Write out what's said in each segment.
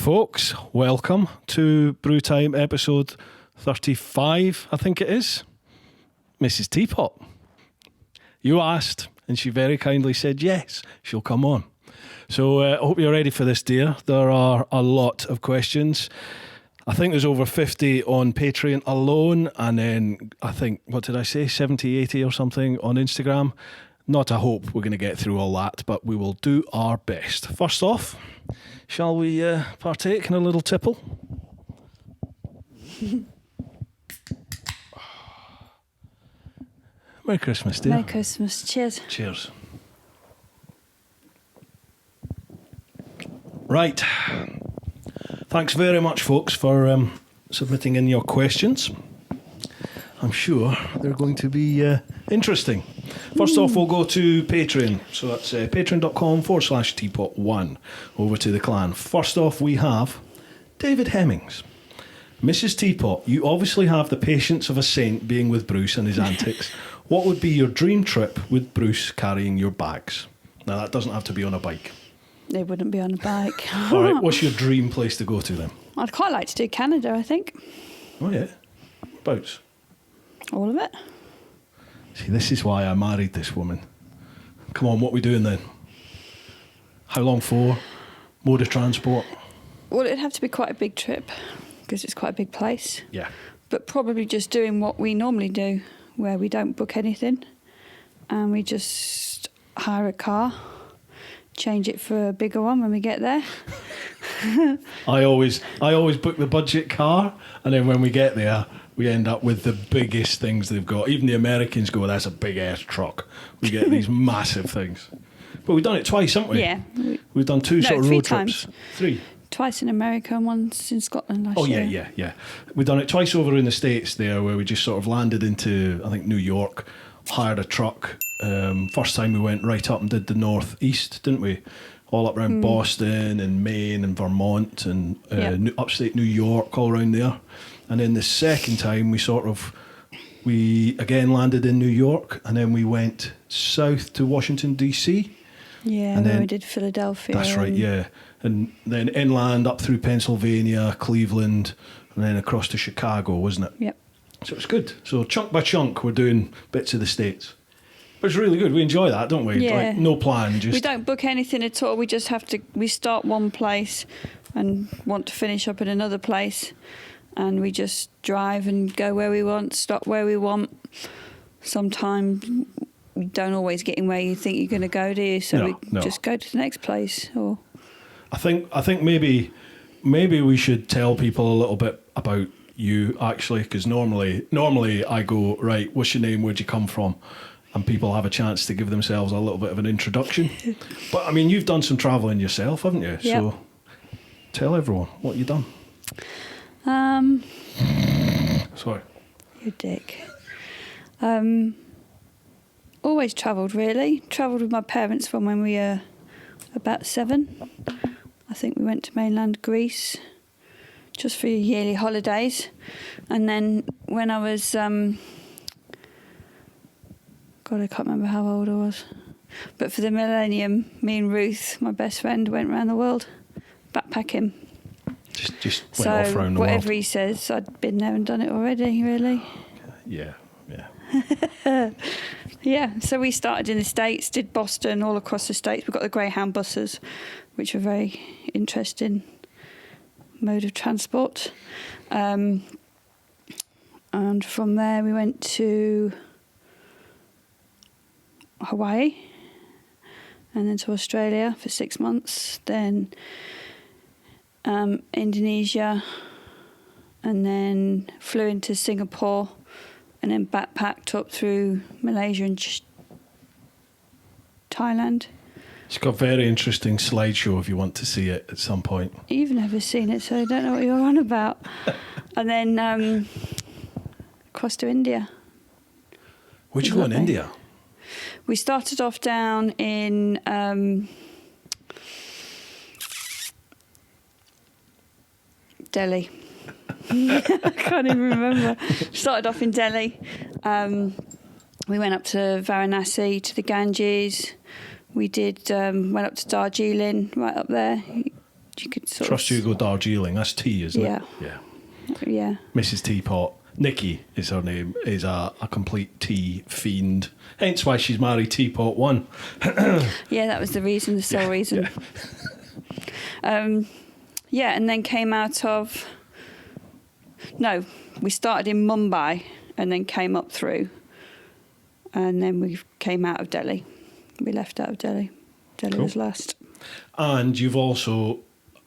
folks. Welcome to Bru Time episode 35, I think it is. Mrs. Teapot. You asked, and she very kindly said yes, she'll come on. So I hope you're ready for this, dear. There are a lot of questions. I think there's over 50 on Patreon alone, and then I think, what did I say, 70, 80 or something on Instagram. Not a hope we're going to get through all that, but we will do our best. First off, shall we partake in a little tipple? Merry Christmas, dear. Merry Christmas. Cheers. Cheers. Right. Thanks very much, folks, for submitting in your questions. I'm sure they're going to be interesting. First off, we'll go to Patreon. So that's patreon.com/TeapotOne. Over to the clan. First off, we have David Hemmings. Mrs. Teapot, you obviously have the patience of a saint being with Bruce and his antics. What would be your dream trip with Bruce carrying your bags? Now, that doesn't have to be on a bike. They wouldn't be on a bike. All right, what's your dream place to go to then? I'd quite like to do Canada, I think. Oh, yeah. Boats. All of it. See, this is why I married this woman. Come on, what are we doing then? How long for? Mode of transport? Well, it'd have to be quite a big trip because it's quite a big place. Yeah. But probably just doing what we normally do, where we don't book anything and we just hire a car, change it for a bigger one when we get there. I always book the budget car, and then when we get there, we end up with the biggest things they've got. Even the Americans go, that's a big ass truck. We get these massive things. But we've done it twice, haven't we? Yeah. We've done two sort of three road times. trips. Three. Twice in America and once in Scotland last year. Yeah. We've done it twice over in the States there, where we just sort of landed into, I think, New York, hired a truck. First time we went right up and did the northeast, didn't we? All up around Boston and Maine and Vermont and upstate New York, all around there. And then the second time we again landed in New York, and then we went south to Washington, D.C. Yeah, and then we did Philadelphia. That's right, yeah. And then inland up through Pennsylvania, Cleveland, and then across to Chicago, wasn't it? Yep. So it's good. So chunk by chunk, we're doing bits of the States. But it's really good. We enjoy that, don't we? Yeah. Like, no plan. Just We don't book anything at all. We just we start one place and want to finish up in another place. And we just drive and go where we want, stop where we want. Sometimes you don't always get in where you think you're going to go, do you? So we just go to the next place. Or I think maybe we should tell people a little bit about you, actually, because normally I go, right, what's your name, where'd you come from? And people have a chance to give themselves a little bit of an introduction. But, I mean, you've done some travelling yourself, haven't you? Yep. So tell everyone what you've done. Sorry. You dick. Always travelled, really. Travelled with my parents from when we were about 7. I think we went to mainland Greece just for yearly holidays. And then when I was... God, I can't remember how old I was. But for the millennium, me and Ruth, my best friend, went around the world backpacking. Just went off around the world. Whatever he says, I'd been there and done it already, really. Yeah. Yeah, so we started in the States, did Boston, all across the States. We've got the Greyhound buses, which are very interesting mode of transport. And from there we went to Hawaii and then to Australia for 6 months, then Indonesia, and then flew into Singapore and then backpacked up through Malaysia and Thailand. It's got a very interesting slideshow if you want to see it at some point. You've never seen it, so I don't know what you're on about. And then across to India. Where'd you go in India? We started off down in Delhi. I can't even remember. Started off in Delhi. We went up to Varanasi, to the Ganges. We did went up to Darjeeling, right up there. You could Trust you to go Darjeeling. That's tea, isn't Yeah. it? Yeah. Yeah. Mrs. Teapot. Nikki is her name, is a complete tea fiend. Hence why she's married TeapotOne. Yeah, that was the reason, the sole reason. Yeah. And then came out of... No, we started in Mumbai and then came up through. And then we came out of Delhi. We left out of Delhi. Delhi was last. And you've also...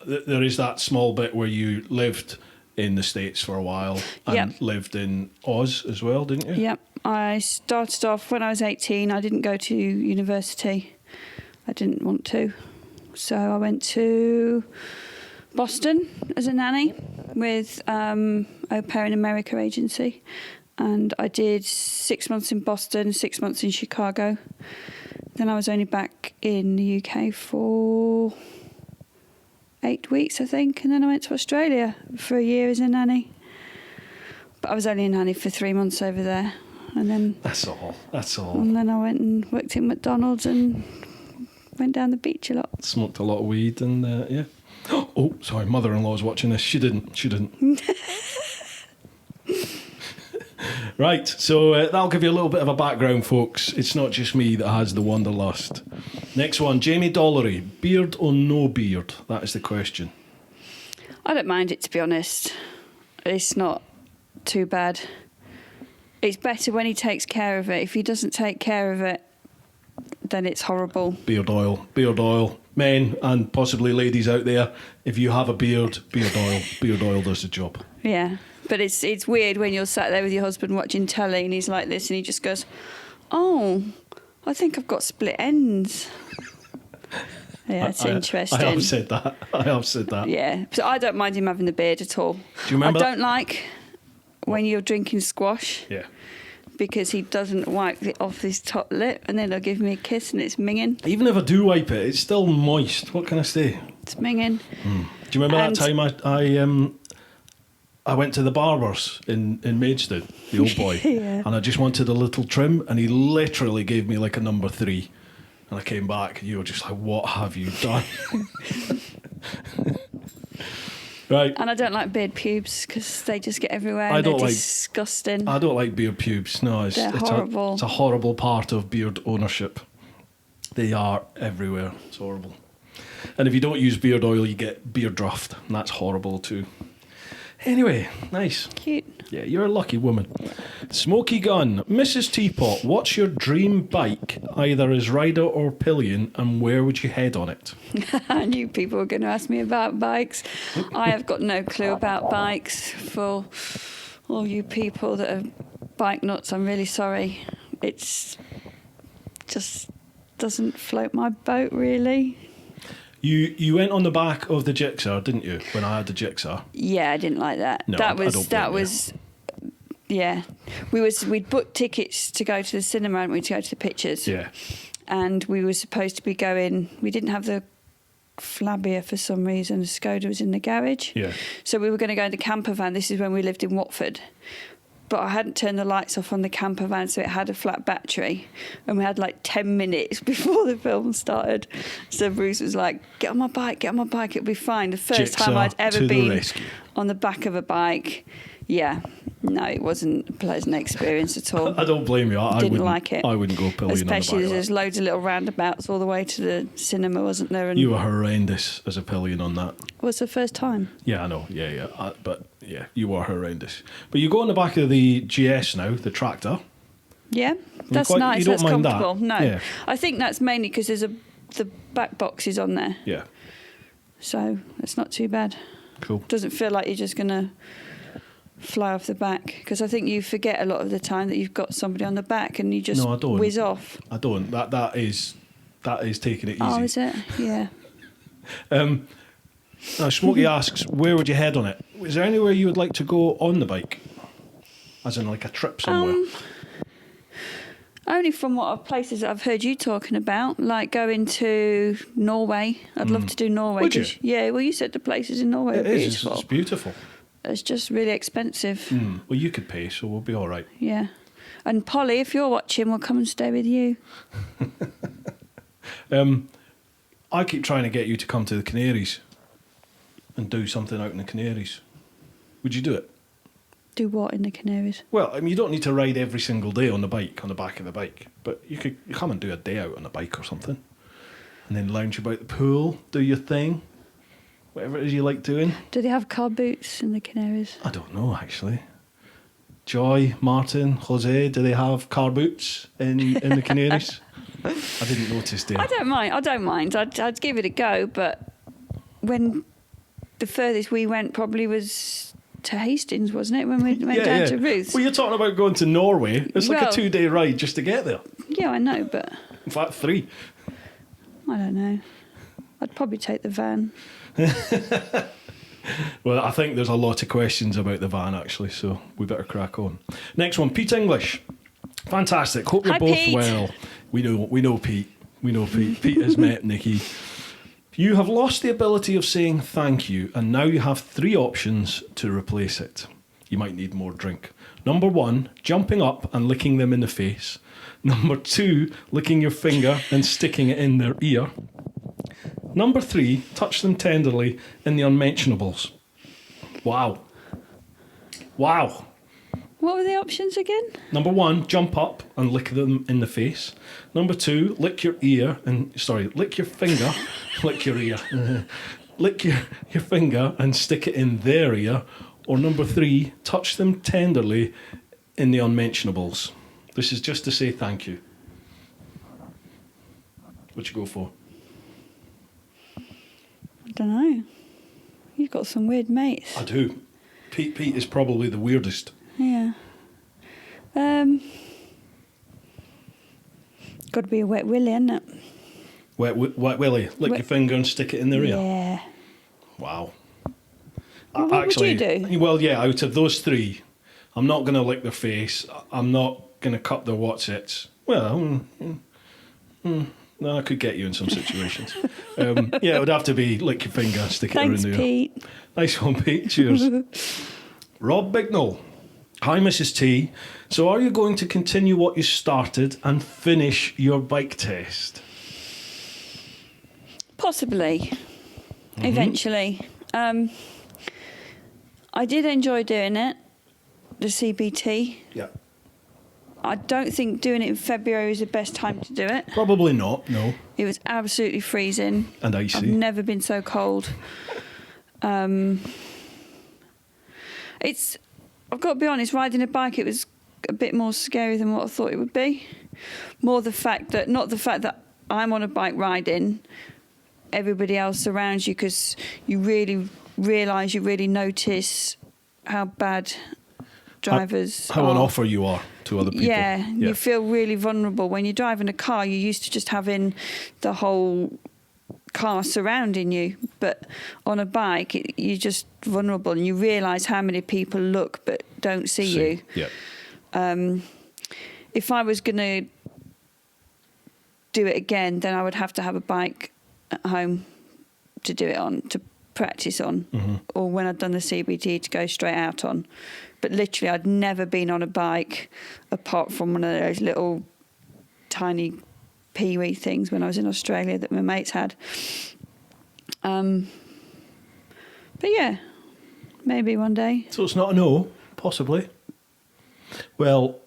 There is that small bit where you lived in the States for a while and lived in Oz as well, didn't you? Yep. I started off when I was 18. I didn't go to university. I didn't want to. So I went to Boston as a nanny with Au Pair in America agency. And I did 6 months in Boston, 6 months in Chicago. Then I was only back in the UK for 8 weeks, I think. And then I went to Australia for a year as a nanny. But I was only a nanny for 3 months over there. And then... That's all. And then I went and worked in McDonald's and went down the beach a lot. Smoked a lot of weed and, yeah. Oh, sorry, mother-in-law's watching this. She didn't. Right, so that'll give you a little bit of a background, folks. It's not just me that has the wanderlust. Next one, Jamie Dollery. Beard or no beard? That is the question. I don't mind it, to be honest. It's not too bad. It's better when he takes care of it. If he doesn't take care of it, then it's horrible. Beard oil. Men and possibly ladies out there, if you have a beard oil does the job. Yeah. But it's weird when you're sat there with your husband watching telly and he's like this and he just goes, "Oh, I think I've got split ends." Yeah, it's interesting. I have said that. Yeah. So I don't mind him having the beard at all. Do you remember? I don't like when you're drinking squash. Yeah. Because he doesn't wipe it off his top lip and then he'll give me a kiss and it's minging. Even if I do wipe it, it's still moist. What can I say? It's minging. Do you remember that time I went to the barber's in Maidstone, the old boy, and I just wanted a little trim, and he literally gave me like a number 3, and I came back, and you were just like, "What have you done?" Right. And I don't like beard pubes because they just get everywhere. And they're disgusting. I don't like beard pubes. No, they're horrible. It's a horrible part of beard ownership. They are everywhere. It's horrible. And if you don't use beard oil, you get beard draft, and that's horrible too. Anyway, nice. Cute. Yeah, you're a lucky woman. Smoky Gun. Mrs. Teapot, what's your dream bike, either as rider or pillion, and where would you head on it? I knew people were going to ask me about bikes. I have got no clue about bikes. For all you people that are bike nuts, I'm really sorry. It's just doesn't float my boat, really. You went on the back of the Jigsaw, didn't you? When I had the Jigsaw. Yeah, I didn't like that. No, that was. Yeah, we'd booked tickets to go to the cinema, hadn't we, to go to the pictures. Yeah. And we were supposed to be going. We didn't have the Flavia for some reason. The Skoda was in the garage. Yeah. So we were going to go in the camper van. This is when we lived in Watford. But I hadn't turned the lights off on the camper van, so it had a flat battery. And we had like 10 minutes before the film started. So Bruce was like, get on my bike, it'll be fine. The first time I'd ever been on the back of a bike. Yeah. No, it wasn't a pleasant experience at all. I don't blame you. I didn't like it. I wouldn't go pillion on the back. Especially there's loads of little roundabouts all the way to the cinema, wasn't there? And you were horrendous as a pillion on that. It was the first time. Yeah, I know. Yeah. But yeah, you were horrendous. But you go on the back of the GS now, the tractor. Yeah, that's nice. That's comfortable. That? No, yeah. I think that's mainly because the back box is on there. Yeah. So it's not too bad. Cool. Doesn't feel like you're just going to fly off the back, because I think you forget a lot of the time that you've got somebody on the back and you just whiz off. I don't. That is taking it easy. Oh, is it? Yeah. Now, Smokey asks, where would you head on it? Is there anywhere you would like to go on the bike? As in like a trip somewhere? Only from places that I've heard you talking about, like going to Norway. I'd love to do Norway. Would you? Yeah, well, you said the places in Norway are beautiful. It's beautiful. It's just really expensive. Well, you could pay, so we'll be all right. Yeah. And Polly, if you're watching, we'll come and stay with you. I keep trying to get you to come to the Canaries. and do something out in the Canaries, would you do it? Do what in the Canaries? Well, I mean, you don't need to ride every single day on the bike, on the back of the bike, but you could come and do a day out on a bike or something, and then lounge about the pool, do your thing, whatever it is you like doing. Do they have car boots in the Canaries? I don't know, actually. Joy, Martin, Jose, do they have car boots in the Canaries? I didn't notice there. I don't mind. I'd give it a go, but when the furthest we went probably was to Hastings, wasn't it? When we went down to Ruth's. Well, you're talking about going to Norway. It's like a Well, 2-day ride just to get there. Yeah, I know, but In fact, 3. I don't know. I'd probably take the van. Well, I think there's a lot of questions about the van, actually, so we better crack on. Next one, Pete English. Fantastic. Hope you're Hi, both Pete. well. We know Pete. We know Pete. Pete has met Nikki. You have lost the ability of saying thank you, and now you have 3 options to replace it. You might need more drink. Number 1, jumping up and licking them in the face. Number 2, licking your finger and sticking it in their ear. Number 3, touch them tenderly in the unmentionables. Wow. Wow. What were the options again? Number 1, jump up and lick them in the face. Number 2, lick your finger, lick your ear, lick your finger and stick it in their ear. Or number 3, touch them tenderly in the unmentionables. This is just to say thank you. What you go for? I don't know. You've got some weird mates. I do. Pete is probably the weirdest. Yeah. Got to be a wet willy, isn't it? Wet willy. Lick your finger and stick it in their ear. Yeah. Wow. Well, what would you do? Well, yeah, out of those 3, I'm not going to lick their face. I'm not going to cut their whatsits. Well, no, I could get you in some situations. Yeah, it would have to be lick your finger, stick it Thanks, in the ear. Pete. Nice one, Pete. Cheers. Rob Bignell. Hi, Mrs. T. So are you going to continue what you started and finish your bike test? Possibly. Eventually. I did enjoy doing it, the CBT. Yeah. I don't think doing it in February is the best time to do it. Probably not, no. It was absolutely freezing. And icy. I've never been so cold. I've got to be honest, riding a bike, it was a bit more scary than what I thought it would be. Not the fact that I'm on a bike riding, everybody else around you, because you really realise, you really notice how bad drivers how are. on offer you are to other people. Yeah, you feel really vulnerable. When you're driving a car, you're used to just having the whole car surrounding you, but on a bike you're just vulnerable, and you realise how many people look but don't see you. Yeah. If I was going to do it again, then I would have to have a bike at home to do it on, to practice on, or when I'd done the CBT to go straight out on. But literally I'd never been on a bike apart from one of those little tiny pee-wee things when I was in Australia that my mates had. But yeah, maybe one day. So it's not a no, possibly. Well,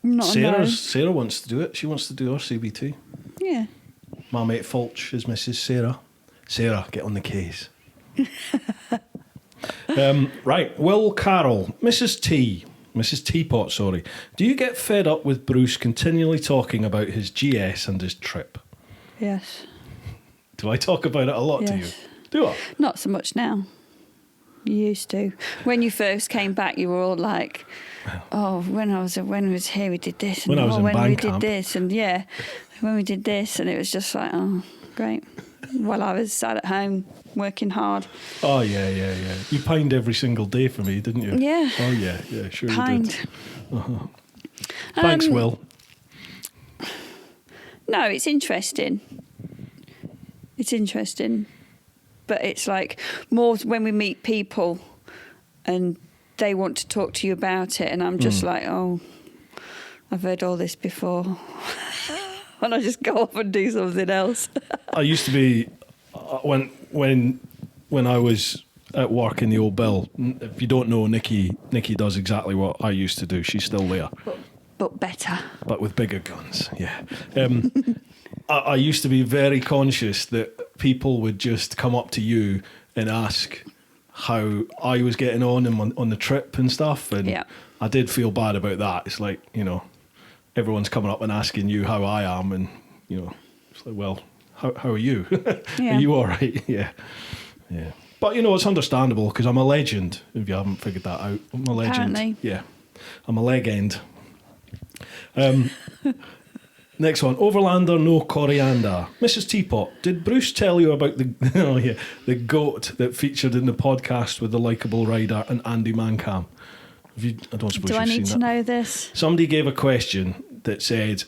Not a no. Sarah wants to do it. She wants to do her CBT. Yeah. My mate Fulch is Mrs. Sarah. Sarah, get on the case. Right, Will Carroll, Mrs. Teapot, sorry. Do you get fed up with Bruce continually talking about his GS and his trip? Yes. Do I talk about it a lot to you? Yes. Do I? Not so much now. You used to. When you first came back, you were all like, "Oh, when I was here, we did this, and When I was in when we band did camp." this, and yeah, when we did this," and it was just like, "Oh, great." While I was sat at home working hard. Oh, yeah. You pined every single day for me, didn't you? Yeah. Oh, yeah, sure Pined. you did. Thanks, Will. No, it's interesting. It's interesting. But it's like more when we meet people and they want to talk to you about it, and I'm just like, oh, I've heard all this before. And I just go off and do something else. I used to be when I was at work in the old Bill. If you don't know, Nikki does exactly what I used to do. She's still there. But better. But with bigger guns, yeah. I used to be very conscious that people would just come up to you and ask how I was getting on the trip and stuff. And Yeah. I did feel bad about that. It's like, everyone's coming up and asking you how I am. And, it's like, well, how are you? Yeah. Are you all right? Yeah. Yeah. But, it's understandable because I'm a legend, if you haven't figured that out. I'm a legend. Apparently. Yeah. I'm a leg end. Next one, Overlander no coriander. Mrs. Teapot, did Bruce tell you about the goat that featured in the podcast with the likeable rider and Andy Mancam? I don't suppose Do you've I seen need to that. know this? Somebody gave a question that said,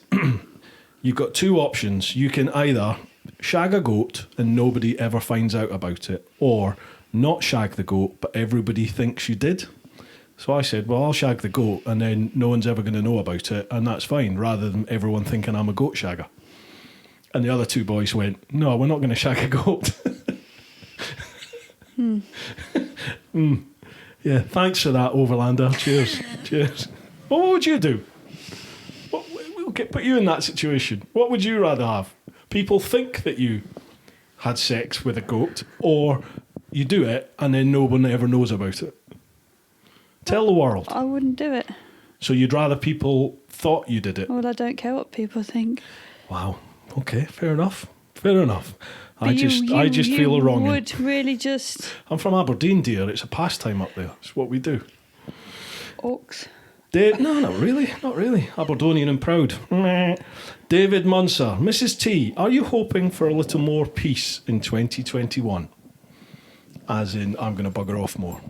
you've got two options. You can either shag a goat and nobody ever finds out about it, or not shag the goat but everybody thinks you did. So I said, well, I'll shag the goat and then no one's ever going to know about it, and that's fine, rather than everyone thinking I'm a goat shagger. And the other two boys went, no, we're not going to shag a goat. Yeah, thanks for that, Overlander. Cheers. Cheers. Well, what would you do? We'll put you in that situation. What would you rather have? People think that you had sex with a goat, or you do it and then no one ever knows about it? Tell the world. I wouldn't do it. So you'd rather people thought you did it? Well, I don't care what people think. Wow. Okay, fair enough. Fair enough. But I just feel a wronging. You would really just... I'm from Aberdeen, dear. It's a pastime up there. It's what we do. Orcs. No, not really. Not really. Aberdonian and proud. David Munser. Mrs. T, are you hoping for a little more peace in 2021? As in, I'm going to bugger off more.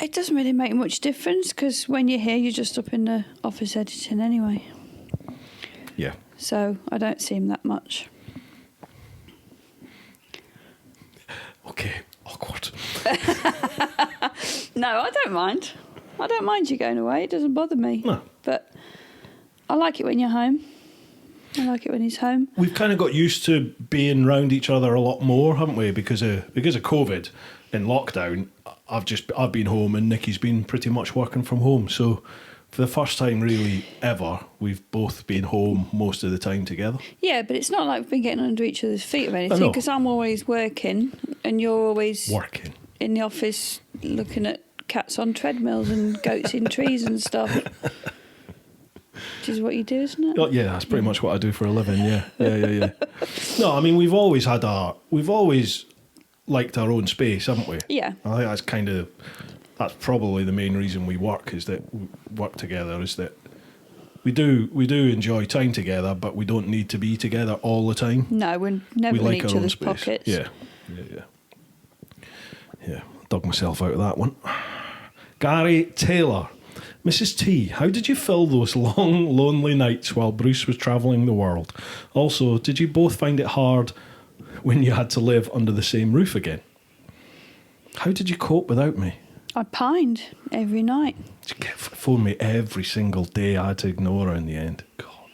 It doesn't really make much difference because when you're here, you're just up in the office editing anyway. Yeah. So I don't see him that much. Okay. Awkward. No, I don't mind. I don't mind you going away. It doesn't bother me. No. But I like it when you're home. I like it when he's home. We've kind of got used to being round each other a lot more, haven't we? Because of COVID and lockdown, I've been home and Nikki's been pretty much working from home. So for the first time really ever, we've both been home most of the time together. Yeah, but it's not like we've been getting under each other's feet or anything, know. because I'm always working and you're always Working. in the office looking at cats on treadmills and goats in trees and stuff. Which is what you do, isn't it? Oh, yeah, that's pretty much what I do for a living. Yeah. No, I mean, we've always liked our own space, haven't we? Yeah. I think that's probably the main reason we work, is that we work together, is that we do enjoy time together, but we don't need to be together all the time. No, we're never We in like each our own other's space. pockets. Yeah, dug myself out of that one. Gary Taylor. Mrs. T, how did you fill those long, lonely nights while Bruce was travelling the world? Also, did you both find it hard when you had to live under the same roof again? How did you cope without me? I pined every night. She kept phoning me every single day. I had to ignore her in the end. God.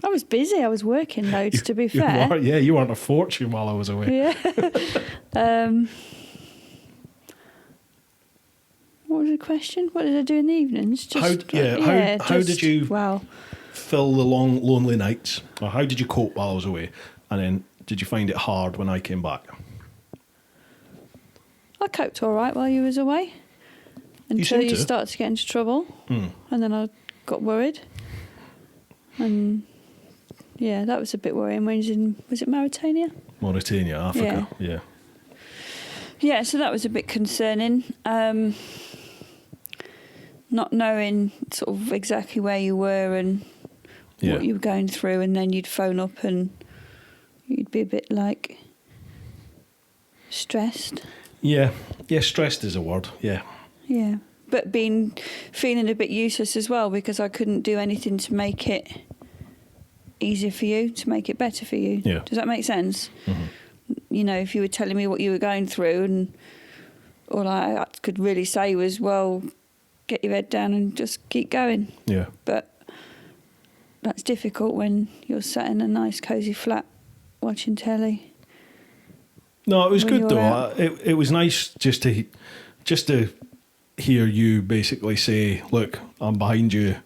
I was busy. I was working loads, to be fair. You weren't a fortune while I was away. Yeah. What was the question? What did I do in the evenings? How did you fill the long, lonely nights? Or how did you cope while I was away? And then did you find it hard when I came back? I coped all right while you was away. Until you started to get into trouble. And then I got worried. And yeah, that was a bit worrying when he was in, was it Mauritania? Mauritania, Africa, yeah. Yeah, so that was a bit concerning. Not knowing sort of exactly where you were and what you were going through, and then you'd phone up and you'd be a bit like stressed. Yeah, stressed is a word, yeah. Yeah, but feeling a bit useless as well, because I couldn't do anything to make it easier for you, to make it better for you. Yeah. Does that make sense? Mm-hmm. You know, if you were telling me what you were going through, and all I could really say was, well, get your head down and just keep going. Yeah. But that's difficult when you're sat in a nice cosy flat watching telly. No, it was when good you were though. out? It was nice just to hear you basically say, "Look, I'm behind you,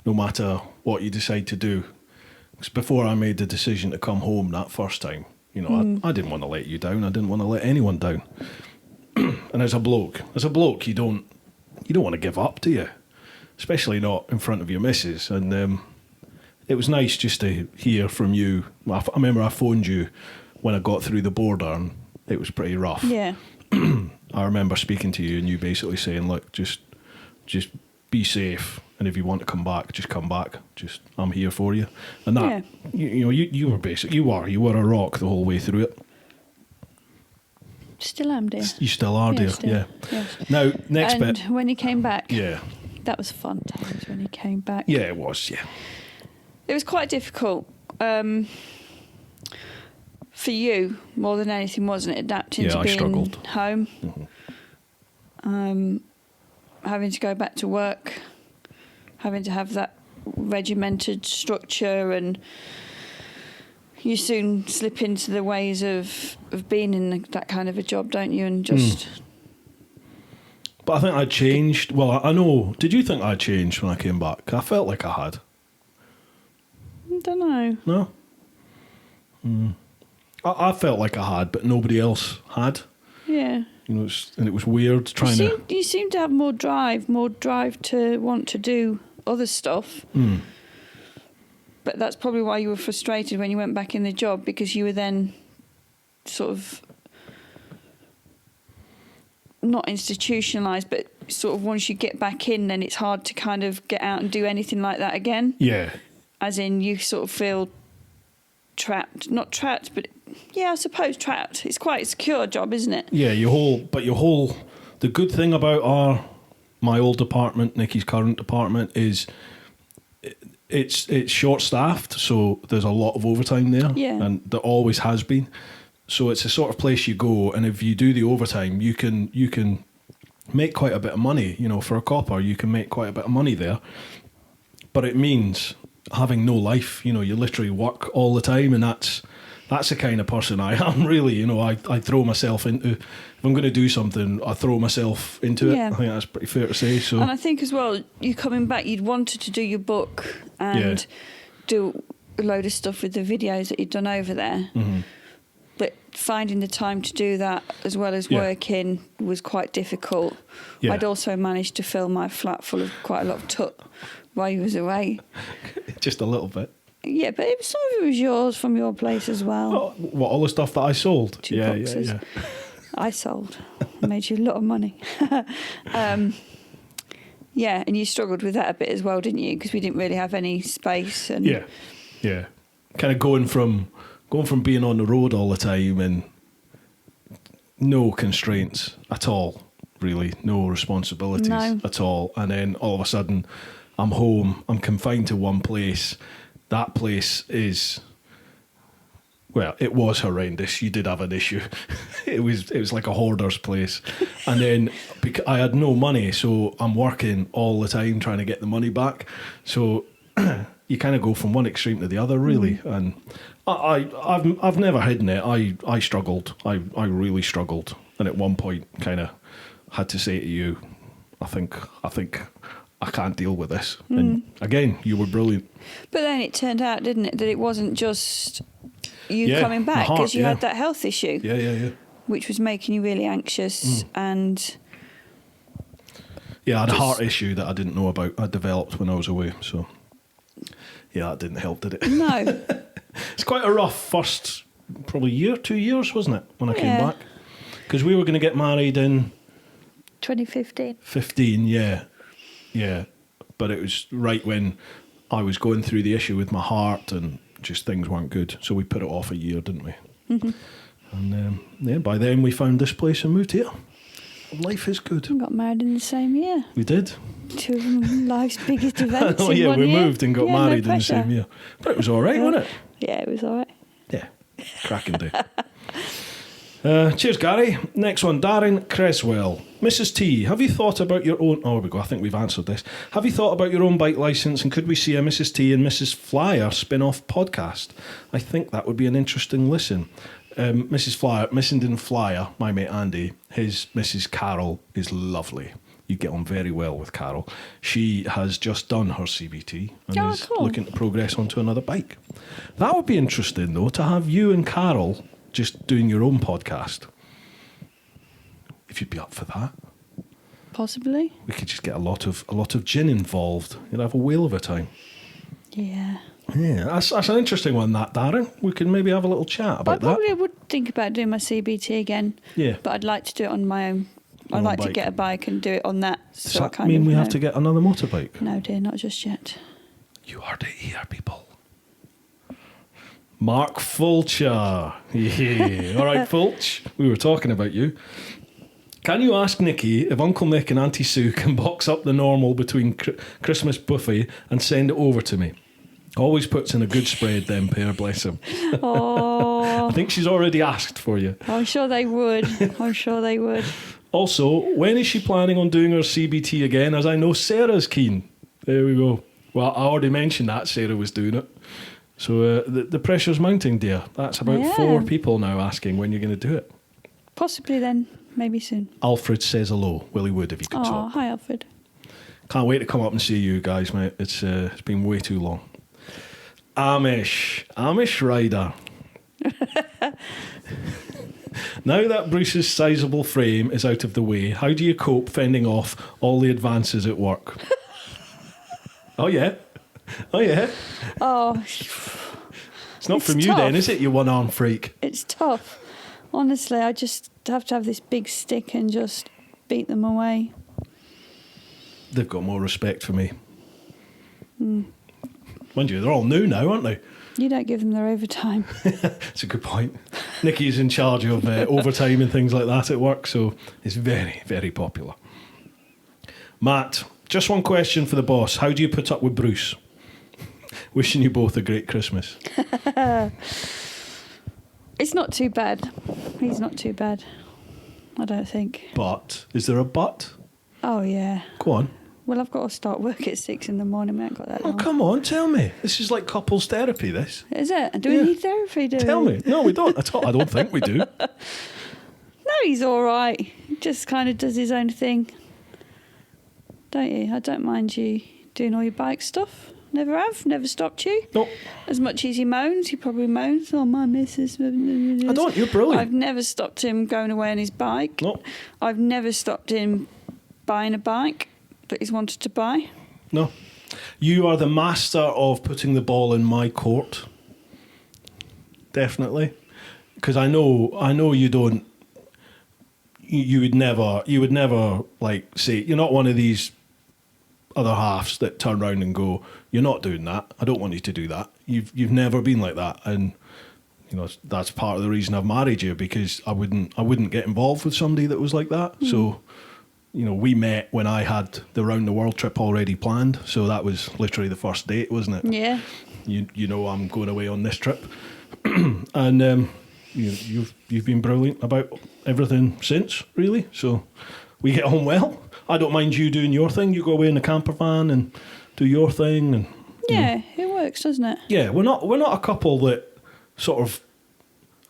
no matter what you decide to do." Because before I made the decision to come home that first time, I didn't want to let you down. I didn't want to let anyone down. And as a bloke, you don't want to give up, do you? Especially not in front of your missus. And it was nice just to hear from you. I remember I phoned you when I got through the border, and it was pretty rough. Yeah. I remember speaking to you and you basically saying, "Look, just be safe, and if you want to come back, just come back. I'm here for you." And that, you were you were a rock the whole way through it. Still am, dear. You still are, dear. Still. Yeah. Yes. Now, next And bit. when he came back, Yeah. that was fun times when he came back. Yeah, it was. Yeah. It was quite difficult for you more than anything, wasn't it? Adapting to I being struggled. home, Mm-hmm. having to go back to work, having to have that regimented structure, and you soon slip into the ways of being in that kind of a job, don't you? And just. But I think I changed. Well, I know. Did you think I changed when I came back? I felt like I had. I don't know. No? I felt like I had, but nobody else had. Yeah. And it was weird trying to... You seem to have more drive to want to do other stuff. But that's probably why you were frustrated when you went back in the job, because you were then sort of not institutionalised, but sort of once you get back in, then it's hard to kind of get out and do anything like that again. Yeah. As in, you sort of feel trapped. Not trapped, but yeah, I suppose trapped. It's quite a secure job, isn't it? Yeah, the good thing about my old department, Nikki's current department, is it's short-staffed, so there's a lot of overtime there. Yeah. And there always has been. So it's a sort of place you go, and if you do the overtime, you can make quite a bit of money. For a copper, you can make quite a bit of money there. But it means having no life. You literally work all the time, and that's the kind of person I am, really. I throw myself into... If I'm going to do something, I throw myself into it. Yeah. I think that's pretty fair to say. So. And I think as well, you coming back, you'd wanted to do your book and do a load of stuff with the videos that you'd done over there. Mm-hmm. But finding the time to do that as well as working was quite difficult. Yeah. I'd also managed to fill my flat full of quite a lot of tut while you was away. Just a little bit. Yeah, but some of it was yours from your place as well. Oh, what, all the stuff that I sold? 2 boxes. Yeah. I sold. I made you a lot of money. Yeah, and you struggled with that a bit as well, didn't you? Because we didn't really have any space. And Yeah. Kind of going from being on the road all the time and no constraints at all, really, no responsibilities at all, and then all of a sudden I'm home, I'm confined to one place. That place is... Well, it was horrendous. You did have an issue. It was like a hoarder's place. And then I had no money, so I'm working all the time trying to get the money back. So you kind of go from one extreme to the other, really. And I've never hidden it. I struggled. I really struggled. And at one point kind of had to say to you, I think I can't deal with this. And again, you were brilliant. But then it turned out, didn't it, that it wasn't just you coming back, because you had that health issue. Yeah. Which was making you really anxious and... Yeah, I had a heart issue that I didn't know about. I developed when I was away, so... Yeah, that didn't help, did it? No. It's quite a rough first, probably 2 years, wasn't it, when I came back? Because we were going to get married in... 2015. 15, yeah. But it was right when I was going through the issue with my heart and just things weren't good. So we put it off a year, didn't we? Mm-hmm. And by then we found this place and moved here. Life is good. We got married in the same year. We did. Two of life's biggest events. Oh yeah, we moved and got married no in the same year. But it was all right, wasn't it? Yeah, it was all right. Yeah, cracking day. Cheers, Gary. Next one, Darren Creswell. Mrs. T, have you thought about your own... Oh, here we go. I think we've answered this. Have you thought about your own bike licence, and could we see a Mrs. T and Mrs. Flyer spin-off podcast? I think that would be an interesting listen. Mrs. Flyer, Missenden Flyer, my mate Andy, his Mrs. Carol is lovely. You get on very well with Carol. She has just done her CBT and is cool. looking to progress onto another bike. That would be interesting, though, to have you and Carol just doing your own podcast. If you'd be up for that. Possibly. We could just get a lot of gin involved. You'd have a whale of a time. Yeah. Yeah, that's an interesting one, that, Darren. We can maybe have a little chat about that. I probably would think about doing my CBT again. Yeah. But I'd like to do it on my own. I'd like to get a bike and do it on that. Does that mean we have to get another motorbike? No, dear, not just yet. You heard it here, people. Mark Fulcher. Yeah. All right, Fulch, we were talking about you. Can you ask Nikki if Uncle Nick and Auntie Sue can box up the normal between Christmas buffet and send it over to me? Always puts in a good spread, them pair, bless him. Oh. I think she's already asked for you. I'm sure they would. I'm sure they would. Also, when is she planning on doing her CBT again? As I know Sarah's keen. There we go. Well, I already mentioned that Sarah was doing it. So the pressure's mounting, dear. That's about 4 people now asking when you're going to do it. Possibly then. Maybe soon. Alfred says hello. Willie Wood, if you could Oh, talk. hi, Alfred. Can't wait to come up and see you guys, mate. It's been way too long. Amish rider. Now that Bruce's sizable frame is out of the way, how do you cope fending off all the advances at work? Oh yeah. Oh, It's not It's from you tough. then, is it, you one-arm freak? it's tough. Honestly, I just have to have this big stick and just beat them away. They've got more respect for me. Mind you, they're all new now, aren't they? You don't give them their overtime. That's a good point. Nikki's in charge of overtime and things like that at work, so it's very, very popular. Matt, just one question for the boss. How do you put up with Bruce? Wishing you both a great Christmas. It's not too bad. He's not too bad. I don't think. But, is there a but? Oh, yeah. Go on. Well, I've got to start work at 6 in the morning. We haven't got that Oh, long. come on, tell me. This is like couples therapy, this. Is it? Do we need therapy, do Tell we? me. No, we don't at all. I don't think we do. No, he's all right. He just kind of does his own thing. Don't you? I don't mind you doing all your bike stuff. Never have. Never stopped you. No, As much as he moans, he probably moans, oh, my missus. I don't. You're brilliant. I've never stopped him going away on his bike. No, I've never stopped him buying a bike that he's wanted to buy. no. You are the master of putting the ball in my court. Definitely. Because I know you don't. You would never like say, you're not one of these other halves that turn around and go, you're not doing that. I don't want you to do that. You've never been like that, and you know that's part of the reason I've married you, because I wouldn't get involved with somebody that was like that. So, you know, we met when I had the round the world trip already planned. So that was literally the first date, wasn't it? Yeah. You know I'm going away on this trip, and you've been brilliant about everything since, really. So we get on well. I don't mind you doing your thing. You go away in the camper van and do your thing, and Yeah, it works, doesn't it? yeah, we're not a couple that sort of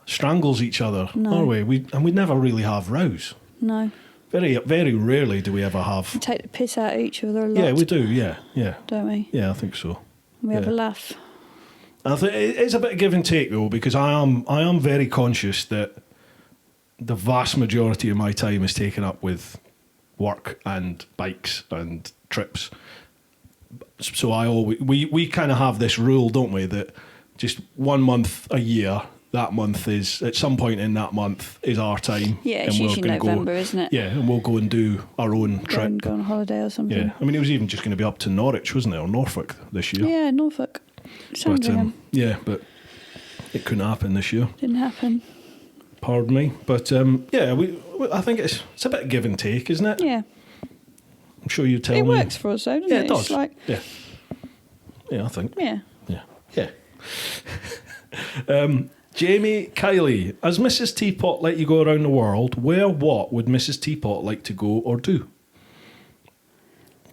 strangles each other, No. are we? We never really have rows. No. Very, very rarely do we ever have. We take the piss out of each other a lot. Yeah, we do. Yeah, Don't we? yeah. I think so. We have Yeah. a laugh. I think it's a bit of give and take though, because I am very conscious that the vast majority of my time is taken up with work and bikes and trips. So we kind of have this rule, don't we, that just 1 month a year, that month is, at some point in that month is our time. Yeah, it's and we're usually gonna November, isn't it? Yeah, and we'll go and do our own trip. Go on holiday or something. Yeah, I mean, it was even just going to be up to Norwich, wasn't it, or Norfolk this year? Yeah, Norfolk. But Sandringham. yeah, but it couldn't happen this year. Didn't happen. Pardon me, but yeah, I think it's a bit of give and take, isn't it? Yeah. I'm sure you tell me. It works for us though, doesn't Yeah, it? it does. It's like, Yeah, I think. yeah. Yeah. Jamie Kiley, as Mrs. Teapot let you go around the world, what would Mrs. Teapot like to go or do?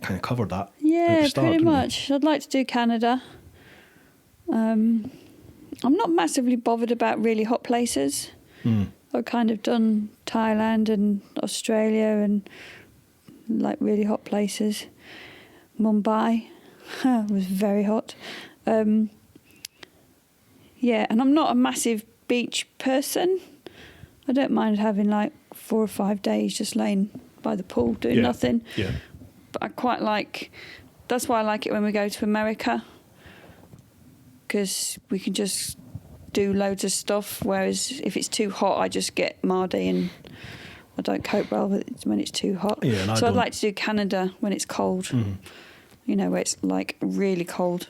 Kind of covered that. at Yeah, the start, pretty didn't we? much. I'd like to do Canada. I'm not massively bothered about really hot places. I've kind of done Thailand and Australia and like really hot places. Mumbai was very hot. Yeah, and I'm not a massive beach person. I don't mind having like 4 or 5 days just laying by the pool doing nothing. Yeah. But I quite like, that's why I like it when we go to America, because we can just do loads of stuff, whereas if it's too hot I just get mardy and I don't cope well with it when it's too hot. Yeah, so I'd like to do Canada when it's cold, you know, where it's like really cold.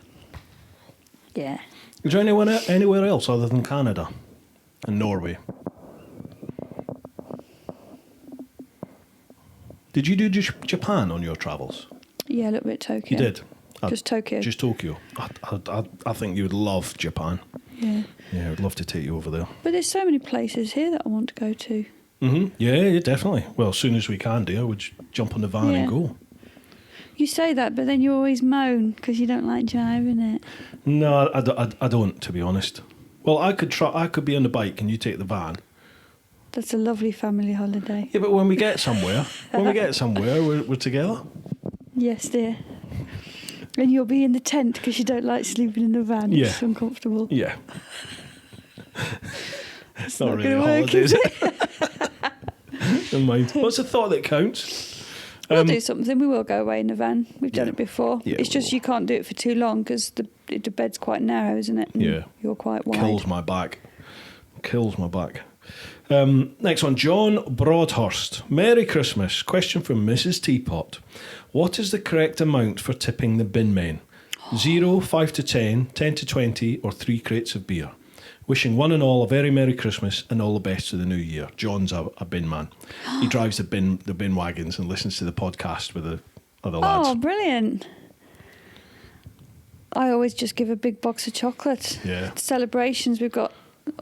Yeah. Is there anywhere else other than Canada and Norway? Did you do Japan on your travels? Yeah, a little bit Tokyo. You did? Just Tokyo. Just Tokyo. I think you would love Japan. Yeah. Yeah, I'd love to take you over there. But there's so many places here that I want to go to. Yeah, definitely. Well, as soon as we can, dear, we'll jump on the van and go. You say that, but then you always moan because you don't like driving it. No, I don't, to be honest. Well, I could be on the bike and you take the van. That's a lovely family holiday. Yeah, but when we get somewhere, we're together. Yes, dear. And you'll be in the tent because you don't like sleeping in the van. Yeah. It's uncomfortable. Yeah. It's not really gonna a work, holiday, is is it? Never mind. What's the thought that counts? We'll do something. We will go away in the van. We've done it before. Yeah, it's just you can't do it for too long because the bed's quite narrow, isn't it? And yeah. You're quite wide. Kills my back. Next one, John Broadhurst. Merry Christmas. Question from Mrs. Teapot. What is the correct amount for tipping the bin men? 0, 5 to 10, 10 to 20, or 3 crates of beer? Wishing one and all a very Merry Christmas and all the best to the new year. John's a bin man. He drives the bin wagons and listens to the podcast with the other lads. Oh, brilliant. I always just give a big box of chocolate. Yeah. Celebrations, we've got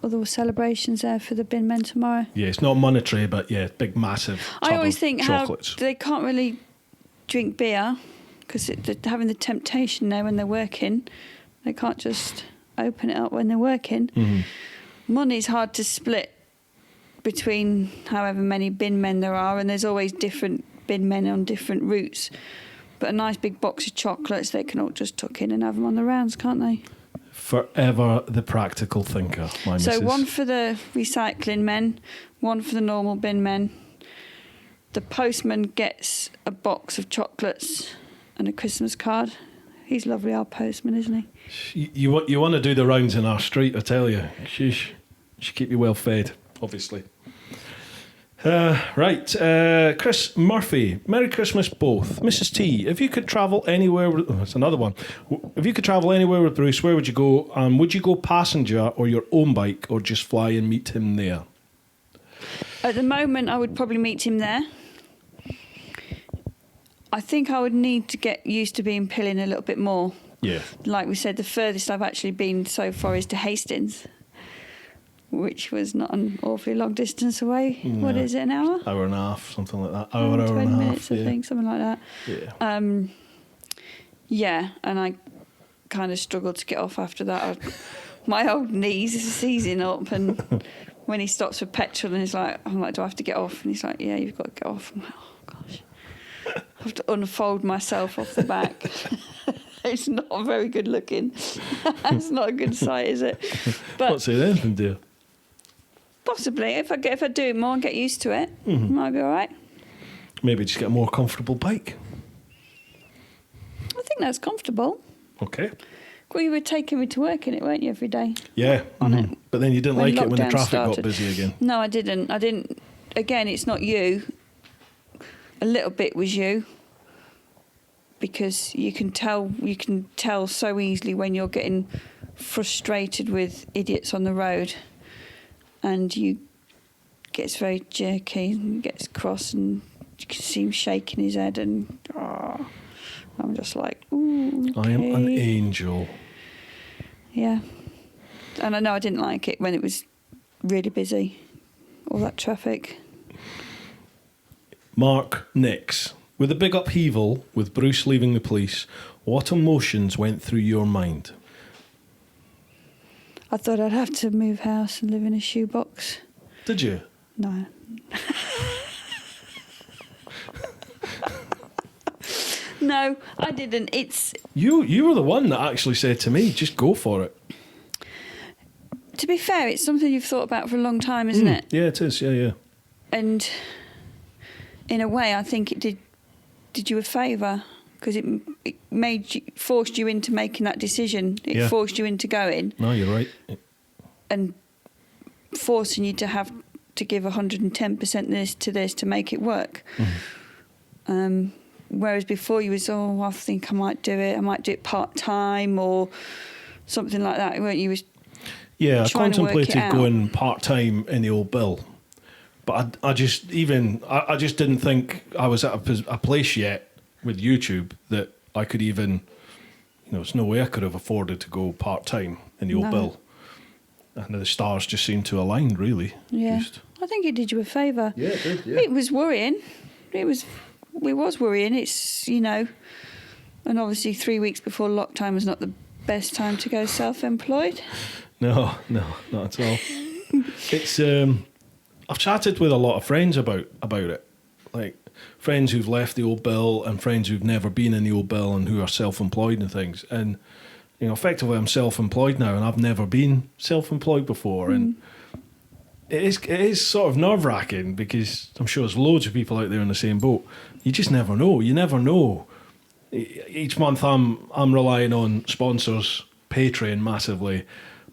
other celebrations there for the bin men tomorrow. Yeah, it's not monetary, but yeah, big, massive tub I always of think chocolates. how they can't really drink beer because they're having the temptation there when they're working. They can't just open it up when they're working. Money's hard to split between however many bin men there are, and there's always different bin men on different routes. But a nice big box of chocolates, they can all just tuck in and have them on the rounds, can't they? Forever the practical thinker, my missus. So one for the recycling men, one for the normal bin men. The postman gets a box of chocolates and a Christmas card. He's lovely, our postman, isn't he? You want to do the rounds in our street, I tell you. She keep you well fed, obviously. Right, Chris Murphy. Merry Christmas, both. Mrs. T, if you could travel anywhere... that's another one. If you could travel anywhere with Bruce, where would you go? Would you go passenger or your own bike, or just fly and meet him there? At the moment, I would probably meet him there. I think I would need to get used to being pilling a little bit more. Yeah. Like we said, the furthest I've actually been so far is to Hastings, which was not an awfully long distance away. No. What is it, an hour? Hour and a half, something like that. Hour 20 and a half, minutes, I think, something like that. Yeah. Yeah, and I kind of struggled to get off after that. My old knees are seizing up, and when he stops for petrol and I'm like, do I have to get off? And he's like, yeah, you've got to get off. I'm like, oh, gosh. I have to unfold myself off the back. It's not very good looking. It's not a good sight, is it? But what's it anything, dear? Possibly. If I do it more and get used to it, it might be all right. Maybe just get a more comfortable bike. I think that's comfortable. Okay. Well, you were taking me to work in it, weren't you, every day? Yeah. On it. But then you didn't When like it when the lockdown traffic started. got busy again. No, I didn't. Again, it's not you. A little bit was you. Because you can tell so easily when you're getting frustrated with idiots on the road, and you gets very jerky and gets cross, and you can see him shaking his head, and I'm just like, ooh, okay. I am an angel. Yeah. And I know I didn't like it when it was really busy, all that traffic. Mark Nix. With a big upheaval, with Bruce leaving the police, what emotions went through your mind? I thought I'd have to move house and live in a shoebox. Did you? No. No, I didn't. It's You were the one that actually said to me, just go for it. To be fair, it's something you've thought about for a long time, isn't it? Yeah, it is. Yeah. And in a way, I think it did you a favour, because it forced you into making that decision. It forced you into going. No, you're right. And forcing you to have to give 110% to this to make it work. Whereas before you was, I think I might do it. I might do it part-time or something like that, weren't you? Yeah, I contemplated going part-time in the old bill. But I just didn't think I was at a place yet with YouTube that I could even, there's no way I could have afforded to go part-time in the old bill. And the stars just seemed to align, really. Yeah, I think it did you a favour. Yeah, it did, yeah. It was worrying. It was worrying. It's, and obviously 3 weeks before lockdown was not the best time to go self-employed. No, not at all. It's I've chatted with a lot of friends about it, like friends who've left the old bill and friends who've never been in the old bill and who are self-employed and things. And effectively, I'm self-employed now, and I've never been self-employed before, and it is sort of nerve-wracking because I'm sure there's loads of people out there in the same boat. You just never know. You never know. Each month, I'm relying on sponsors, Patreon massively,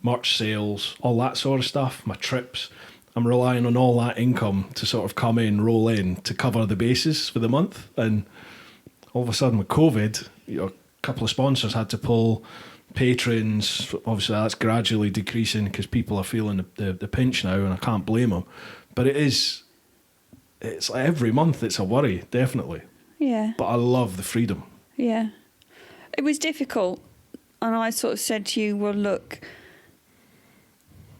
merch sales, all that sort of stuff. My trips. I'm relying on all that income to sort of come in, roll in, to cover the bases for the month. And all of a sudden with COVID, a couple of sponsors had to pull, patrons, obviously that's gradually decreasing because people are feeling the pinch now, and I can't blame them. But it's like every month it's a worry, definitely. Yeah. But I love the freedom. Yeah. It was difficult. And I sort of said to you, well, look,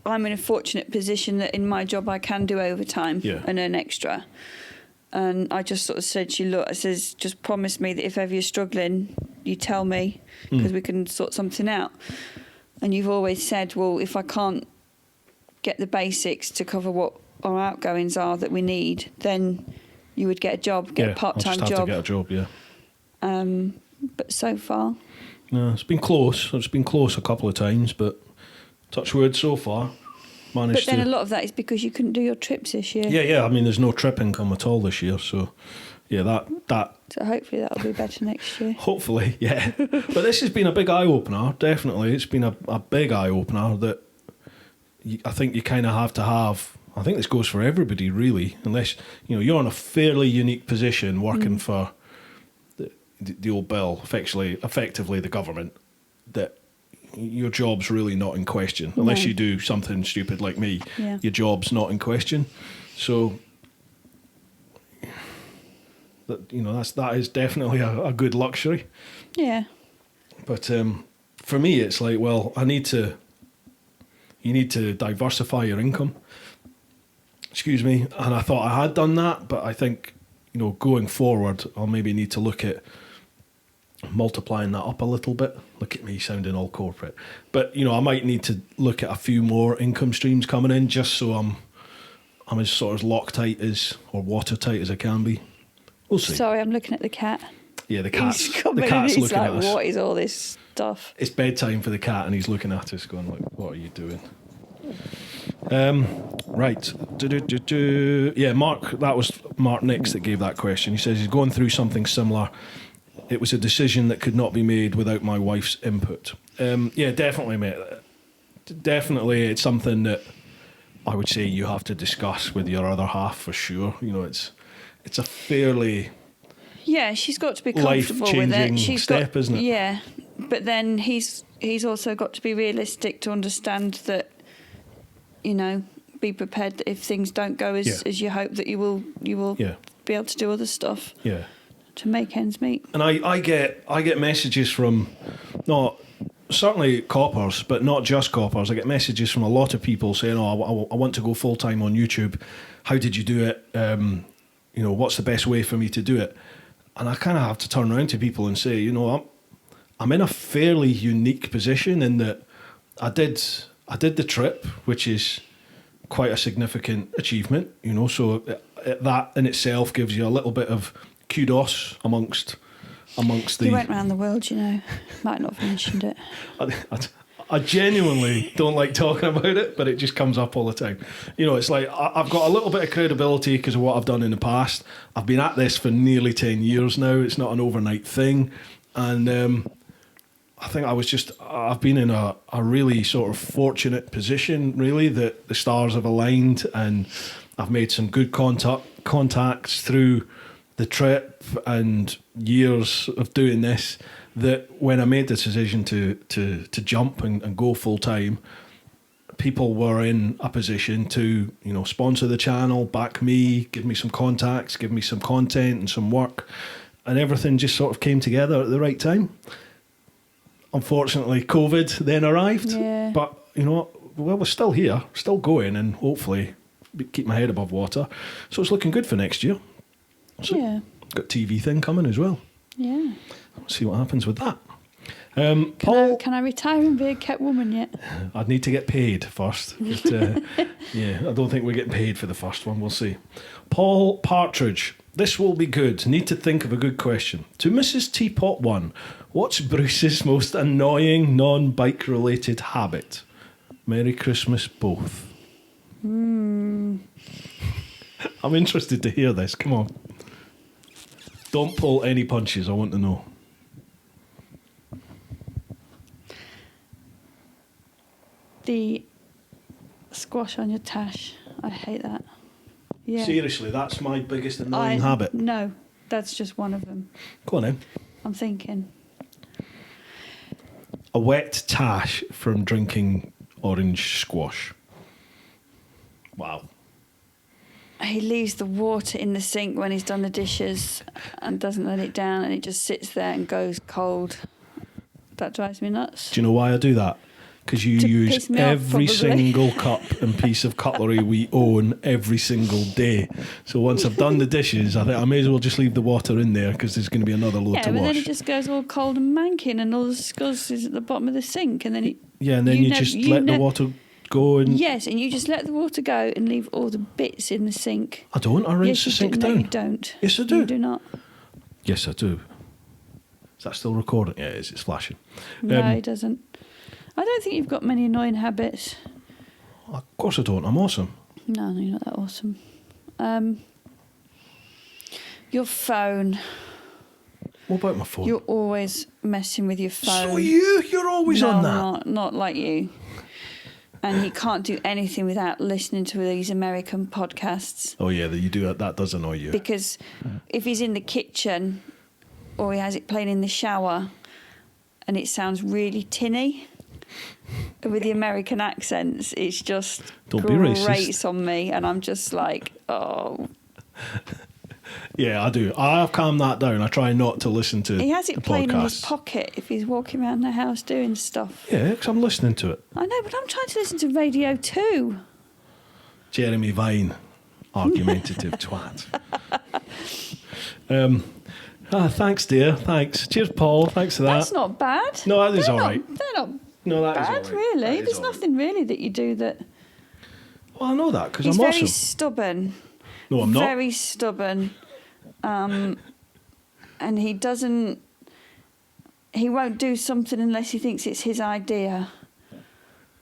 I'm in a fortunate position that in my job I can do overtime and earn extra. And I just sort of said to you, look, I says, just promise me that if ever you're struggling, you tell me, because we can sort something out. And you've always said, well, if I can't get the basics to cover what our outgoings are that we need, then you would get a job, get a part-time I'll just have job. to get a job, yeah. But so far... No, it's been close. It's been close a couple of times, but touch wood so far. Managed But then a lot of that is because you couldn't do your trips this year. Yeah. I mean, there's no trip income at all this year, so yeah, that. So hopefully that'll be better next year. Hopefully, yeah. But this has been a big eye opener. Definitely, it's been a big eye opener that I think you kind of have to have. I think this goes for everybody, really, unless you're in a fairly unique position working for the old bill, effectively the government, that your job's really not in question. Unless you do something stupid like me, your job's not in question. So that is definitely a good luxury. Yeah. But for me, it's like, well, you need to diversify your income. Excuse me. And I thought I had done that, but I think, going forward, I'll maybe need to look at multiplying that up a little bit. Look at me sounding all corporate. But, I might need to look at a few more income streams coming in just so I'm as sort of Loctite or watertight as I can be. We'll see. Sorry, I'm looking at the cat. Yeah, the cat's looking like, at us. What is all this stuff? It's bedtime for the cat and he's looking at us going like, what are you doing? Right. Yeah, Mark, that was Mark Nix that gave that question. He says he's going through something similar. It was a decision that could not be made without my wife's input. Yeah, definitely, mate. Definitely, it's something that I would say you have to discuss with your other half for sure. It's a fairly she's got to be comfortable with it. She's step, isn't it? Yeah, but then he's also got to be realistic to understand that, be prepared that if things don't go as you hope, that you will be able to do other stuff. Yeah. To make ends meet. And I get messages from certainly coppers, but not just coppers. I get messages from a lot of people saying, I want to go full time on YouTube. How did you do it? What's the best way for me to do it? And I kind of have to turn around to people and say, I'm in a fairly unique position in that I did the trip, which is quite a significant achievement, you know, so that in itself gives you a little bit of kudos amongst the... He went around the world, you know. Might not have mentioned it. I genuinely don't like talking about it, but it just comes up all the time. You know, it's like I've got a little bit of credibility because of what I've done in the past. I've been at this for nearly 10 years now. It's not an overnight thing. And I think I've been in a really sort of fortunate position, really, that the stars have aligned, and I've made some good contacts through the trip and years of doing this, that when I made the decision to jump and go full time, people were in a position to, you know, sponsor the channel, back me, give me some contacts, give me some content and some work, and everything just sort of came together at the right time. Unfortunately, COVID then arrived, but you know, well, we're still here, still going, and hopefully keep my head above water. So it's looking good for next year. So got TV thing coming as well. Yeah. See what happens with that. Paul, can I retire and be a kept woman yet? I'd need to get paid first. But, yeah, I don't think we're getting paid for the first one. We'll see. Paul Partridge. This will be good. Need to think of a good question. To Mrs. TeapotOne, what's Bruce's most annoying non-bike related habit? Merry Christmas, both. I'm interested to hear this. Come on. Don't pull any punches. I want to know. The squash on your tash. I hate that. Yeah. Seriously, that's my biggest annoying habit. No, that's just one of them. Go on then. I'm thinking. A wet tash from drinking orange squash. Wow. He leaves the water in the sink when he's done the dishes and doesn't let it down, and it just sits there and goes cold. That drives me nuts. Do you know why I do that? Because you use every single cup and piece of cutlery we own every single day. So once I've done the dishes, I think I may as well just leave the water in there because there's going to be another load to wash. Yeah, but then it just goes all cold and manking, and all the scuzz is at the bottom of the sink, and then it... Yeah, and then you just let the water go and... Yes, and you just let the water go and leave all the bits in the sink. I don't. I rinse the sink down. No, you don't. Yes, I do. You do not. Yes, I do. Is that still recording? Yeah, it is. It's flashing. No, it doesn't. I don't think you've got many annoying habits. Of course I don't. I'm awesome. No, you're not that awesome. Your phone. What about my phone? You're always messing with your phone. So you're always on that. Not like you. And he can't do anything without listening to these American podcasts. Oh yeah, you do. That does annoy you. Because if he's in the kitchen or he has it playing in the shower and it sounds really tinny with the American accents, it's just grates on me, and I'm just like, oh. Yeah, I do. I've calmed that down. I try not to listen to He has it playing in his podcasts. pocket if he's walking around the house doing stuff. Yeah, because I'm listening to it. I know, but I'm trying to listen to radio too. Jeremy Vine, argumentative twat. Thanks, dear. Thanks. Cheers, Paul. Thanks for that. That's not bad. No, that is all right. They're not No, that is bad, all right. really. There's nothing really that you do that... Well, I know that because I'm He's awesome. very stubborn. No, I'm not. Very stubborn. And he doesn't... He won't do something unless he thinks it's his idea.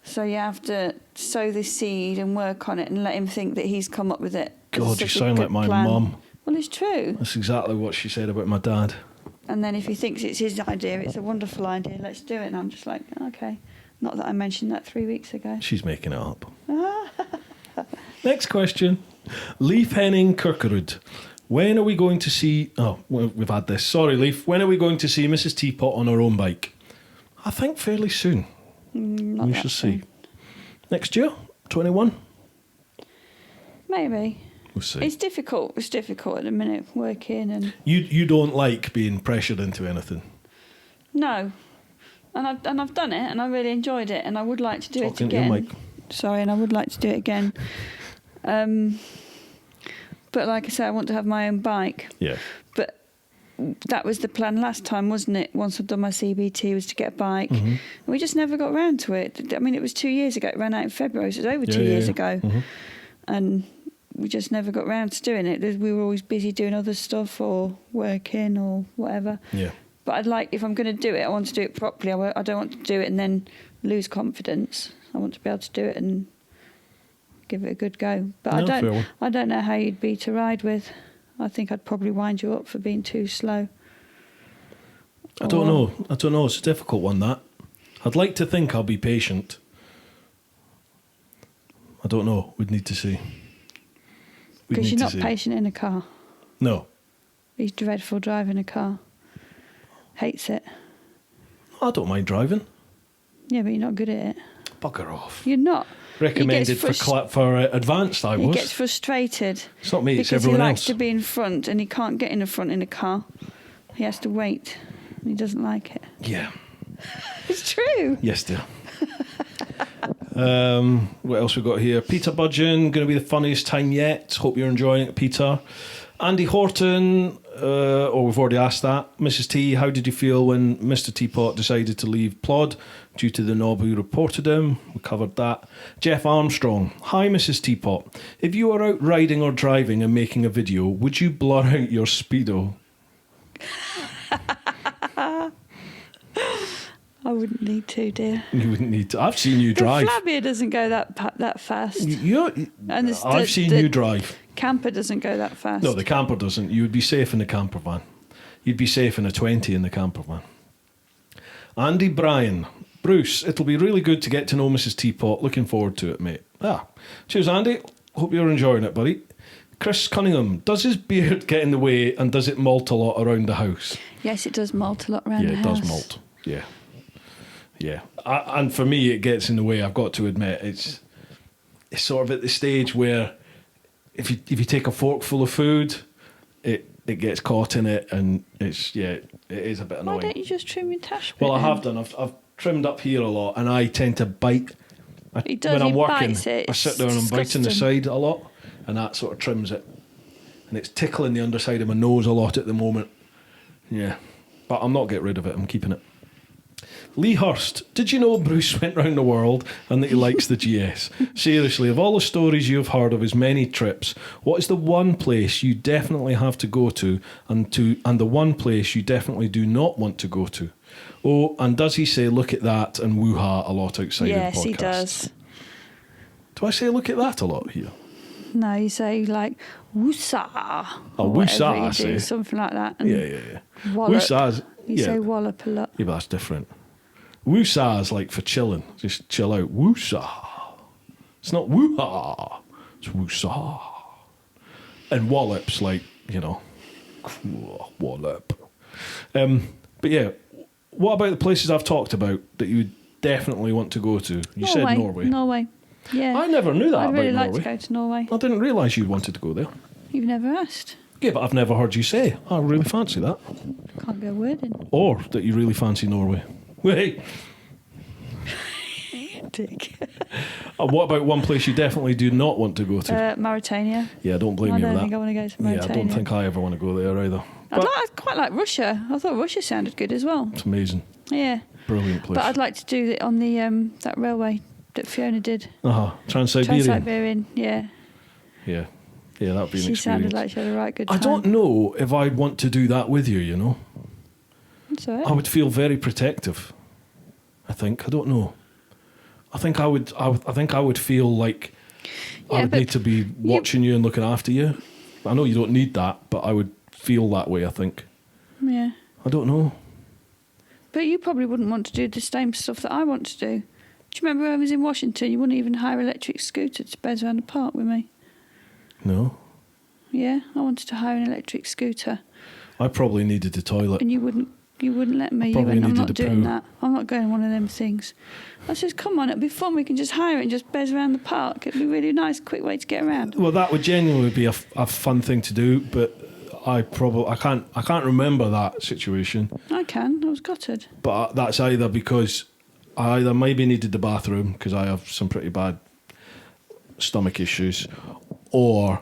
So you have to sow the seed and work on it and let him think that he's come up with it. God, you sound like my mum. Well, it's true. That's exactly what she said about my dad. And then if he thinks it's his idea, it's a wonderful idea, let's do it. And I'm just like, okay. Not that I mentioned that 3 weeks ago. She's making it up. Next question. Leaf Henning Kirkerud. When are we going to see... Oh, well, we've had this. Sorry, Leaf. When are we going to see Mrs. Teapot on her own bike? I think fairly soon. We shall see. Next year? 21? Maybe. We'll see. It's difficult. It's difficult at the minute, working and... You don't like being pressured into anything? No. And I've done it, and I really enjoyed it, and I would like to do it Talking to again. your mic. Sorry, and I would like to do it again. But like I said, I want to have my own bike. Yeah. But that was the plan last time, wasn't it? Once I'd done my CBT, was to get a bike. Mm-hmm. We just never got round to it. I mean, it was 2 years ago. It ran out in February, so it was over 2 years ago. Mm-hmm. And we just never got round to doing it. We were always busy doing other stuff or working or whatever. Yeah. But I'd like, if I'm going to do it, I want to do it properly. I don't want to do it and then lose confidence. I want to be able to do it and give it a good go. But I don't know how you'd be to ride with. I think I'd probably wind you up for being too slow. I don't know. It's a difficult one, that. I'd like to think I'll be patient. I don't know. We'd need to see. Because you're not patient in a car. No. He's dreadful driving a car. Hates it. I don't mind driving. Yeah, but you're not good at it. Bugger off. You're not. Recommended for advanced, I was. He gets frustrated. It's not me, it's because everyone he likes else. to be in front and he can't get in the front in a car. He has to wait. And he doesn't like it. Yeah. It's true. Yes, dear. What else we got here? Peter Budgeon, going to be the funniest time yet. Hope you're enjoying it, Peter. Andy Horton, we've already asked that. Mrs. T, how did you feel when Mr. Teapot decided to leave Plod due to the knob who reported him? We covered that. Jeff Armstrong, hi Mrs. Teapot. If you were out riding or driving and making a video, would you blur out your Speedo? I wouldn't need to, dear. You wouldn't need to. I've seen you drive. The Flavier doesn't go that fast. I've seen you drive. Camper doesn't go that fast. No, the camper doesn't. You would be safe in the camper van. You'd be safe in a 20 in the camper van. Andy Bryan. Bruce, it'll be really good to get to know Mrs. Teapot. Looking forward to it, mate. Cheers, Andy. Hope you're enjoying it, buddy. Chris Cunningham. Does his beard get in the way and does it molt a lot around the house? Yes, it does molt a lot around the house. Yeah, it does molt. Yeah. Yeah. And for me, it gets in the way, I've got to admit. It's sort of at the stage where if you take a fork full of food, it gets caught in it, and it is a bit annoying. Why don't you just trim your tash bit? Well, I have done. I've trimmed up here a lot, and I tend to bite. He does. When I'm he working, bites it. I sit down and bite in the side a lot, and that sort of trims it. And it's tickling the underside of my nose a lot at the moment. Yeah, but I'm not getting rid of it. I'm keeping it. Lee Hurst, did you know Bruce went round the world and that he likes the GS? Seriously, of all the stories you've heard of his many trips, what is the one place you definitely have to go to and the one place you definitely do not want to go to? Oh, and does he say look at that and woo-ha a lot outside of the podcast? Yes, he does. Do I say look at that a lot here? No, you say like woosah. Oh, woosah, I say. Something like that. And Yeah. wallop. Woosah's, You say wallop a lot. Yeah, but that's different. Woosah is like for chilling. Just chill out. Woosah. It's not woo-ha. It's woosah. And wallop's like, wallop. But yeah, what about the places I've talked about that you would definitely want to go to? You said Norway. Norway. Yeah. I never knew that I'd about really Norway. like to go to Norway. I didn't realise you wanted to go there. You've never asked. Yeah, but I've never heard you say, I really fancy that. Can't go a word in. Or that you really fancy Norway. Wait. Dick. What about one place you definitely do not want to go to? Mauritania. Yeah, don't blame I me don't with think that. I want to go to Mauritania. Yeah, I don't think I ever want to go there either. I'd quite like Russia. I thought Russia sounded good as well. It's amazing. Yeah. Brilliant place. But I'd like to do it on the that railway that Fiona did. Trans-Siberian. Trans-Siberian, yeah. Yeah, that would be an She experience. sounded like she had a right good time. I don't know if I'd want to do that with you, That's all right. I would feel very protective. I think. I don't know. I think I would feel like I would need to be watching you and looking after you. I know you don't need that, but I would feel that way, I think. Yeah. I don't know. But you probably wouldn't want to do the same stuff that I want to do. Do you remember when I was in Washington? You wouldn't even hire an electric scooter to bed around the park with me. No. Yeah, I wanted to hire an electric scooter. I probably needed the toilet. And you wouldn't let me. You Probably went, I'm needed not a doing poo. that. I'm not going one of them things. I said, come on, it'll be fun. We can just hire it and just bed around the park. It'd be really nice, quick way to get around. Well, that would genuinely be a fun thing to do, but I can't remember that situation. I can. I was gutted. But that's either because I either maybe needed the bathroom because I have some pretty bad stomach issues, or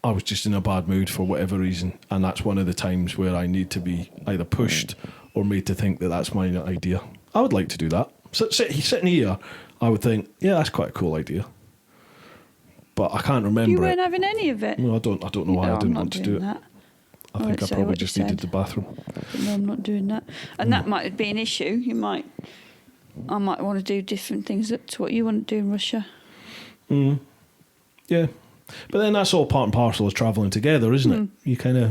I was just in a bad mood for whatever reason, and that's one of the times where I need to be either pushed or made to think that that's my idea. I would like to do that. Sitting here, I would think, yeah, that's quite a cool idea. But I can't remember. You weren't having any of it? No, I don't know why I didn't want to do it. That. I think I probably just needed the bathroom. But no, I'm not doing that. And that might be an issue. I might want to do different things to what you want to do in Russia. Yeah. But then that's all part and parcel of travelling together, isn't it? You kind of...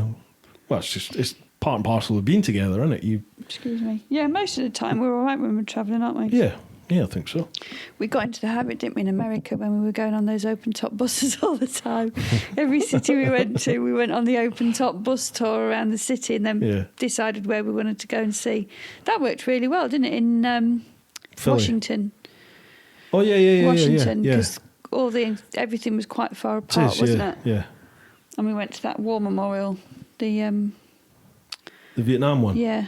Well, it's part and parcel of being together, isn't it? Excuse me. Yeah, most of the time we're all right when we're travelling, aren't we? Yeah, I think so. We got into the habit, didn't we, in America when we were going on those open-top buses all the time. Every city we went to, we went on the open-top bus tour around the city and then decided where we wanted to go and see. That worked really well, didn't it, in Washington? Oh, yeah. Washington, because everything was quite far apart, wasn't it? Yeah. And we went to that war memorial, the Vietnam one? Yeah,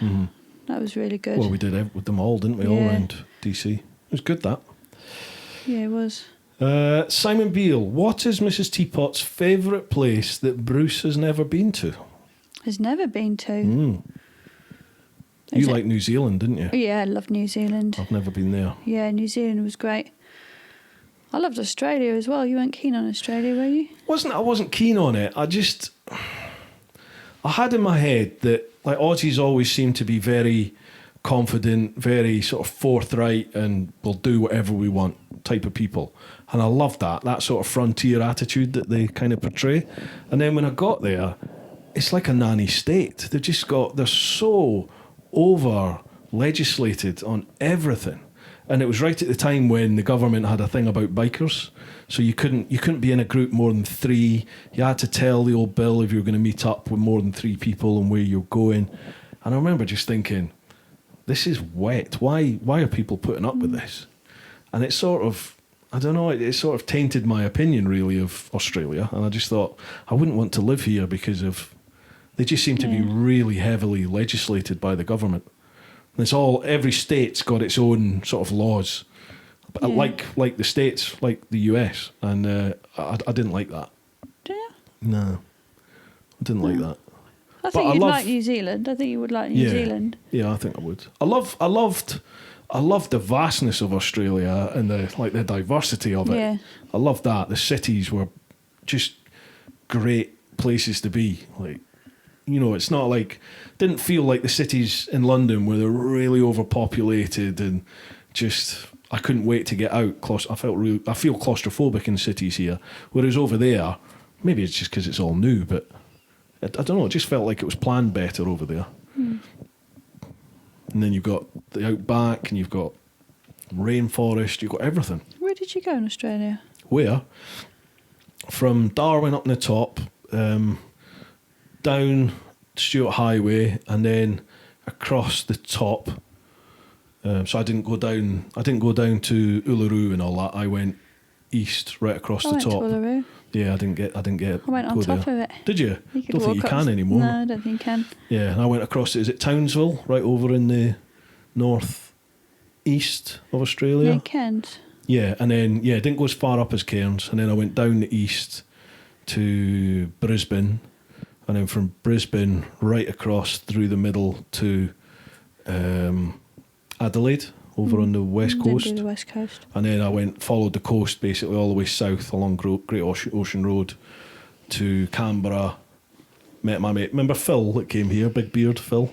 that was really good. Well, we did with them all, didn't we? All around DC. It was good, that. Yeah, it was. Simon Beale, what is Mrs. Teapot's favourite place that Bruce has never been to? Has never been to? You like New Zealand, didn't you? Yeah, I love New Zealand. I've never been there. Yeah, New Zealand was great. I loved Australia as well. You weren't keen on Australia, were you? I wasn't keen on it. I had in my head that like Aussies always seem to be very confident, very sort of forthright, and we'll do whatever we want type of people. And I love that sort of frontier attitude that they kind of portray. And then when I got there, it's like a nanny state. They're so over legislated on everything. And it was right at the time when the government had a thing about bikers. So you couldn't be in a group more than 3. You had to tell the old bill if you were going to meet up with more than 3 people and where you're going. And I remember just thinking, this is wet. Why are people putting up with this? And it sort of, I don't know, it sort of tainted my opinion really of Australia. And I just thought, I wouldn't want to live here because they just seem to be really heavily legislated by the government. And every state's got its own sort of laws. Like the States, like the US, and I didn't like that. Do you? No, I didn't like that. I think you'd like New Zealand. I think you would like New Zealand. Yeah, I think I would. I loved the vastness of Australia and the diversity of it. Yeah. I loved that. The cities were just great places to be. Like, it's not like, didn't feel like the cities in London where they're really overpopulated and just. I couldn't wait to get out. I feel claustrophobic in cities here. Whereas over there, maybe it's just because it's all new, but I don't know. It just felt like it was planned better over there. And then you've got the outback, and you've got rainforest. You've got everything. Where did you go in Australia? Where? From Darwin up in the top, down Stuart Highway, and then across the top. So I didn't go down to Uluru and all that. I went east, right across the top. To Uluru. Yeah, I didn't get. I went on top of it. Did you? Don't think you can anymore. No, I don't think you can. Yeah, and I went across. Is it Townsville, right over in the north east of Australia? Yeah, Cairns. Yeah, and then didn't go as far up as Cairns, and then I went down the east to Brisbane, and then from Brisbane right across through the middle to. Adelaide over on the west coast. Didn't do the west coast. And then I followed the coast basically all the way south along Great Ocean Road to Canberra. Met my mate. Remember Phil that came here, big beard Phil?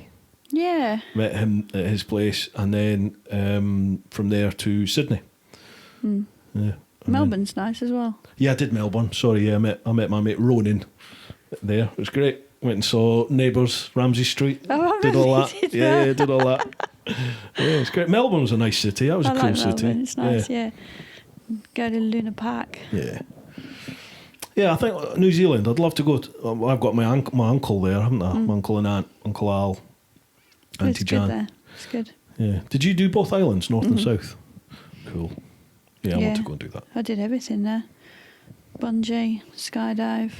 Yeah. Met him at his place, and then from there to Sydney. Yeah. Melbourne's nice as well. Yeah, I did Melbourne. Sorry, I met my mate Ronan there. It was great. Went and saw Neighbours, Ramsay Street. Oh, did all that. Yeah, did all that. Yeah, it's great. Melbourne was a nice city. That was a cool city. It's nice, yeah. Go to Luna Park. Yeah. Yeah, I think New Zealand, I'd love to go. I've got my uncle there, haven't I? My uncle and aunt, Uncle Al, Auntie Jan. Good there. It's good. Yeah. Did you do both islands, north and south? Cool. Yeah, I want to go and do that. I did everything there. Bungee, skydive.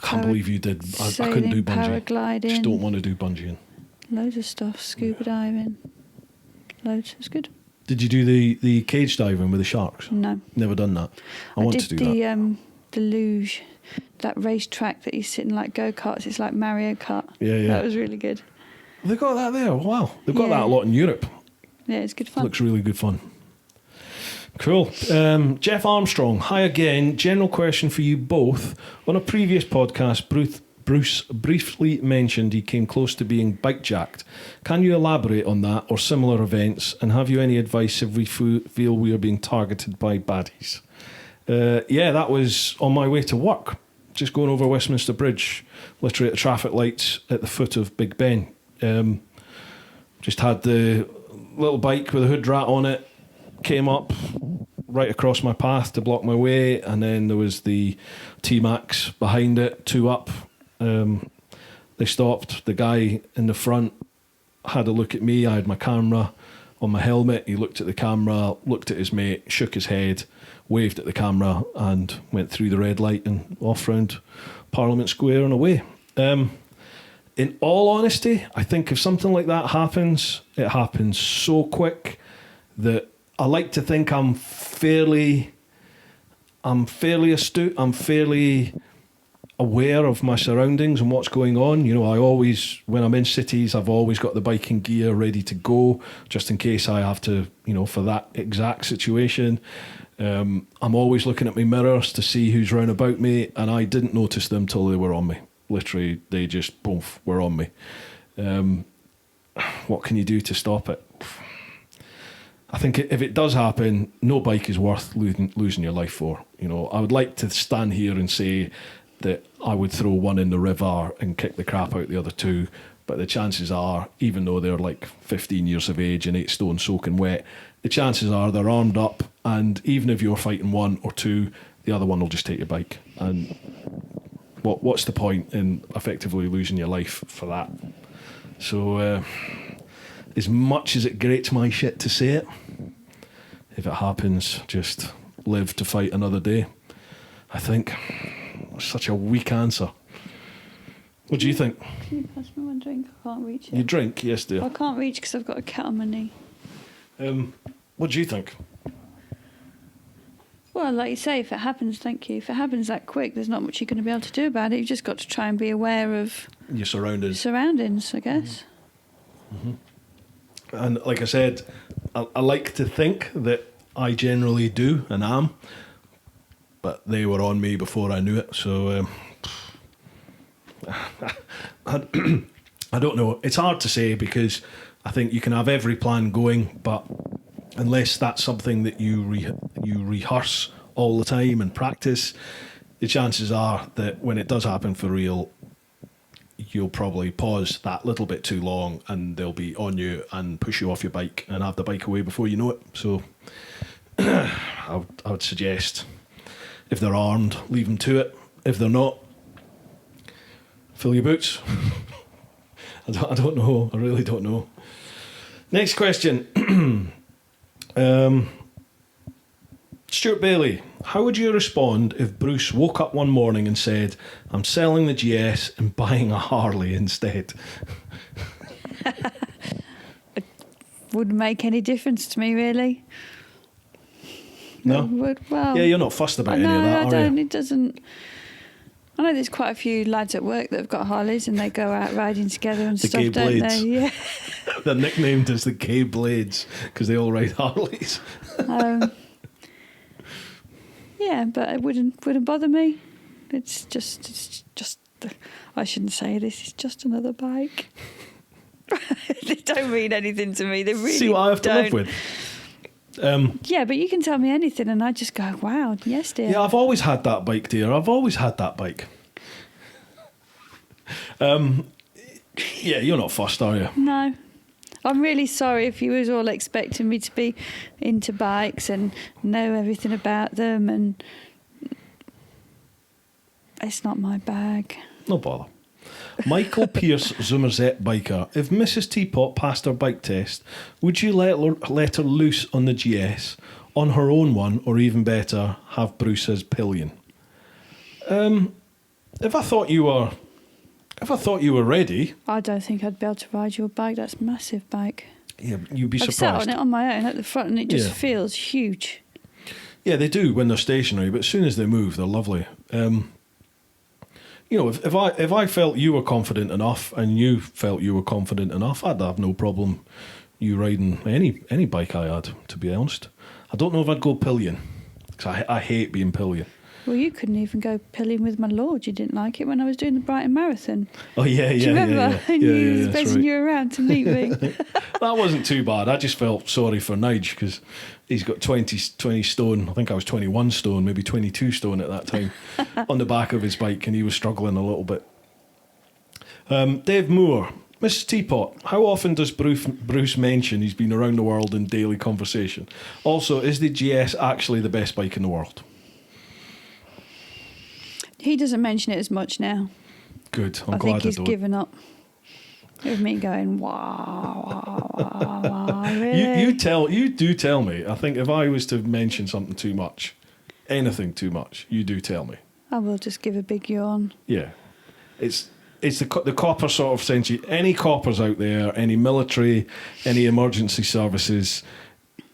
I can't believe you did. I couldn't do bungee. Paragliding. Just don't want to do bungeeing. Loads of stuff. Scuba diving. Loads. It's good. Did you do the cage diving with the sharks? No. Never done that. I want to do that. The luge. that racetrack that he's sitting like go-karts. It's like Mario Kart. Yeah. That was really good. They got that there. Wow. They've got that a lot in Europe. Yeah, it's good fun. Looks really good fun. Cool. Jeff Armstrong. Hi again. General question for you both. On a previous podcast, Bruce briefly mentioned he came close to being bike-jacked. Can you elaborate on that or similar events? And have you any advice if we feel we are being targeted by baddies? That was on my way to work. Just going over Westminster Bridge, literally at the traffic lights at the foot of Big Ben. Just had the little bike with a hood rat on it, came up right across my path to block my way, and then there was the T-Max behind it, 2 up. They stopped. The guy in the front had a look at me. I had my camera on my helmet. He looked at the camera, looked at his mate, shook his head, waved at the camera, and went through the red light and off round Parliament Square and away. In all honesty, I think if something like that happens, it happens so quick that I like to think I'm fairly astute. I'm fairly aware of my surroundings and what's going on. You know, I always, when I'm in cities, I've always got the biking gear ready to go, just in case I have to, you know, for that exact situation. I'm always looking at my mirrors to see who's round about me, and I didn't notice them till they were on me. Literally, they just both were on me. What can you do to stop it? I think if it does happen, no bike is worth losing your life for. You know, I would like to stand here and say that I would throw one in the river and kick the crap out the other 2, but the chances are, even though they're like 15 years of age and 8 stone soaking wet, the chances are they're armed up, and even if you're fighting 1 or 2, the other one will just take your bike. And what's the point in effectively losing your life for that? So as much as it grates my shit to say it, if it happens, just live to fight another day. I think such a weak answer. What do you think? Can you pass me one drink? I can't reach it. You drink? Yes, dear. I can't reach because I've got a cat on my knee. What do you think? Well, like you say, if it happens, thank you. If it happens that quick, there's not much you're going to be able to do about it. You've just got to try and be aware of your surroundings, I guess. Mm-hmm. And like I said, I like to think that I generally do and am, but they were on me before I knew it. So I don't know. It's hard to say because I think you can have every plan going, but unless that's something that you rehearse all the time and practice, the chances are that when it does happen for real, you'll probably pause that little bit too long and they'll be on you and push you off your bike and have the bike away before you know it. So I would suggest if they're armed, leave them to it. If they're not, fill your boots. I don't know. I really don't know. Next question. Stuart Bailey, how would you respond if Bruce woke up one morning and said, I'm selling the GS and buying a Harley instead? It wouldn't make any difference to me, really. No? Well, yeah, you're not fussed about any of that, I don't. you? It doesn't. I know there's quite a few lads at work that have got Harleys and they go out riding together and the stuff, gay don't blades. they? Yeah. They're nicknamed as the gay blades because they all ride Harleys. Yeah, but it wouldn't bother me. It's just. I shouldn't say this. It's just another bike. They don't mean anything to me. They really See what I have to live with. Yeah, but you can tell me anything and I just go, wow, yes, dear. Yeah, I've always had that bike, dear. I've always had that bike. Yeah, you're not fussed, are you? No. I'm really sorry if you was all expecting me to be into bikes and know everything about them, and it's not my bag. No bother. Michael Pierce Zoomerzette biker. If Mrs. Teapot passed her bike test, would you let her loose on the GS, on her own one, or even better, have Bruce's pillion? If I thought you were ready, I don't think I'd be able to ride your bike. That's a massive bike. yeah, you'd be I've surprised. sat on it on my own at the front and it just Yeah. feels huge. Yeah, they do when they're stationary, but as soon as they move, they're lovely. you know, if I felt you were confident enough and you felt you were confident enough, I'd have no problem you riding any bike I had, to be honest. I don't know if I'd go pillion, because I hate being pillion. Well, you couldn't even go pillion with my lord. You didn't like it when I was doing the Brighton Marathon. Oh, yeah. Do you remember? And you was that's basing right. you around to meet me. That wasn't too bad. I just felt sorry for Nige, because he's got 20 stone. I think I was 21 stone, maybe 22 stone at that time, on the back of his bike, and he was struggling a little bit. Dave Moore. Mrs. Teapot, how often does Bruce mention he's been around the world in daily conversation? Also, is the GS actually the best bike in the world? He doesn't mention it as much now. Good. I'm I glad think he's I don't. given up. It was me going, wow, really? You do tell me. I think if I was to mention something too much, anything too much, you do tell me. I will just give a big yawn. Yeah. It's the copper sort of sense. Any coppers out there, any military, any emergency services,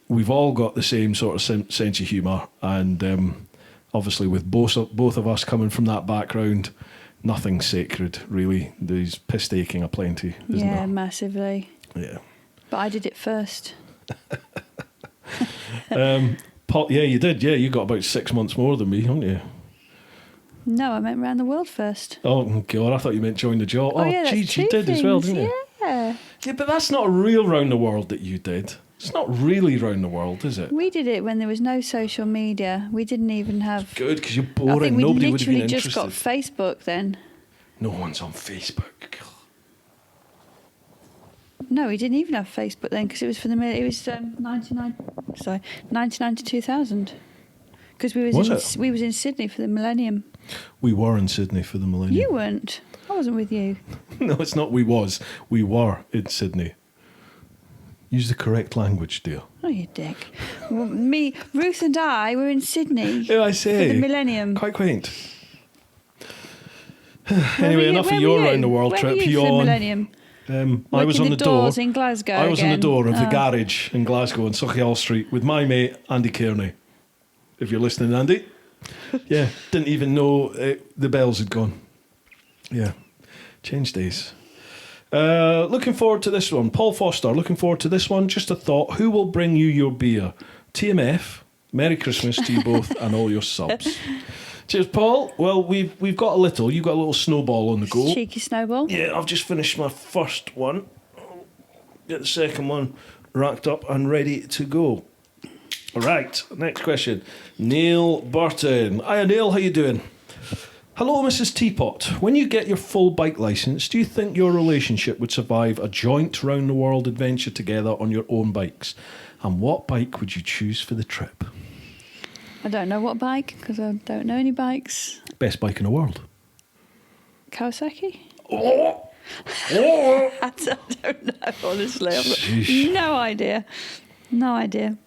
we've all got the same sort of sense of humour. And obviously with both of us coming from that background, nothing's sacred, really. There's piss-taking aplenty, isn't there? Massively. Yeah. But I did it first. Paul, yeah, you did. Yeah, you got about 6 months more than me, haven't you? No, I meant around the world first. Oh, God, I thought you meant join the job. Oh, yeah, geez, that's you two did as well, things, didn't you? Yeah. Yeah, but that's not a real round the world that you did. It's not really round the world, is it? We did it when there was no social media. We didn't even have... Good, because you're I boring. think we Nobody would have been literally interested. just got Facebook then. No one's on Facebook. No, we didn't even have Facebook then because it was for the... It was 99 to 2000. Because we was in Sydney for the millennium. We were in Sydney for the millennium. You weren't. I wasn't with you. No, it's not we was. We were in Sydney. Use the correct language, dear. Oh, you dick. Well, Ruth and I were in Sydney Yeah, I say. for the millennium. Quite quaint. Anyway, enough of your round the world Where trip. were you for the millennium? I was on the doors door. in Glasgow. I was on the again. door of the garage in Glasgow on Sauchiehall Street with my mate Andy Kearney. If you're listening, Andy. Yeah, didn't even know the bells had gone. Yeah, change days. Looking forward to this one. Paul Foster, looking forward to this one. Just a thought. Who will bring you your beer? TMF. Merry Christmas to you both and all your subs. Cheers, Paul. Well, we've got a little. You've got a little snowball on the go. Cheeky snowball. Yeah, I've just finished my first one. Get the second one racked up and ready to go. All right, next question. Neil Burton. Hiya, Neil. How you doing? Hello, Mrs. Teapot. When you get your full bike licence, do you think your relationship would survive a joint round-the-world adventure together on your own bikes? And what bike would you choose for the trip? I don't know what bike, because I don't know any bikes. Best bike in the world? Kawasaki? Oh! I don't know, honestly. I've got Sheesh. no idea. No idea.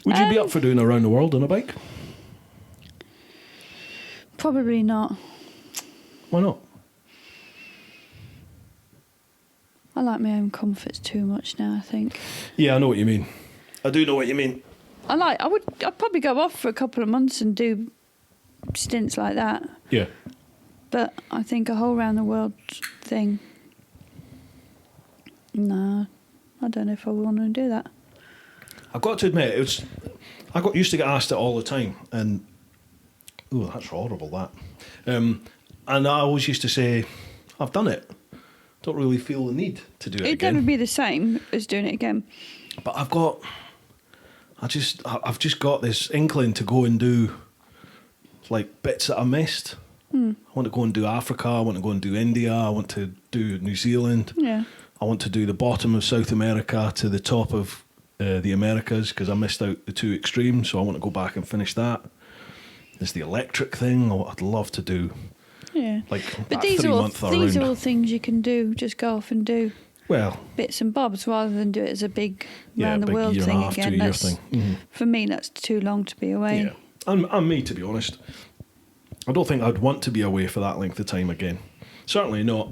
Would you be up for doing a round the world on a bike? Probably not. Why not? I like my own comforts too much now, I think. Yeah, I know what you mean. I do know what you mean. I'd probably go off for a couple of months and do stints like that. Yeah. But I think a whole round the world thing, no, I don't know if I want to do that. I've got to admit, I used to get asked it all the time, and oh, that's horrible. That, and I always used to say, I've done it. Don't really feel the need to do it It'd again. never be the same as doing it again. But I've just got this inkling to go and do like bits that I missed. I want to go and do Africa. I want to go and do India. I want to do New Zealand. Yeah. I want to do the bottom of South America to the top of the Americas because I missed out the two extremes. So I want to go back and finish that. There's the electric thing. I'd love to do. Yeah. Like But that these 3 are month these around. are all things you can do. Just go off and do Well, bits and bobs rather than do it as a big yeah, round the big world year thing and a half, again. 2 year That's, thing. Mhm. For me, that's too long to be away. Yeah, and me, to be honest. I don't think I'd want to be away for that length of time again. Certainly not,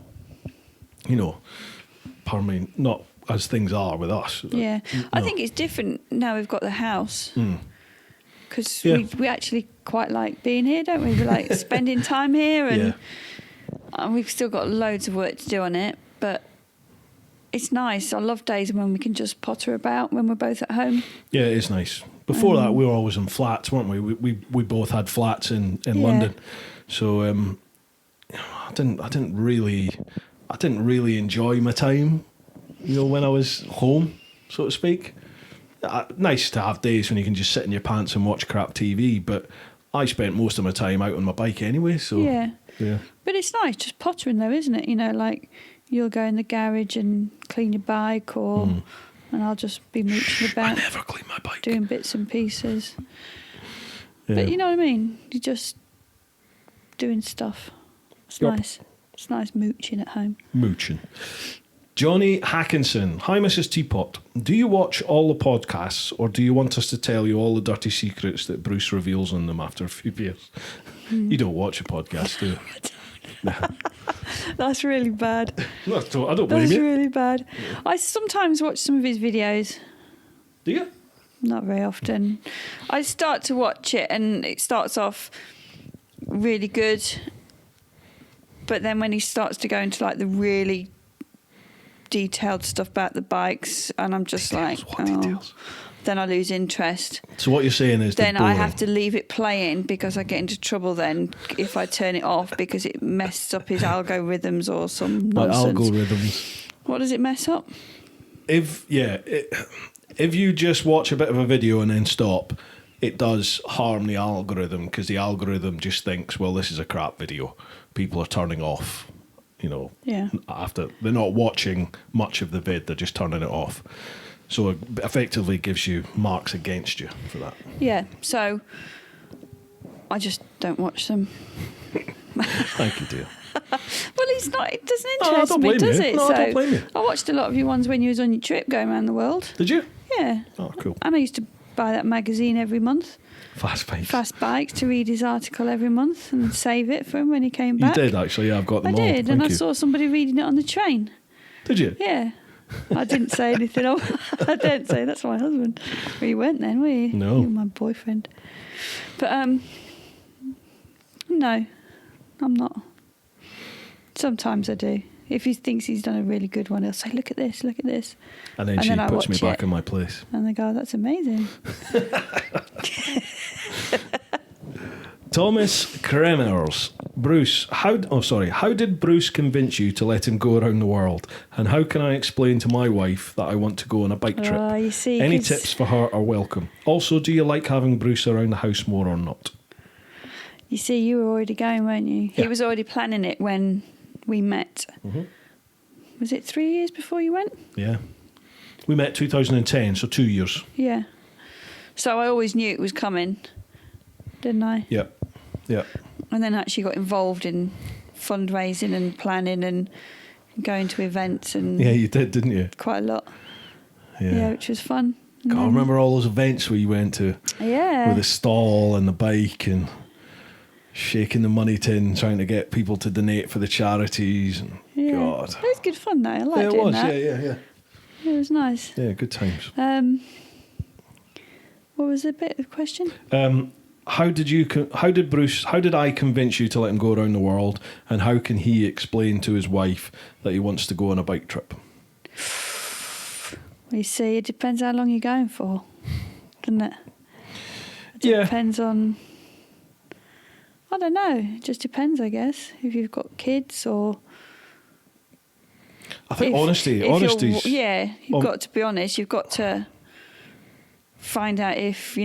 pardon me, not as things are with us. Yeah. I No. think it's different now we've got the house. Because Yeah. we actually quite like being here, don't we? We like spending time here and Yeah. And we've still got loads of work to do on it, but it's nice. I love days when we can just potter about when we're both at home. Yeah, it is nice. Before that, we were always in flats, weren't we? We both had flats in London, so I didn't really enjoy my time, when I was home, so to speak. Nice to have days when you can just sit in your pants and watch crap TV, but I spent most of my time out on my bike anyway. So yeah. But it's nice just pottering though, isn't it? Like you'll go in the garage and clean your bike, and I'll just be mooching about. I never clean my bike. Doing bits and pieces. Yeah. But you know what I mean? You're just doing stuff. It's nice. It's nice mooching at home. Mooching. Johnny Hackinson. Hi, Mrs. Teapot. Do you watch all the podcasts, or do you want us to tell you all the dirty secrets that Bruce reveals on them after a few beers? You don't watch a podcast, do you? That's really bad. No, I don't blame That's you. really bad. I sometimes watch some of his videos. Do you? Not very often. I start to watch it and it starts off really good, but then when he starts to go into like the really detailed stuff about the bikes, and I'm just Details? like, What details? Then I lose interest. So what you're saying is then I have to leave it playing because I get into trouble then if I turn it off because it messes up his algorithms or some nonsense. Algorithms. What does it mess up? If you just watch a bit of a video and then stop, it does harm the algorithm, because the algorithm just thinks, well, this is a crap video. People are turning off. After they're not watching much of the vid, they're just turning it off. So it effectively gives you marks against you for that. Yeah, so I just don't watch them. Thank you, dear. Well, it doesn't I interest don't me, blame does you. it? No, I don't blame you. I watched a lot of your ones when you was on your trip going around the world. Did you? Yeah. Oh, cool. And I used to buy that magazine every month. Fast Bikes. Fast Bikes, to read his article every month and save it for him when he came back. You did, actually. Yeah, I've got them all. I did, Thank and I you. saw somebody reading it on the train. Did you? Yeah. I didn't say anything. I didn't say that's my husband. Well, you weren't then, were you? No. You were my boyfriend. But, no, I'm not. Sometimes I do. If he thinks he's done a really good one, he'll say, look at this, look at this. And then she puts me back in my place. And they go, that's amazing. Thomas Kremers. Bruce, how did Bruce convince you to let him go around the world? And how can I explain to my wife that I want to go on a bike trip? You see, any tips for her are welcome. Also, do you like having Bruce around the house more or not? You see, you were already going, weren't you? Yeah. He was already planning it when we met. Mm-hmm. Was it 3 years before you went? Yeah. We met 2010, so 2 years. Yeah. So I always knew it was coming, didn't I? Yeah. Yeah. And then actually got involved in fundraising and planning and going to events and Yeah, you did, didn't you? quite a lot. Yeah. Yeah, which was fun. God, I remember all those events we went to Yeah. with the stall and the bike and shaking the money tin, trying to get people to donate for the charities. And Yeah. God. It was good fun though. I liked Yeah, it doing was. that. Yeah. It was nice. Yeah, good times. What was the bit of the question? How did I convince you to let him go around the world, and how can he explain to his wife that he wants to go on a bike trip? You see, it depends how long you're going for, doesn't it? It Yeah. depends on, I don't know, it just depends, I guess, if you've got kids or... I think if honesty's... Yeah, you've got to be honest, you've got to find out if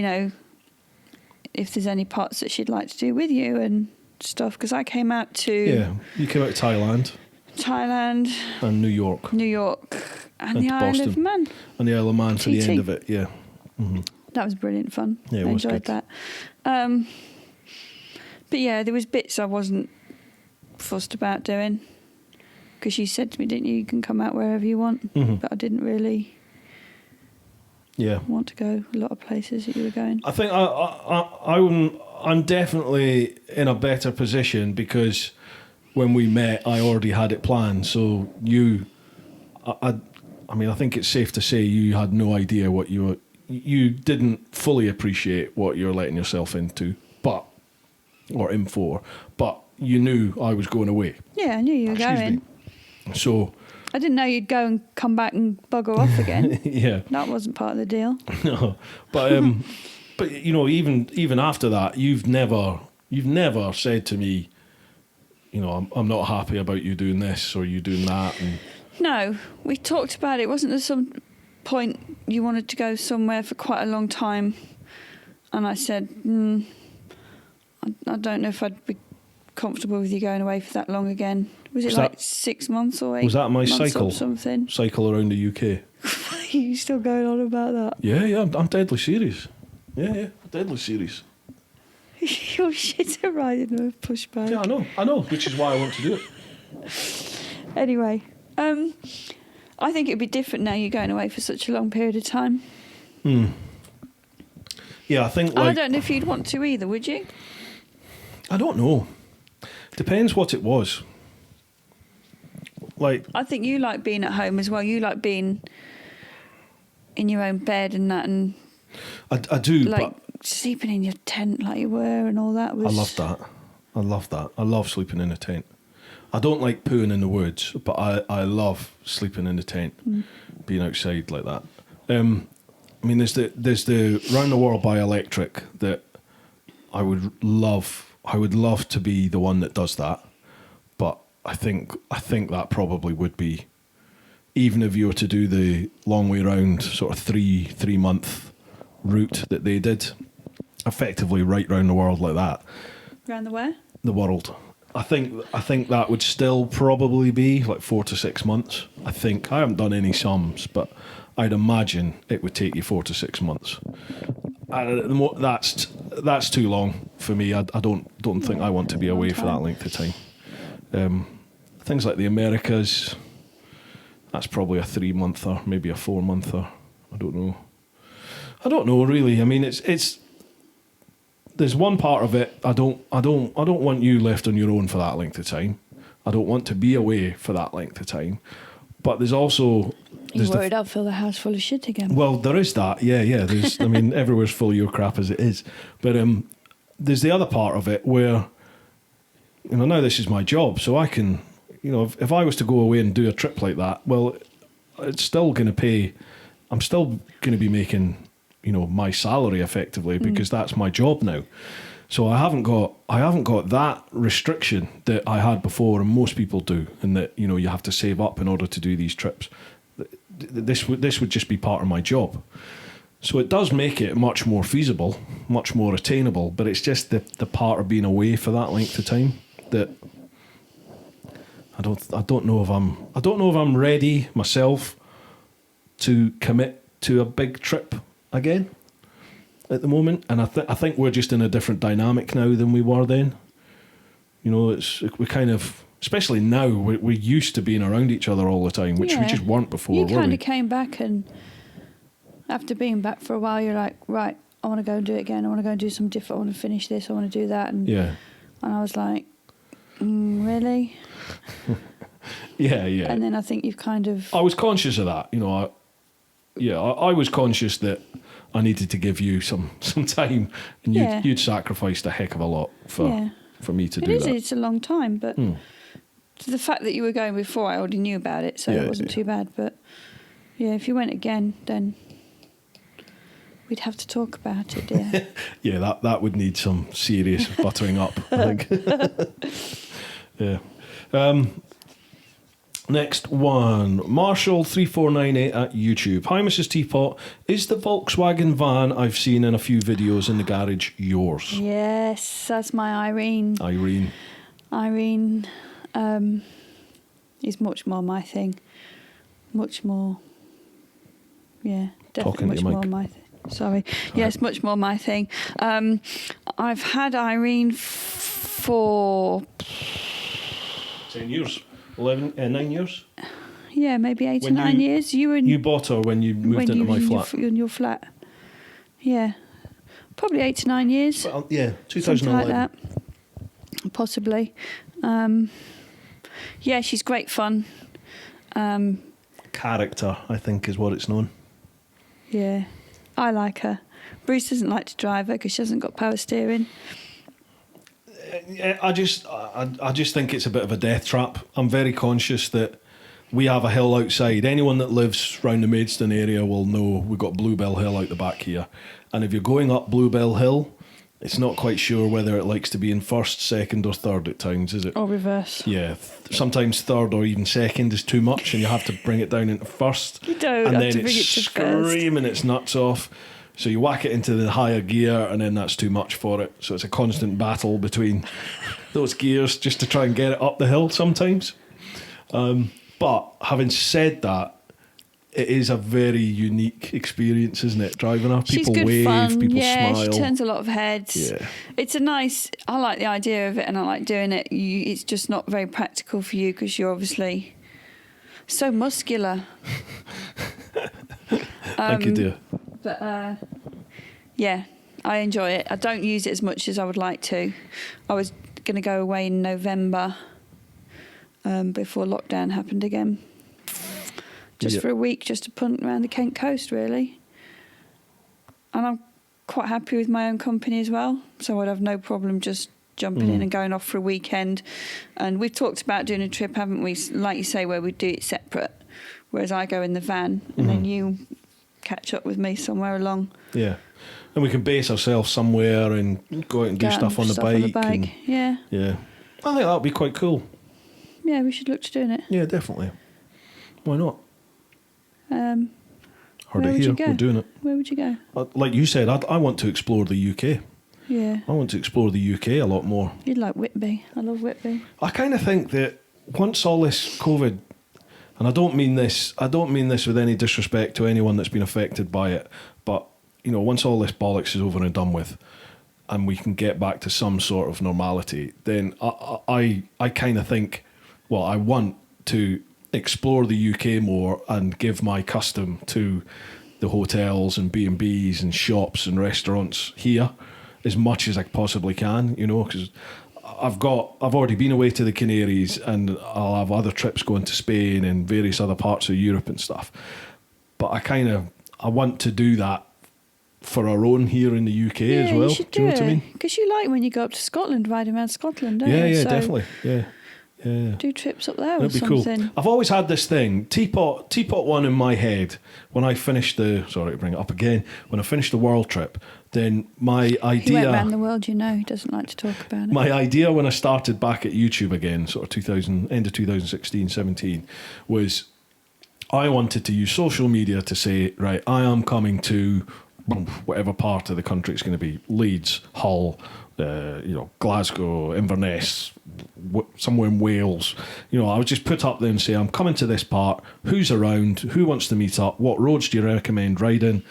there's any parts that she'd like to do with you and stuff, because I came out to... Yeah, you came out to Thailand and New York and the Isle of Man. And the Isle of Man for the TT. end of it, yeah. Mm-hmm. That was brilliant fun. Yeah, it I was enjoyed good. that. But yeah, there was bits I wasn't fussed about doing, because you said to me, didn't you, you can come out wherever you want, Mm-hmm. but I didn't really want to go a lot of places that you were going. I think I'm definitely in a better position because when we met, I already had it planned. So I mean, I think it's safe to say you had no idea what you didn't fully appreciate what you're letting yourself into, or in for, but you knew I was going away. Yeah. Yeah, I knew you were Excuse going. me. So, I didn't know you'd go and come back and bugger off again. yeah. That wasn't part of the deal. No, but you know, even after that, you've never said to me, you know, I'm not happy about you doing this or you doing that. And No, we talked about it. Wasn't there some point you wanted to go somewhere for quite a long time? And I said, I don't know if I'd be comfortable with you going away for that long again. Was it like 6 months or 8 was that my months cycle? or something? Cycle around the UK. Are you still going on about that? Yeah, I'm deadly serious. Yeah, deadly serious. You're shit at riding a pushback. Yeah, I know, which is why I want to do it. Anyway, I think it'd be different now you're going away for such a long period of time. Yeah, I think I don't know if you'd want to either, would you? I don't know. Depends what it was. Like, I think you like being at home as well. You like being in your own bed and that, and I do, like but sleeping in your tent like you were and all that. I love that. I love sleeping in a tent. I don't like pooing in the woods, but I love sleeping in the tent, being outside like that. I mean, there's the Round the World by Electric that I would love to be the one that does that, but I think that probably would be, even if you were to do the long way round sort of three month route that they did, effectively right round the world like that. Round the where? The world. I think that would still probably be like 4 to 6 months. I think I haven't done any sums, but I'd imagine it would take you 4 to 6 months. That's too long for me. I don't think I want to be away for that length of time. Things like the Americas, that's probably a 3 monther, maybe a 4 monther. I don't know really. I mean, it's there's one part of it. I don't want you left on your own for that length of time. I don't want to be away for that length of time. But there's also... You're worried I'll fill the house full of shit again. Well, there is that. Yeah. There's, I mean, everywhere's full of your crap as it is. But there's the other part of it where, you know, now this is my job, so I can, you know, if I was to go away and do a trip like that, well, it's still going to pay. I'm still going to be making, you know, my salary effectively because that's my job now. So I haven't got that restriction that I had before, and most people do, and that, you know, you have to save up in order to do these trips. This would just be part of my job. So it does make it much more feasible, much more attainable, but it's just the part of being away for that length of time that I don't know if I'm ready myself to commit to a big trip again at the moment. And I think we're just in a different dynamic now than we were then. You know, we kind of, especially now, we're used to being around each other all the time, which we just weren't before. You kind of came back, and after being back for a while, you're like, right, I want to go and do it again. I want to go and do something different. I want to finish this. I want to do that. And I was like, really? Yeah. And then I think you've kind of... I was conscious of that. You know, I was conscious that I needed to give you some time, and you'd sacrificed a heck of a lot for me to do that. It's a long time, but the fact that you were going before, I already knew about it, so it wasn't too bad. But yeah, if you went again, then we'd have to talk about it, dear. Yeah, that would need some serious buttering up, I think. Yeah. Next one, Marshall3498 at YouTube. Hi, Mrs. Teapot. Is the Volkswagen van I've seen in a few videos in the garage yours? Yes, that's my Irene. Irene is much more my thing. Much more, definitely much more my thing. Sorry. Yes, much more my thing. I've had Irene for 10 years. 9 years? Yeah, maybe 8 or 9 years. You bought her when you moved into my flat. In your flat. Yeah. Probably 8 to 9 years. Well, yeah, 2011. Something like that. Possibly. Yeah, she's great fun. Character, I think, is what it's known. Yeah, I like her. Bruce doesn't like to drive her because she hasn't got power steering. I just think it's a bit of a death trap. I'm very conscious that we have a hill outside. Anyone that lives round the Maidstone area will know we've got Bluebell Hill out the back here. And if you're going up Bluebell Hill, it's not quite sure whether it likes to be in first, second or third at times, is it? Or reverse. Yeah. Sometimes third or even second is too much and you have to bring it down into first. You don't and have then to bring it it's to first. screaming its nuts off. So you whack it into the higher gear and then that's too much for it. So it's a constant battle between those gears just to try and get it up the hill sometimes. But having said that, it is a very unique experience, isn't it? Driving her, people She's good wave, fun. people yeah, smile. she turns a lot of heads. Yeah. It's I like the idea of it and I like doing it. It's just not very practical for you because you're obviously so muscular. Thank you, dear. But yeah, I enjoy it. I don't use it as much as I would like to. I was going to go away in November before lockdown happened again. Just for a week, just to punt around the Kent coast, really. And I'm quite happy with my own company as well, so I'd have no problem just jumping in and going off for a weekend. And we've talked about doing a trip, haven't we? Like you say, where we do it separate, whereas I go in the van and then you catch up with me somewhere along. Yeah. And we can base ourselves somewhere and go out and do stuff on the bike. And, yeah. Yeah. I think that would be quite cool. Yeah, we should look to doing it. Yeah, definitely. Why not? Heard where it would here. you go? We're doing it. Where would you go? Like you said, I want to explore the UK. Yeah. I want to explore the UK a lot more. You'd like Whitby. I love Whitby. I kind of think that once all this COVID, and I don't mean this with any disrespect to anyone that's been affected by it, but you know, once all this bollocks is over and done with, and we can get back to some sort of normality, then I kind of think, well, I want to explore the UK more and give my custom to the hotels and B&Bs and shops and restaurants here as much as I possibly can, you know, because I've already been away to the Canaries and I'll have other trips going to Spain and various other parts of Europe and stuff. But I want to do that for our own here in the UK as well. You should do you know what I mean? Because you like when you go up to Scotland, riding around Scotland, don't you? Yeah, So definitely. Yeah. do trips up there That'd be or something. cool. I've always had this thing, TeapotOne in my head. When I finished sorry to bring it up again, when I finished the world trip, then my idea... He went around the world, you know. He doesn't like to talk about it. My idea when I started back at YouTube again, sort of end of 2016, 17, was I wanted to use social media to say, right, I am coming to whatever part of the country it's going to be, Leeds, Hull, Glasgow, Inverness, somewhere in Wales. You know, I would just put up there and say, I'm coming to this part, who's around, who wants to meet up, what roads do you recommend riding?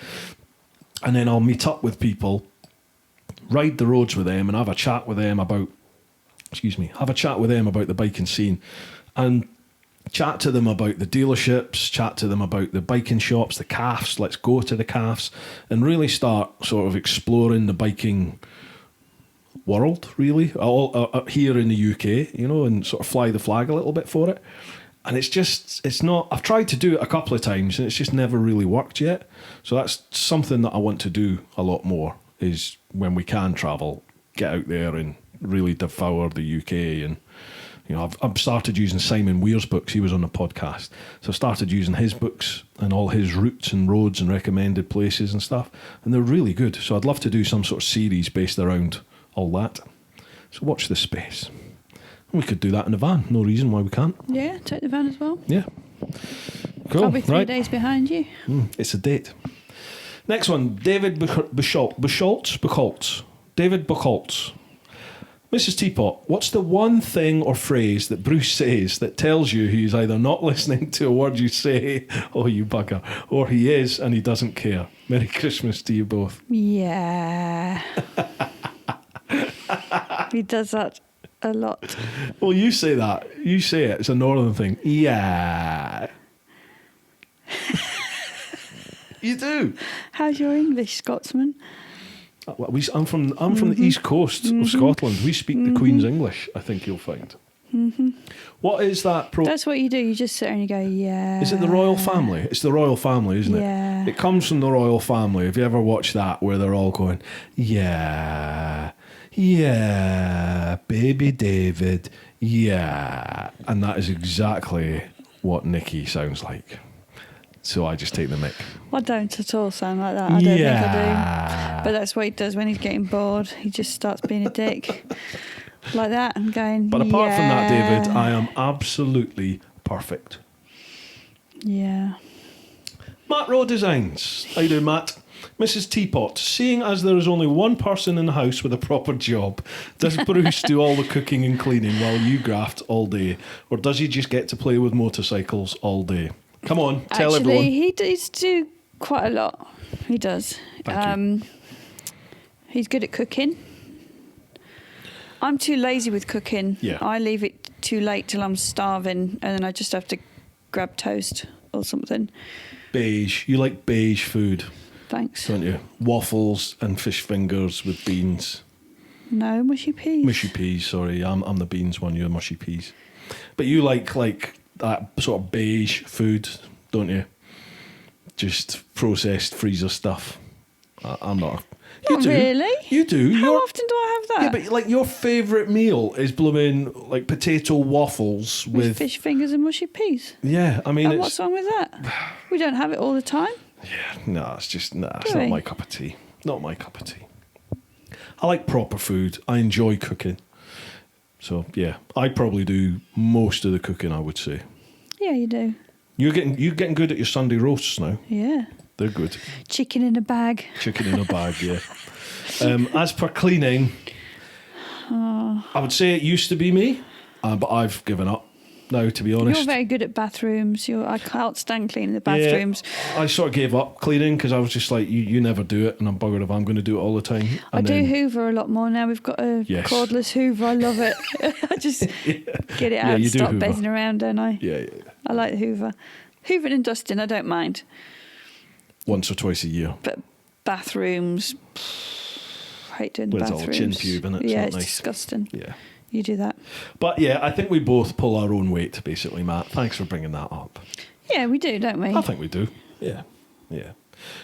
And then I'll meet up with people, ride the roads with them and have a chat with them about the biking scene and chat to them about the dealerships, chat to them about the biking shops, the CAFs, let's go to the CAFs and really start sort of exploring the biking world, really, all here in the UK, you know, and sort of fly the flag a little bit for it. And it's not, I've tried to do it a couple of times and it's just never really worked yet. So that's something that I want to do a lot more, is when we can travel, get out there and really devour the UK. And, you know, I've started using Simon Weir's books. He was on the podcast. So I started using his books and all his routes and roads and recommended places and stuff. And they're really good. So I'd love to do some sort of series based around all that. So watch this space. We could do that in a van. No reason why we can't. Yeah, take the van as well. Yeah. Cool. I'll be 3 right. days behind you. It's a date. Next one, David Buchholz. David Buchholz. Mrs. Teapot, what's the one thing or phrase that Bruce says that tells you he's either not listening to a word you say, oh you bugger, or he is and he doesn't care? Merry Christmas to you both. Yeah. He does that a lot. Well, you say that. You say it. It's a northern thing. Yeah. You do. How's your English, Scotsman? Well, I'm from the east coast of Scotland. We speak the Queen's English, I think you'll find. What is that? That's what you do. You just sit there and you go, yeah. Is it the royal family? It's the royal family, isn't it? Yeah. It comes from the royal family. Have you ever watched that where they're all going, yeah, Yeah, baby David. Yeah. And that is exactly what Nikki sounds like. So I just take the mic. I don't at all sound like that. I don't think I do. But that's what he does when he's getting bored. He just starts being a dick. Like that. I'm going, But apart from that, yeah. David, I am absolutely perfect. Yeah. Matt Rowe Designs. How you doing, Matt? Mrs. Teapot, seeing as there is only one person in the house with a proper job, does Bruce do all the cooking and cleaning while you graft all day? Or does he just get to play with motorcycles all day? Come on, tell everyone. Actually, he does do quite a lot. He does. Thank you. He's good at cooking. I'm too lazy with cooking. Yeah. I leave it too late till I'm starving, and then I just have to grab toast or something. Beige. You like beige food, Thanks. don't you? Waffles and fish fingers with beans. No, mushy peas. Mushy peas, sorry. I'm the beans one, you're mushy peas. But you like that sort of beige food, don't you? Just processed freezer stuff. I'm not. You Not do. really. You do. How often do I have that? Yeah, but like your favourite meal is blooming like potato waffles with fish fingers and mushy peas. Yeah, I mean, And what's wrong with that? We don't have it all the time. Yeah, no, it's just it's Do not we? my cup of tea. Not my cup of tea. I like proper food. I enjoy cooking. So yeah, I probably do most of the cooking, I would say. Yeah, you do. You're getting good at your Sunday roasts now. Yeah. They're good. Chicken in a bag. Chicken in a bag, yeah. As per cleaning, I would say it used to be me, but I've given up now, to be honest. You're very good at bathrooms. I can't stand cleaning the bathrooms. Yeah, I sort of gave up cleaning because I was just like, you never do it, and I'm buggered if I'm going to do it all the time. I And do then- Hoover a lot more now. We've got a Yes. cordless Hoover. I love it. I just get it out Yeah, and you do stop Hoover. bezzing around, don't I? Yeah. I like the Hoover. Hoovering and dusting, I don't mind. Once or twice a year. But bathrooms, I hate doing the Well, it's all bathrooms. chin pube, innit? It's Yeah, not it's nice. disgusting. Yeah. You do that. But yeah, I think we both pull our own weight, basically, Matt. Thanks for bringing that up. Yeah, we do, don't we? I think we do. Yeah. Yeah.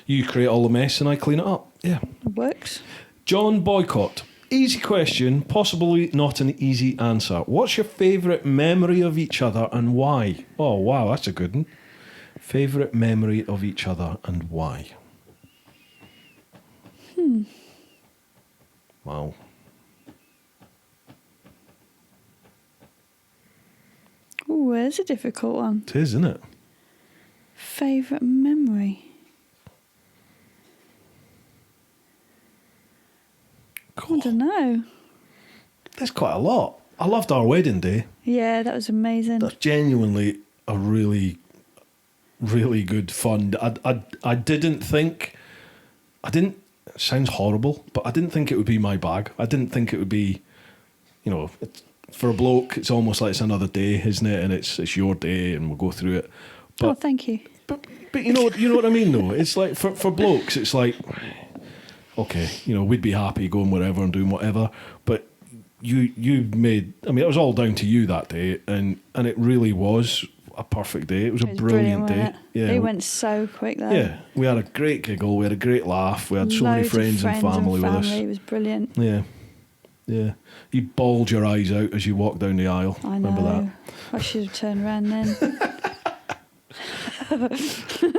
You create all the mess and I clean it up. Yeah. It works. John Boycott. Easy question, possibly not an easy answer. What's your favourite memory of each other and why? Oh, wow, that's a good one. Favourite memory of each other and why? Wow. Ooh, there's a difficult one. It is, isn't it? Favourite memory? I don't know. There's quite a lot. I loved our wedding day. Yeah, that was amazing. That's genuinely a really, really good fun. I didn't think, it sounds horrible, but I didn't think it would be my bag. I didn't think it would be, for a bloke, it's almost like it's another day, isn't it? And it's your day and we'll go through it. Oh, thank you. But you know what I mean though? It's like, for blokes, it's like, okay, we'd be happy going wherever and doing whatever, but you made, it was all down to you that day, and it really was a perfect day. It was a brilliant day. Wasn't it? Yeah, It went so quick though. yeah, we had a great giggle, we had a great laugh, we had so many Loads of friends and family with us. It was brilliant. Yeah. You bawled your eyes out as you walked down the aisle. I know. Remember that? I should have turned around then.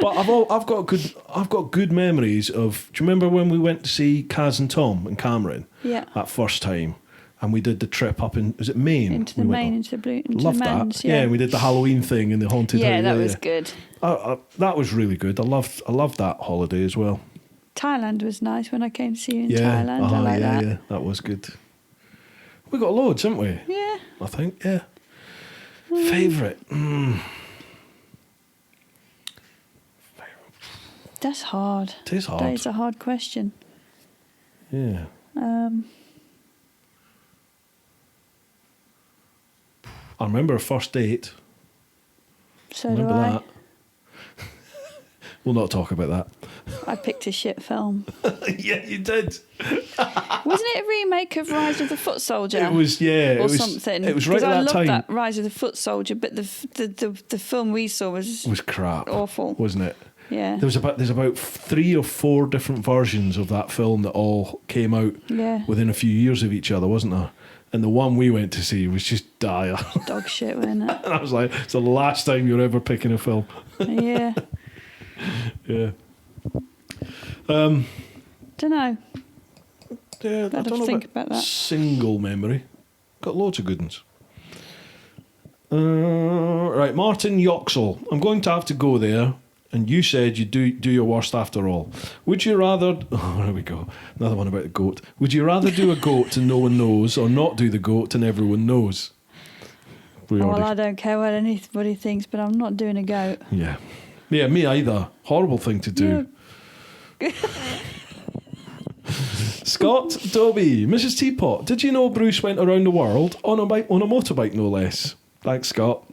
But I've got good memories of. Do you remember when we went to see Kaz and Tom and Cameron? Yeah. That first time, and we did the trip up in, was it Maine? Into the we went Maine, on? into the blue, into Loved the mountains. that. Yeah, and we did the Halloween thing in the haunted house. Yeah, that was good. That was really good. I loved that holiday as well. Thailand was nice when I came to see you in Yeah, Thailand. I like that. Yeah, that was good. We got loads, haven't we? Yeah. I think, yeah. Favourite? That's hard. It is hard. That is a hard question. Yeah. I remember our first date. So Remember do I. that? We'll not talk about that. I picked a shit film. Yeah, you did. Wasn't it a remake of Rise of the Foot Soldier? It was, yeah. Or it was, something. It was right 'Cause at I that loved time. that Rise of the Foot Soldier, but the film we saw was It was crap. awful. Wasn't it? Yeah. There's about 3 or 4 different versions of that film that all came out within a few years of each other, wasn't there? And the one we went to see was just dire. Dog shit, wasn't it? And I was like, it's the last time you're ever picking a film. Yeah. Yeah. Don't know. Yeah, I I'd have don't to know think about that. Single memory. Got loads of good ones. Right, Martin Yoxall. I'm going to have to go there. And you said you do your worst after all. Would you rather... Oh, there we go. Another one about the goat. Would you rather do a goat and no one knows, or not do the goat and everyone knows? Well, I don't care what anybody thinks, but I'm not doing a goat. Yeah. Yeah, me either. Horrible thing to do. Yeah. Scott Dobie. Mrs. Teapot, did you know Bruce went around the world on a motorbike, no less? Thanks, Scott.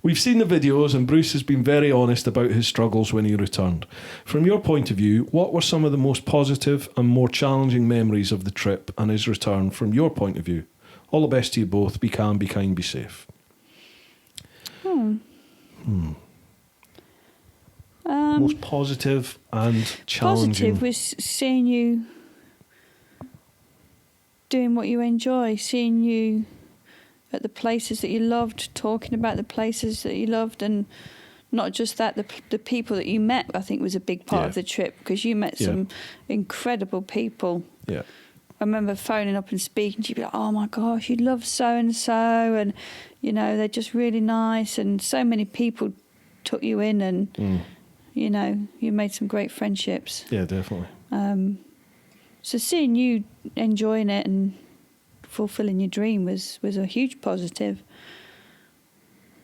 We've seen the videos and Bruce has been very honest about his struggles when he returned. From your point of view, what were some of the most positive and more challenging memories of the trip and his return from your point of view? All the best to you both. Be calm, be kind, be safe. Most positive and challenging. Positive was seeing you doing what you enjoy, seeing you at the places that you loved, talking about the places that you loved, and not just that, the people that you met, I think, was a big part of the trip, because you met some incredible people. Yeah. I remember phoning up and speaking to you, be like, oh my gosh, you love so-and-so, and, you know, they're just really nice, and so many people took you in, and, you know, you made some great friendships. Yeah, definitely. So seeing you enjoying it and fulfilling your dream was a huge positive.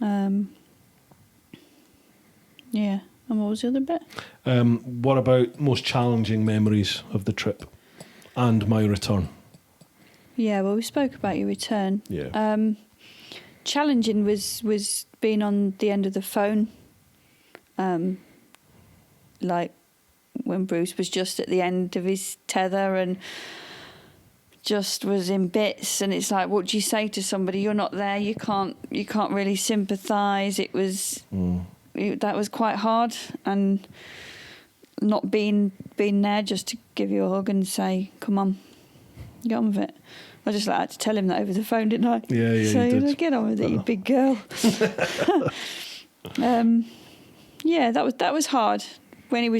Yeah. And what was the other bit? What about most challenging memories of the trip and my return? Yeah, well, we spoke about your return. Yeah. Challenging was being on the end of the phone. Like when Bruce was just at the end of his tether and just was in bits, and it's like, what do you say to somebody? You're not there. You can't really sympathise. It was that was quite hard, and not being there just to give you a hug and say, come on, get on with it. I just had to tell him that over the phone, didn't I? Yeah, so you did. Get on with it, you big girl. Yeah, that was hard. When he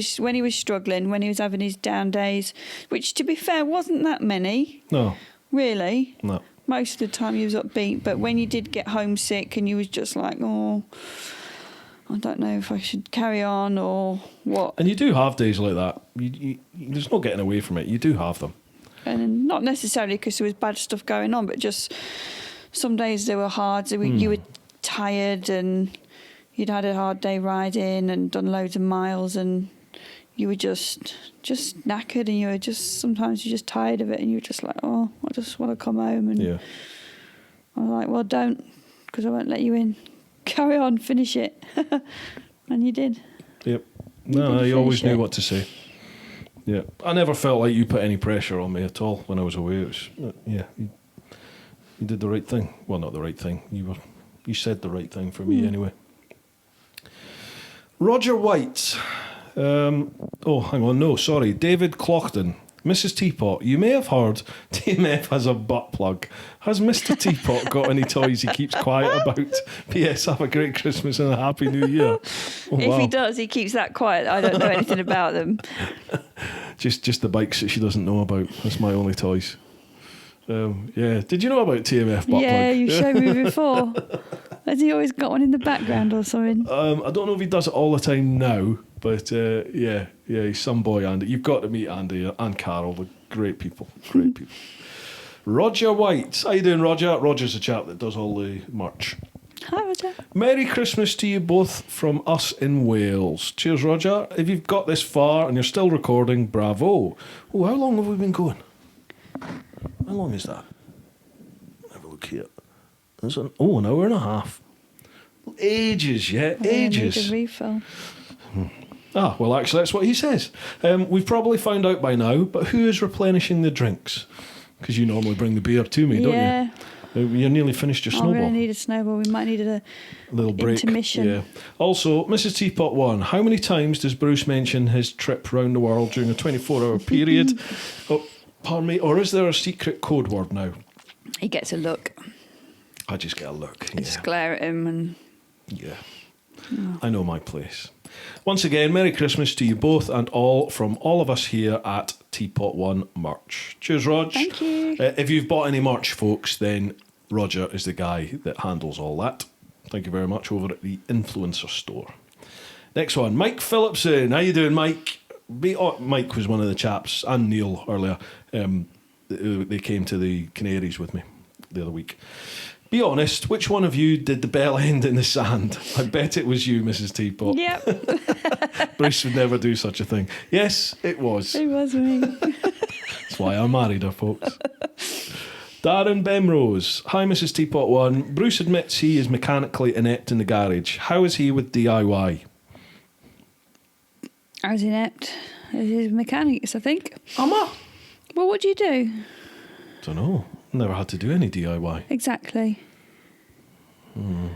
was struggling, when he was having his down days, which, to be fair, wasn't that many. No. Really? No. Most of the time he was upbeat, but when you did get homesick and you was just like, oh, I don't know if I should carry on or what. And you do have days like that. There's no getting away from it. You do have them. And not necessarily because there was bad stuff going on, but just some days they were hard. So you were tired and you'd had a hard day riding and done loads of miles, and you were just knackered, and you were sometimes you're just tired of it, and you were just like, oh, I just want to come home. And Yeah. I was like, well, don't, because I won't let you in. Carry on, finish it. And you did. Yep. No, you always knew what to say. Yeah. I never felt like you put any pressure on me at all when I was away. It was, you did the right thing. Well, not the right thing. You said the right thing for me anyway. Roger White. Hang on. No, sorry. David Clockton. Mrs. Teapot, you may have heard TMF has a butt plug. Has Mr. Teapot got any toys he keeps quiet about? P.S. Have a great Christmas and a Happy New Year. Oh, if he does, he keeps that quiet. I don't know anything about them. Just the bikes that she doesn't know about. That's my only toys. Yeah. Did you know about TMF butt plug? Yeah, you showed me before. Has he always got one in the background or something? I don't know if he does it all the time now, but yeah, he's some boy, Andy. You've got to meet Andy and Carol. They're great people. Great people. Roger White. How you doing, Roger? Roger's the chap that does all the merch. Hi, Roger. Merry Christmas to you both from us in Wales. Cheers, Roger. If you've got this far and you're still recording, bravo. Oh, how long have we been going? How long is that? Have a look here. An hour and a half. Ages, ages. Need a refill. Ah, well, actually, that's what he says. We've probably found out by now, but who is replenishing the drinks? Because you normally bring the beer to me, don't you? You're nearly finished your I snowball. really need a snowball. We might need a little break. Intermission. Yeah. Also, Mrs. TeapotOne, how many times does Bruce mention his trip round the world during a 24-hour period? Oh, pardon me. Or is there a secret code word now? He gets a look. I just get a look. I just glare at him and... Yeah. I know my place. Once again, Merry Christmas to you both and all from all of us here at TeapotOne Merch. Cheers, Rog. Thank you. If you've bought any merch, folks, then Roger is the guy that handles all that. Thank you very much over at the Influencer Store. Next one, Mike Phillips. How you doing, Mike? Mike was one of the chaps, and Neil earlier. They came to the Canaries with me the other week. Be honest, which one of you did the bell end in the sand? I bet it was you, Mrs. Teapot. Yep. Bruce would never do such a thing. Yes, it was. It was me. That's why I married her, folks. Darren Bemrose. Hi, Mrs. TeapotOne. Bruce admits he is mechanically inept in the garage. How is he with DIY? I was inept. His mechanics, I think. Am I? Well, what do you do? Don't know. Never had to do any DIY. Exactly. I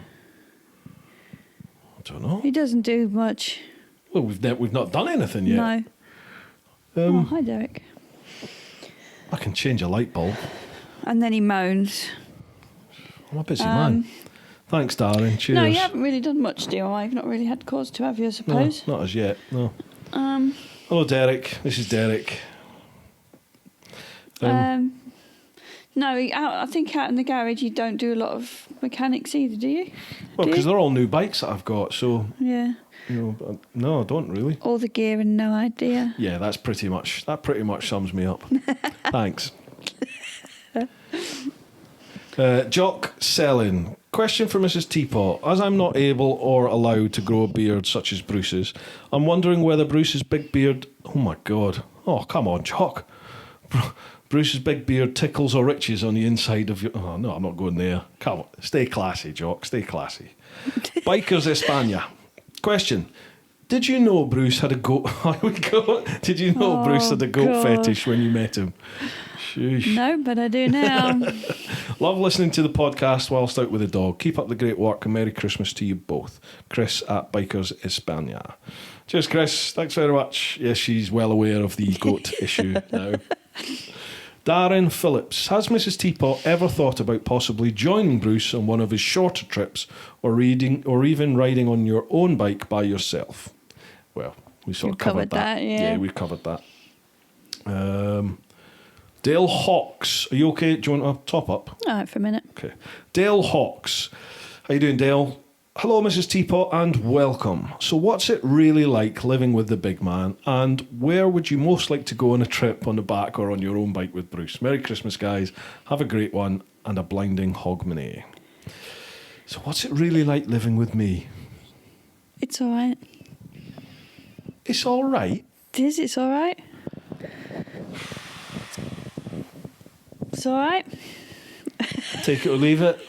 don't know. He doesn't do much. Well, we've not done anything yet. No. Hi, Derek. I can change a light bulb. And then he moans. I'm a busy man. Thanks, darling. Cheers. No, you haven't really done much DIY. You've not really had cause to, have you, I suppose? No, not as yet, no. Hello, Derek. This is Derek. No, I think out in the garage you don't do a lot of mechanics either, do you? Well, because they're all new bikes that I've got, so... Yeah. No, I don't really. All the gear and no idea. Yeah, that pretty much sums me up. Thanks. Jock Selling. Question for Mrs. Teapot. As I'm not able or allowed to grow a beard such as Bruce's, I'm wondering whether Bruce's big beard... Oh, my God. Oh, come on, Jock. Bruce's big beard tickles or itches on the inside of your... Oh, no, I'm not going there. Come on. Stay classy, Jock. Stay classy. Bikers España. Question. Did you know Bruce had a goat... Did you know Bruce had a goat fetish when you met him? Sheesh. No, but I do now. Love listening to the podcast whilst out with the dog. Keep up the great work and Merry Christmas to you both. Chris at Bikers España. Cheers, Chris. Thanks very much. Yes, she's well aware of the goat issue now. Darren Phillips. Has Mrs. Teapot ever thought about possibly joining Bruce on one of his shorter trips or even riding on your own bike by yourself? Well, we sort of covered that. Yeah, we covered that. Dale Hawks. Are you okay? Do you want to top up? All right, for a minute. Okay. Dale Hawks. How you doing, Dale? Hello, Mrs. Teapot, and welcome. So what's it really like living with the big man, and where would you most like to go on a trip on the back or on your own bike with Bruce? Merry Christmas, guys. Have a great one, and a blinding hogmanay. So what's it really like living with me? It's all right. It's all right? It's all right. It's all right. Take it or leave it.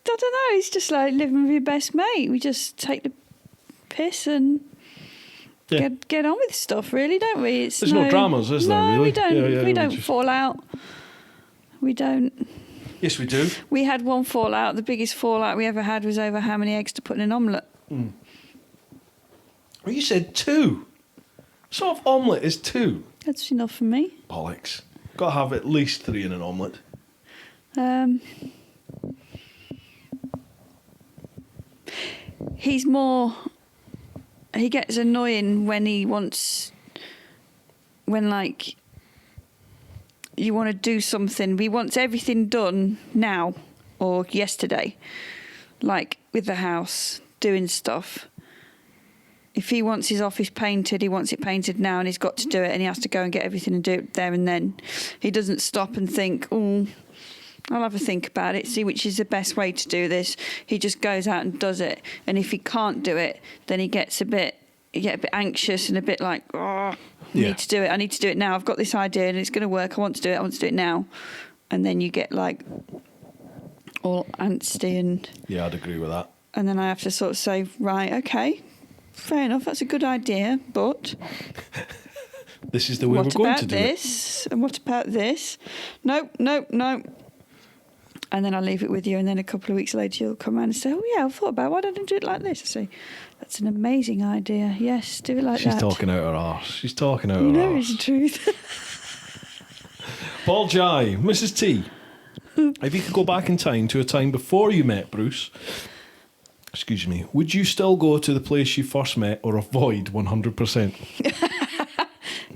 I don't know, it's just like living with your best mate. We just take the piss and get on with stuff, really, don't we? There's no dramas, is there, really? No, we don't. Yeah, we don't fall out. We don't. Yes, we do. We had one fallout. The biggest fallout we ever had was over how many eggs to put in an omelette. Well, you said 2. Sort of omelette is 2. That's enough for me. Bollocks. Got to have at least 3 in an omelette. He gets annoying when you want to do something. He wants everything done now or yesterday, like with the house, doing stuff. If he wants his office painted, he wants it painted now and he's got to do it and he has to go and get everything and do it there and then. He doesn't stop and think, I'll have a think about it, see which is the best way to do this. He just goes out and does it. And if he can't do it, then he get a bit anxious and a bit like, I need to do it. I need to do it now. I've got this idea and it's going to work. I want to do it now. And then you get like all antsy and... Yeah, I'd agree with that. And then I have to sort of say, right, okay, fair enough, that's a good idea, but... this is the way we're going to do What about this? And what about this? No. And then I'll leave it with you, and then a couple of weeks later you'll come around and say, oh yeah, I thought about it. Why don't I do it like this? I say, that's an amazing idea. Yes, do it like that. She's talking out her arse. She's talking out her You know arse. it's the truth. Paul Jai, Mrs. T, if you could go back in time to a time before you met Bruce, excuse me, would you still go to the place you first met or avoid 100%?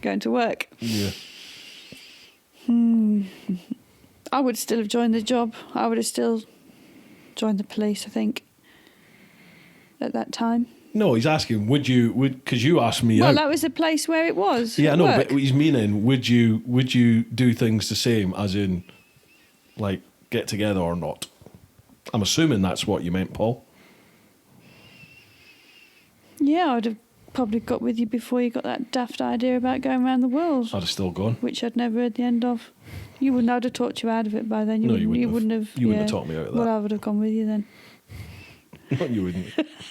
Going to work. Yeah. I would still have joined the job. I would have still joined the police, I think, at that time. No, he's asking, because you asked me Well, out. that was the place where it was. Yeah, I at know, work. but he's meaning, would you do things the same, as in, like, get together or not? I'm assuming that's what you meant, Paul. Yeah, I'd have probably got with you before you got that daft idea about going around the world, I'd have still gone. which I'd never heard the end of. You wouldn't. I'd have talked you out of it by then. No, you wouldn't have. have. You wouldn't have talked me out of that. Well, I would have gone with you then. No, you wouldn't.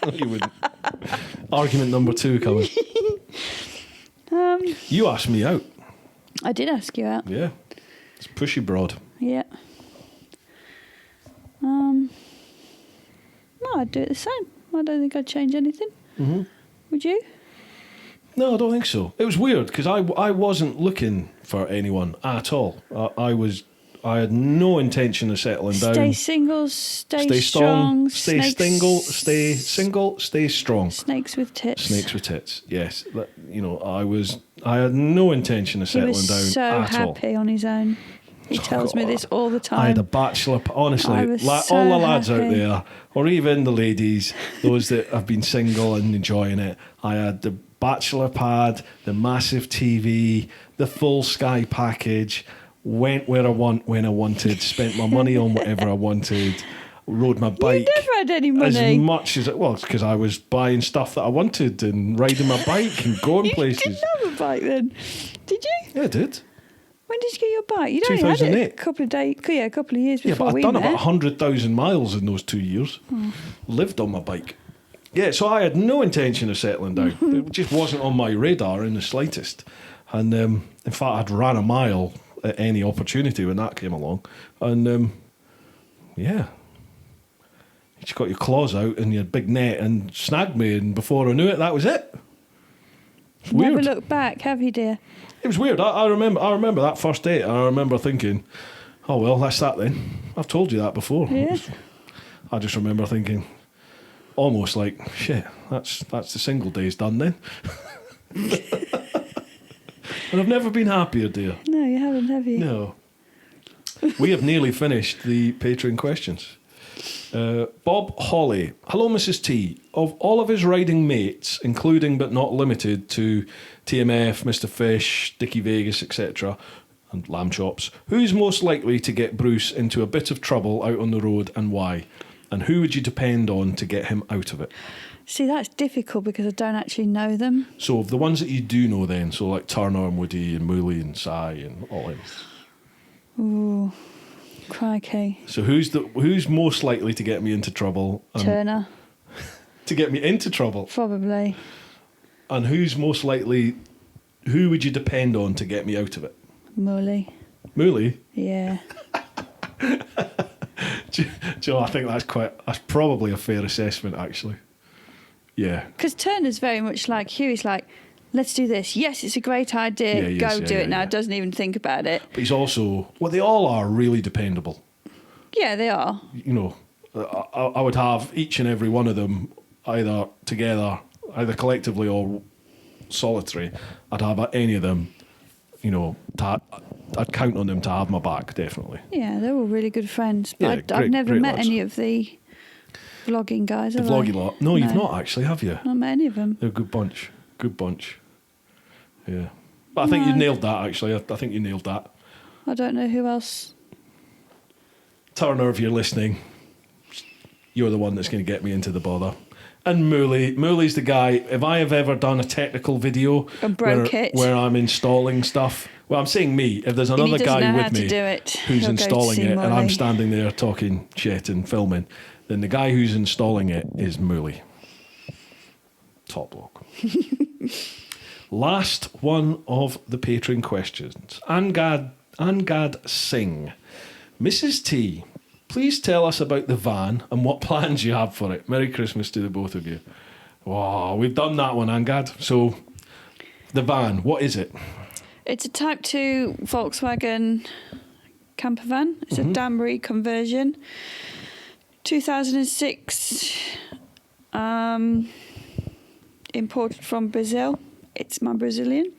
No, you wouldn't. Argument number 2 coming. You asked me out. I did ask you out. Yeah. It's pushy broad. Yeah. No, I'd do it the same. I don't think I'd change anything. Mm-hmm. Would you? No, I don't think so. It was weird because I wasn't looking for anyone at all. I had no intention of settling down. Stay single, stay strong. Stay snakes, single, stay strong. Snakes with tits. Snakes with tits. Yes, I had no intention of He settling was down so at happy all. on his own. He tells me this all the time. I had a bachelor. Honestly, I was all the so lads out happy. there, or even the ladies, those that have been single and enjoying it. I had the bachelor pad, the massive TV, the full Sky package. Went where I want when I wanted. Spent my money on whatever I wanted. Rode my bike. You never had any money. As much as it was, because I was buying stuff that I wanted and riding my bike and going places. You didn't have a bike then, did you? Yeah, I did. When did you get your bike? You only had it 2008. a couple of days. Yeah, a couple of years Yeah, before but I'd we done met. about 100,000 miles in those 2 years. Lived on my bike. Yeah, so I had no intention of settling down. It just wasn't on my radar in the slightest. And in fact, I'd ran a mile at any opportunity when that came along. And yeah, you just got your claws out and your big net and snagged me. And before I knew it, that was it. Never Weird. looked back, have you, dear? It was weird. I remember that first date. And I remember thinking, oh well, that's that then. I've told you that before. Yeah. I just remember thinking, almost like, shit, that's the single days done then. And I've never been happier, dear. No, you haven't, have you? No. We have nearly finished the Patreon questions. Bob Hawley. Hello, Mrs. T. Of all of his riding mates, including but not limited to TMF, Mr. Fish, Dickie Vegas, etc., and Lamb Chops, who's most likely to get Bruce into a bit of trouble out on the road and why? And who would you depend on to get him out of it? See, that's difficult because I don't actually know them. So of the ones that you do know then, so like Turner and Woody and Mooley and Si and all them. Ooh, crikey. So who's most likely to get me into trouble? Turner, To get me into trouble? probably. And who would you depend on to get me out of it? Mully. Mooley? Yeah. Joe, I think that's probably a fair assessment, actually. Yeah. Because Turner's very much like Hugh. He's like, let's do this. Yes, it's a great idea. Yeah, he Go is. do Yeah, it now. yeah. Doesn't even think about it. But he's also, well, they all are really dependable. Yeah, they are. You know, I would have each and every one of them either together, either collectively or solitary. I'd have any of them, you know, I'd count on them to have my back, definitely. Yeah, they're all really good friends. Yeah, But I've never great met lads. any of the vlogging guys. The have I? vloggy lot. No, you've not actually, have you? Not met any of them. They're a good bunch. Good bunch. Yeah. But I think you nailed that, actually. I think you nailed that. I don't know who else. Turner, if you're listening, you're the one that's going to get me into the bother. And Mooley's the guy, if I have ever done a technical video And broke it. where I'm installing stuff, well, I'm saying me, if there's another he doesn't guy know how with to me do it. who's He'll go to installing see it and I'm Mully. standing there talking shit and filming, then the guy who's installing it is Mooley. Top bloke. Last one of the Patreon questions. Angad Singh. Mrs. T, please tell us about the van and what plans you have for it. Merry Christmas to the both of you. Wow, we've done that one, Angad. So, the van, what is it? It's a Type 2 Volkswagen camper van. It's a Danbury conversion. 2006. Imported from Brazil. It's my Brazilian.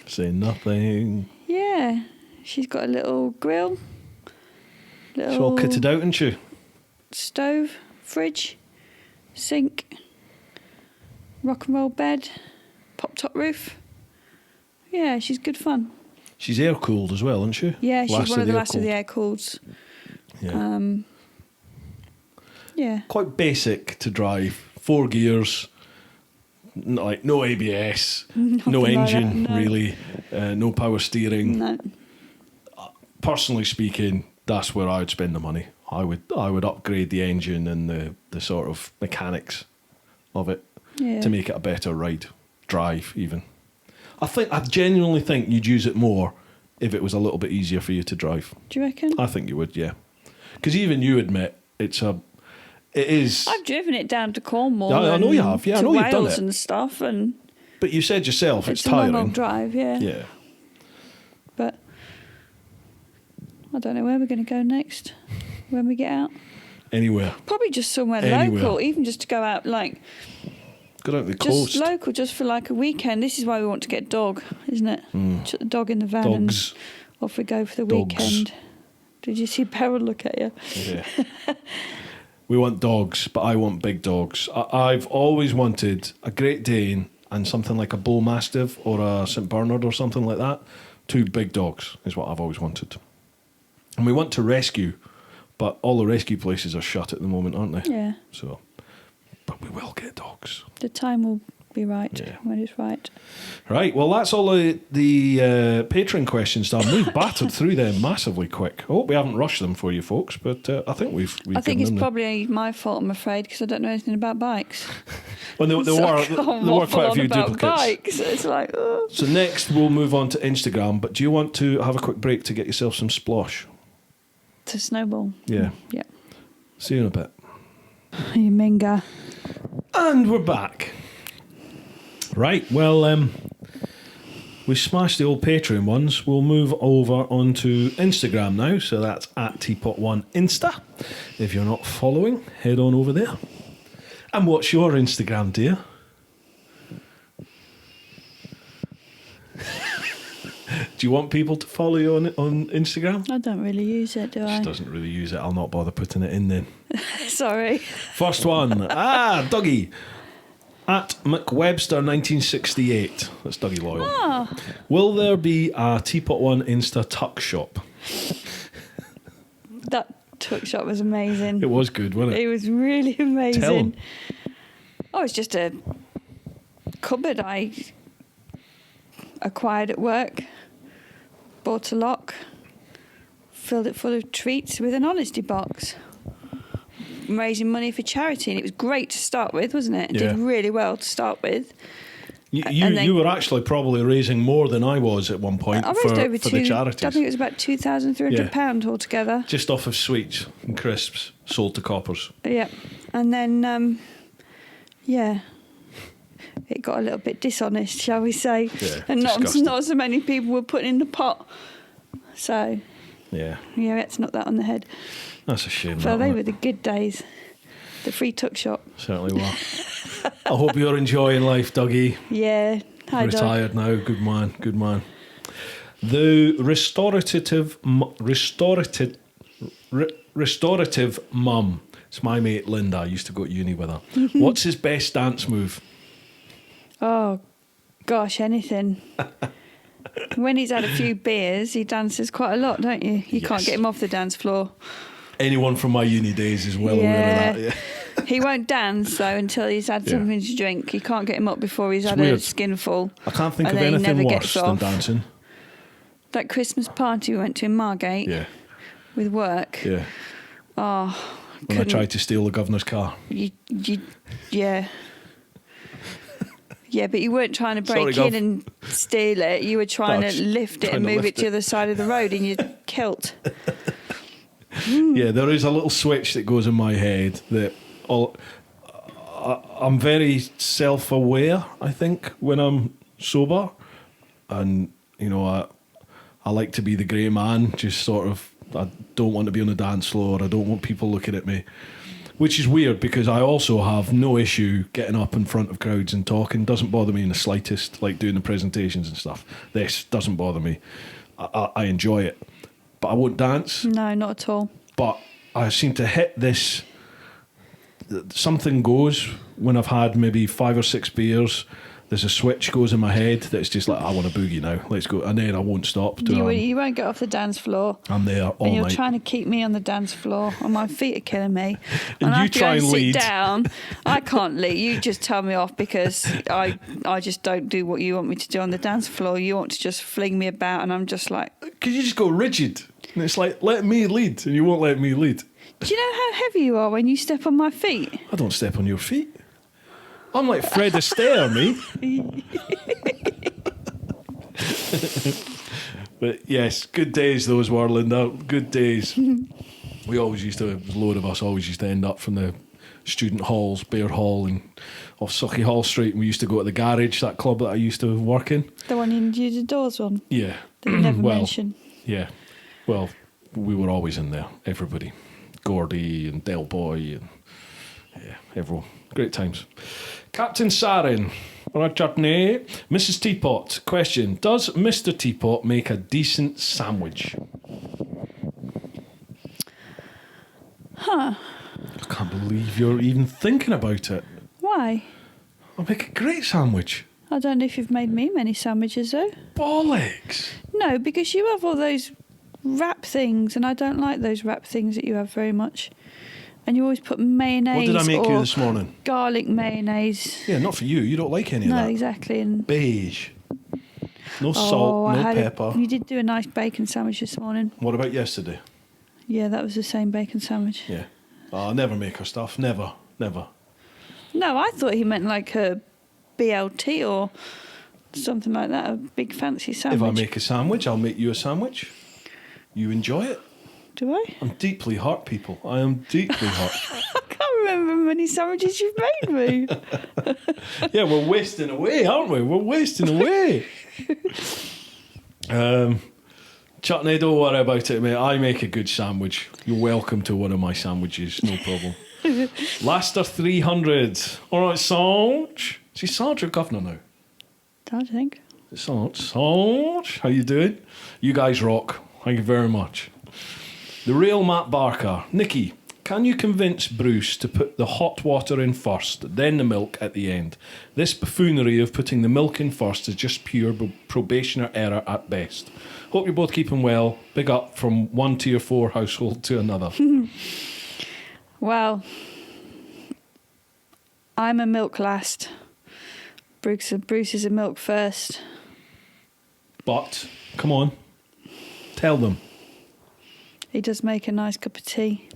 Say nothing. Yeah. She's got a little grill. It's all kitted out, isn't she? Stove, fridge, sink, rock and roll bed, pop top roof. Yeah, she's good fun. She's air cooled as well, isn't she? Yeah, she's one of the last of the air cooleds. Yeah. Yeah. Quite basic to drive. 4 gears, like no ABS, no engine really, no power steering. No. Personally speaking, that's where I would spend the money. I would upgrade the engine and the sort of mechanics of it to make it a better drive even. I genuinely think you'd use it more if it was a little bit easier for you to drive. Do you reckon? I think you would, yeah. Because even you admit it is. I've driven it down to Cornwall. Yeah, I know you have. Yeah, I know you've done it. And stuff, and. But you said yourself it's tiring. It's a long old drive, yeah. Yeah. But I don't know where we're going to go next when we get out. Anywhere. Probably just somewhere local, even just to go out go out the coast. Just local, just for like a weekend. This is why we want to get a dog, isn't it? Shut the dog in the van and off we go for the weekend. Did you see Beryl look at you? Yeah. We want dogs, but I want big dogs. I've always wanted a Great Dane and something like a Bull Mastiff or a St Bernard or something like that. 2 big dogs is what I've always wanted. And we want to rescue, but all the rescue places are shut at the moment, aren't they? Yeah. So, but we will get dogs. The time will be right when it's right. Right, well, that's all the Patreon questions done. We've battered through them massively quick. I hope we haven't rushed them for you folks, but I think we've I think it's probably my fault, I'm afraid, because I don't know anything about bikes. Well, there were quite a few duplicates. Bikes. It's like, oh. So next we'll move on to Instagram, but do you want to have a quick break to get yourself some splosh? To snowball? Yeah. Yeah. See you in a bit. You minga. And we're back. Right, well, we smashed the old Patreon ones. We'll move over onto Instagram now. So that's at TeapotOne Insta. If you're not following, head on over there. And what's your Instagram, dear? Do you want people to follow you on Instagram? I don't really use it, do I? She doesn't really use it. I'll not bother putting it in then. Sorry. First one. Dougie. At McWebster1968. That's Dougie Loyal. Oh. Will there be a TeapotOne Insta tuck shop? That tuck shop was amazing. It was good, wasn't it? It was really amazing. Tell 'em. Oh, it's just a cupboard I acquired at work. Bought a lock. Filled it full of treats with an honesty box. Raising money for charity, and it was great to start with, wasn't it? It did really well to start with. You were actually probably raising more than I was at one point I raised over for the charities. I think it was about £2,300 altogether. Just off of sweets and crisps sold to coppers. Yeah, and then it got a little bit dishonest, shall we say? Yeah, and not so many people were putting in the pot. So yeah, let's knock that on the head. That's a shame. So they were the good days. The free tuck shop. Certainly were. I hope you're enjoying life, Dougie. Yeah. Hi, retired Doug. now. Good man. Good man. The restorative mum. It's my mate Linda. I used to go to uni with her. What's his best dance move? Oh, gosh, anything. When he's had a few beers, he dances quite a lot, don't you? You can't get him off the dance floor. Anyone from my uni days is well aware of that. Yeah. He won't dance, though, until he's had something to drink. You can't get him up before he's had a skinful. I can't think of anything worse than dancing. That Christmas party we went to in Margate with work. Yeah. Oh, when I tried to steal the governor's car. Yeah. Yeah, but you weren't trying to break Sorry, in Gov. and steal it. You were trying No, to lift it trying and to move lift it to the other side of the road in your kilt. Yeah, there is a little switch that goes in my head that I'm very self-aware, I think, when I'm sober. And, you know, I like to be the grey man, just sort of, I don't want to be on the dance floor. I don't want people looking at me. Which is weird because I also have no issue getting up in front of crowds and talking. Doesn't bother me in the slightest, like doing the presentations and stuff. This doesn't bother me. I enjoy it. But I won't dance. No, not at all. But I seem to hit this. Something goes when I've had maybe 5 or 6 beers. There's a switch goes in my head that's just like, I want to boogie now. Let's go. And then I won't stop. You won't get off the dance floor. I'm there all and you're night. trying to keep me on the dance floor, and my feet are killing me. And I you have to try go and sit lead. down. I can't lead. You just tell me off because I just don't do what you want me to do on the dance floor. You want to just fling me about, and I'm just like. Because you just go rigid. And it's like, let me lead. And you won't let me lead. Do you know how heavy you are when you step on my feet? I don't step on your feet. I'm like Fred Astaire, me. But yes, good days those were, Linda. Good days. We always used to, a load of us always used to end up from the student halls, Bear Hall and off Sucky Hall Street. And we used to go to the garage, that club that I used to work in. The one you did the doors on? Yeah. That you never Well, mentioned. Yeah. Well, we were always in there, everybody. Gordy and Del Boy and yeah, everyone. Great times. Captain Sarin, Richard Nay, Mrs. Teapot. Question: does Mr. Teapot make a decent sandwich? Huh. I can't believe you're even thinking about it. Why? I make a great sandwich. I don't know if you've made me many sandwiches though. Bollocks. No, because you have all those wrap things, and I don't like those wrap things that you have very much. And you always put mayonnaise. What did I make or you this morning? Garlic mayonnaise. Yeah, not for you. You don't like any of No, that. exactly. And Beige. No salt, no pepper. You did do a nice bacon sandwich this morning. What about yesterday? Yeah, that was the same bacon sandwich. Yeah. Oh, I never make her stuff. Never. Never. No, I thought he meant like a BLT or something like that, a big fancy sandwich. If I make a sandwich, I'll make you a sandwich. You enjoy it. Do I? I'm deeply hurt, people. I am deeply hurt. I can't remember how many sandwiches you've made me. Yeah, we're wasting away, aren't we? We're wasting away. Chutney, don't worry about it, mate. I make a good sandwich. You're welcome to one of my sandwiches, no problem. Laster 300. All right, Sarge. Is he Sarge or Governor now? I think. Sarge. Sarge, how you doing? You guys rock. Thank you very much. The real Matt Barker. Nikki, can you convince Bruce to put the hot water in first, then the milk at the end? This buffoonery of putting the milk in first is just pure probationer error at best. Hope you're both keeping well. Big up from one tier 4 household to another. Well, I'm a milk last. Bruce is a milk first. But, come on, tell them. He does make a nice cup of tea.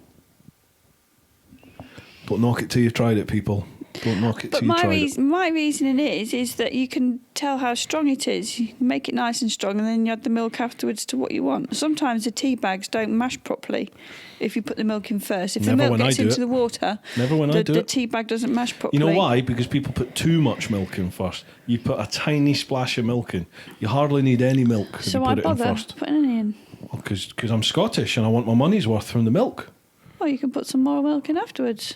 Don't knock it till you've tried it, people. Don't knock it But till you've tried it. my reasoning is that you can tell how strong it is. You can make it nice and strong, and then you add the milk afterwards to what you want. Sometimes the tea bags don't mash properly if you put the milk in first. If Never the milk when I gets do into it. the water, Never when I do the it. tea bag doesn't mash properly. You know why? Because people put too much milk in first. You put a tiny splash of milk in. You hardly need any milk if So you I put it in bother first. putting any in. Because I'm Scottish and I want my money's worth from the milk. Well, you can put some more milk in afterwards.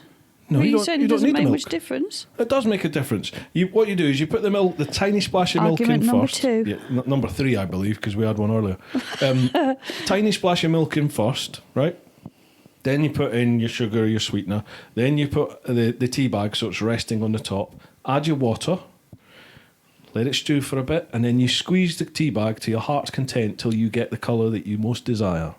No, But you you don't, said you it don't doesn't need the make milk. much difference. It does make a difference. What you do is you put the milk, the tiny splash of milk in Argument number first. 2. Yeah, number 3, I believe, because we had one earlier. Tiny splash of milk in first, right? Then you put in your sugar, your sweetener. Then you put the tea bag so it's resting on the top. Add your water. Let it stew for a bit. And then you squeeze the tea bag to your heart's content till you get the colour that you most desire.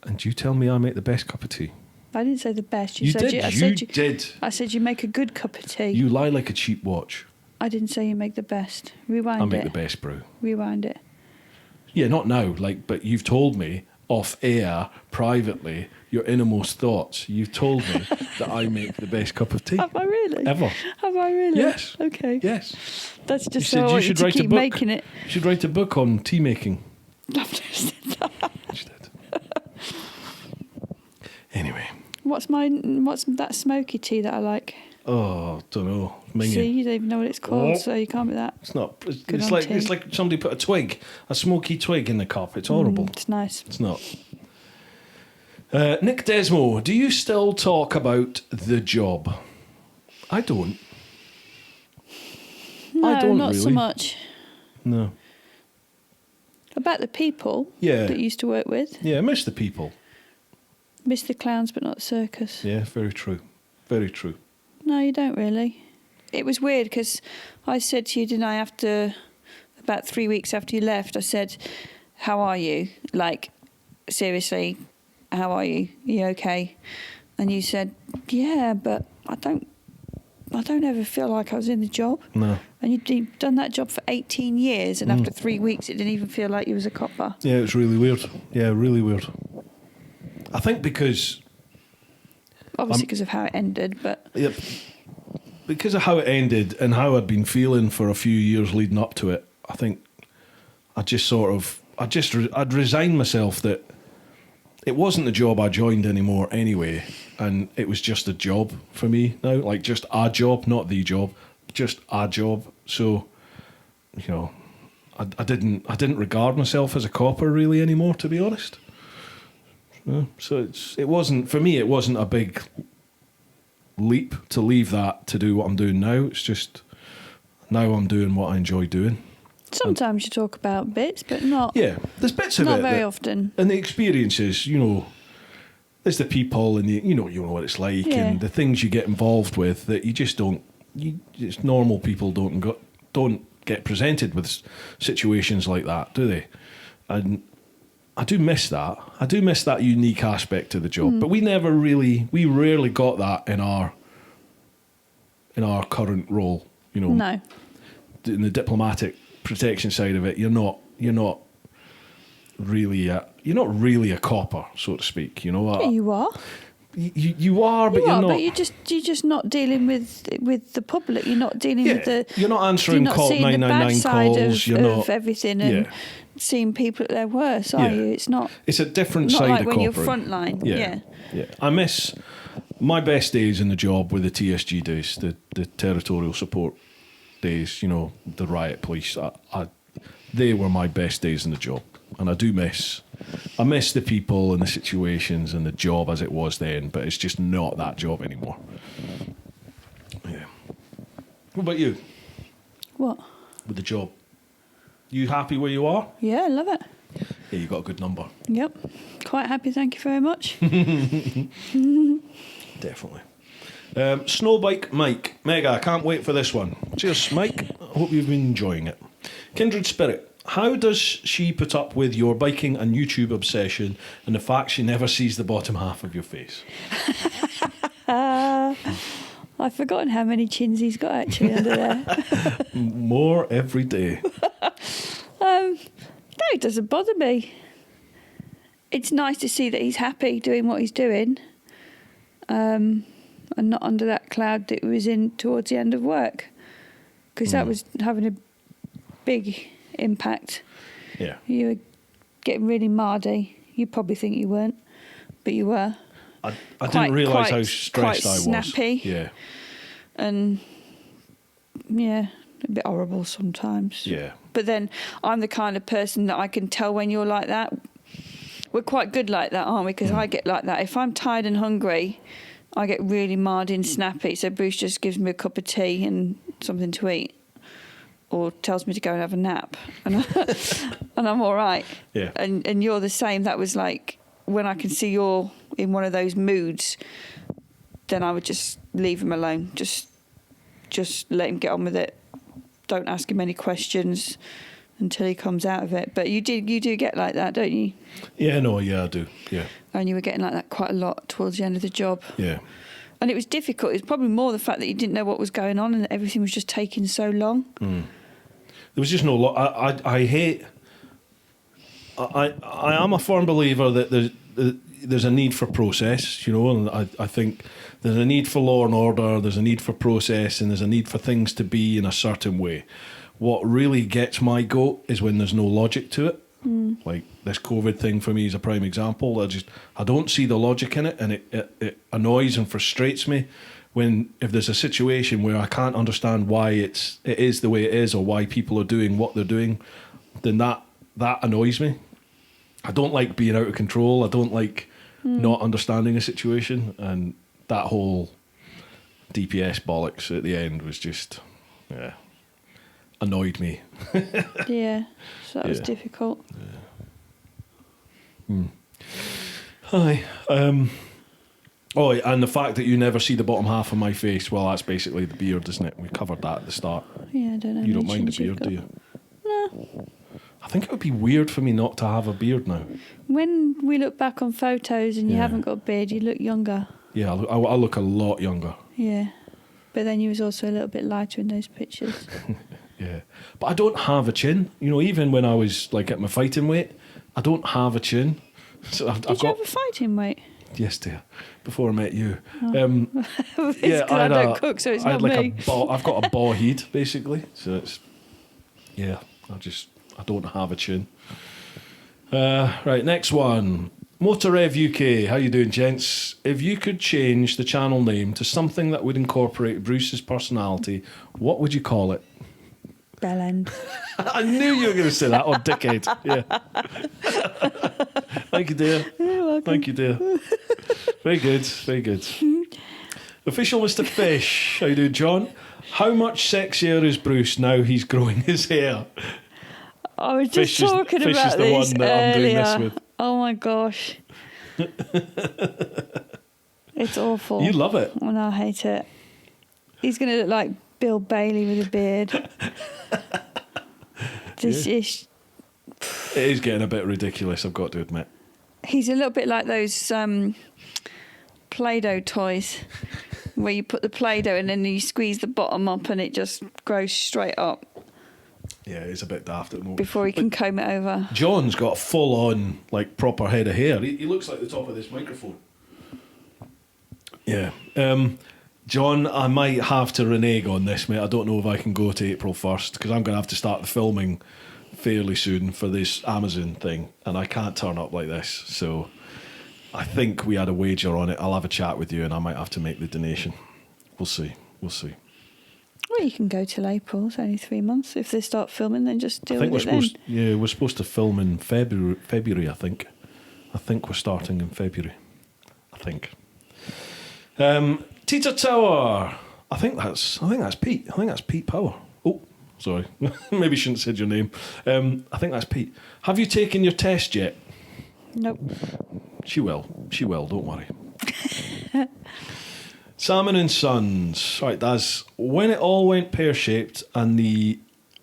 And you tell me I make the best cup of tea. I didn't say the best. You said did. I You said did. I said you make a good cup of tea. You lie like a cheap watch. I didn't say you make the best. Rewind I make it. the best brew. Rewind it. Yeah, not now. But you've told me off air, privately, your innermost thoughts. You've told me that I make the best cup of tea. Have I really? Ever. Have I really? Yes. Okay. Yes. That's You just said so I you want you should to write a keep book. making it. You should write a book on tea making. I've never said that. She did. Anyway. What's that smoky tea that I like? Oh, don't know. Minging. See, you don't even know what it's called, so you can't be that. It's not. Good It's on like tea. it's like somebody put a smoky twig in the cup. It's horrible. It's nice. It's not. Nick Desmo, do you still talk about the job? I don't. No, I don't not so really. much. No. About the people Yeah. that you used to work with. Yeah, I miss the people. Miss the clowns, but not the circus. Yeah, very true. Very true. No, you don't really. It was weird because I said to you, didn't I, about 3 weeks after you left, I said, how are you? Like, seriously, how are you? Are you okay? And you said, yeah, but I don't ever feel like I was in the job. No. And you'd done that job for 18 years, and after 3 weeks, it didn't even feel like you was a copper. Yeah, it was really weird. Yeah, really weird. I think because... Obviously because of how it ended, but... Yep. Because of how it ended and how I'd been feeling for a few years leading up to it, I think I'd resigned myself that it wasn't the job I joined anymore anyway, and it was just a job for me now, like just a job, not the job, just a job. So, you know, I didn't regard myself as a copper really anymore, to be honest. So it wasn't for me. It wasn't a big leap to leave that to do what I'm doing now. It's just now I'm doing what I enjoy doing. Sometimes you talk about bits, but not... Yeah, there's bits of it. Not very often. And the experiences, you know, there's the people and you know what it's like, Yeah. and the things you get involved with that you just don't. It's normal people don't get presented with situations like that, do they? And I do miss that. I do miss that unique aspect to the job. But we rarely got that in our current role. You know, No. in the diplomatic protection side of it, you're not really a copper, so to speak. You know, Yeah, you are. you are, but you're not. But you're just not dealing with the public. You're not dealing with the. You're not answering You're not call seeing the 999 bad side calls. You're of not everything and Yeah. seeing people at their worst, are Yeah. you? It's not. It's a different Not side like of when you're corporate. frontline. Yeah. I miss my best days in the job were the TSG days, the territorial support days. You know, the riot police. They were my best days in the job, and I miss the people and the situations and the job as it was then. But it's just not that job anymore. Yeah. What about you What? with the job? You happy where you are? Yeah, I love it. Yeah, you got a good number. Yep. Quite happy. Thank you very much. Definitely. Snowbike Mike. Mega, I can't wait for this one. Cheers, Mike. I hope you've been enjoying it. Kindred Spirit. How does she put up with your biking and YouTube obsession and the fact she never sees the bottom half of your face? I've forgotten how many chins he's got actually under there. More every day. No, it doesn't bother me. It's nice to see that he's happy doing what he's doing, and not under that cloud that he was in towards the end of work, because that was having a big impact. Yeah. You were getting really mardy. You probably think you weren't, but you were. I didn't realise how stressed quite I was. snappy. Yeah. And yeah, a bit horrible sometimes. Yeah. But then I'm the kind of person that I can tell when you're like that. We're quite good like that, aren't we? Because I get like that. If I'm tired and hungry, I get really mardy and snappy. So Bruce just gives me a cup of tea and something to eat, or tells me to go and have a nap, and I'm all right. Yeah. And you're the same. That was like when I can see you're in one of those moods, then I would just leave him alone. Just let him get on with it. Don't ask him any questions until he comes out of it. But you do get like that, don't you? Yeah, I do. Yeah. And you were getting like that quite a lot towards the end of the job. Yeah. And it was difficult. It was probably more the fact that you didn't know what was going on and that everything was just taking so long. There was just no... I hate... I am a firm believer that there's a need for process, you know, and I think there's a need for law and order, there's a need for process, and there's a need for things to be in a certain way. What really gets my goat is when there's no logic to it. Like this COVID thing for me is a prime example. I don't see the logic in it, and it annoys and frustrates me if there's a situation where I can't understand why it is the way it is, or why people are doing what they're doing, then that annoys me. I don't like being out of control. I don't like not understanding a situation, and that whole DPS bollocks at the end was just, annoyed me. Yeah, so that was difficult. Hi. Oh, and the fact that you never see the bottom half of my face, well, that's basically the beard, isn't it? We covered that at the start. Yeah, I don't know. You don't mind the beard, do you? No. I think it would be weird for me not to have a beard now. When we look back on photos and you haven't got a beard, you look younger. Yeah, I look a lot younger. Yeah. But then you was also a little bit lighter in those pictures. Yeah. But I don't have a chin. You know, even when I was like at my fighting weight, I don't have a chin. So Did you have a fighting weight? Yes, dear. Before I met you. Oh. Yeah, I don't cook, so it's not me. I've got a ball head, basically. So it's, I don't have a chin. Right, next one. Motor Rev UK. How you doing, gents? If you could change the channel name to something that would incorporate Bruce's personality, what would you call it? Bellend. I knew you were going to say that, or dickhead. Yeah. Thank you, dear. You're welcome. Thank you, dear. Very good, very good. Official Mr. Fish. How you doing, John? How much sexier is Bruce now he's growing his hair? I was just Fish talking is about the this one that I'm doing earlier. this with. Oh my gosh. It's awful. You love it. And I hate it. He's going to look like Bill Bailey with a beard. It is getting a bit ridiculous, I've got to admit. He's a little bit like those Play-Doh toys where you put the Play-Doh and then you squeeze the bottom up and it just grows straight up. Yeah, it's a bit daft at the moment. Before he can comb it over. John's got a full-on, like, proper head of hair. He looks like the top of this microphone. Yeah. John, I might have to renege on this, mate. I don't know if I can go to April 1st because I'm going to have to start the filming fairly soon for this Amazon thing, and I can't turn up like this. So I think we had a wager on it. I'll have a chat with you and I might have to make the donation. We'll see. We'll see. Well, you can go till April. It's only 3 months. If they start filming, then just deal with it then. We're supposed to film in February, I think. I think we're starting in February. I think. Teeter Tower. I think that's Pete. I think that's Pete Power. Oh, sorry. Maybe shouldn't have said your name. I think that's Pete. Have you taken your test yet? Nope. She will. Don't worry. Salmon and Sons. Right, that's when it all went pear-shaped and the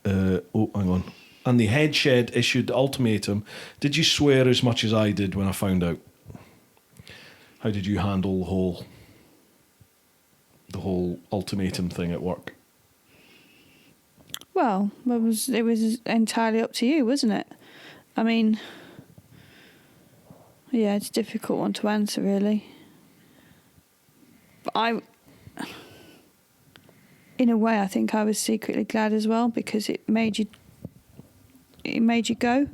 and the head shed issued the ultimatum. Did you swear as much as I did when I found out? How did you handle the whole ultimatum thing at work? Well, it was entirely up to you, wasn't it? I mean, yeah, it's a difficult one to answer, really. But in a way, I think I was secretly glad as well because it made you go.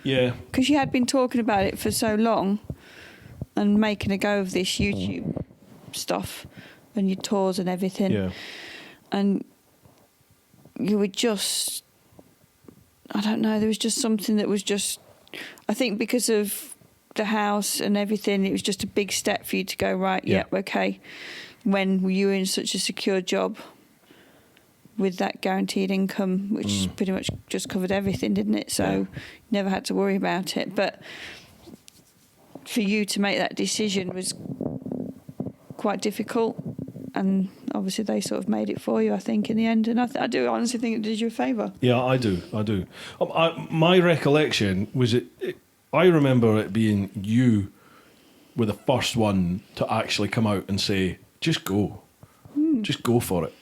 Yeah. Because you had been talking about it for so long and making a go of this YouTube stuff and your tours and everything. Yeah. And you were just, I don't know, there was just something that was just, I think because of the house and everything, it was just a big step for you to go, right, yep, okay. When you were in such a secure job with that guaranteed income, which pretty much just covered everything, didn't it? So you never had to worry about it. But for you to make that decision was quite difficult. And obviously they sort of made it for you, I think, in the end. And I do honestly think it did you a favour. Yeah, I do. My recollection was I remember it being you were the first one to actually come out and say, just go. Just go for it.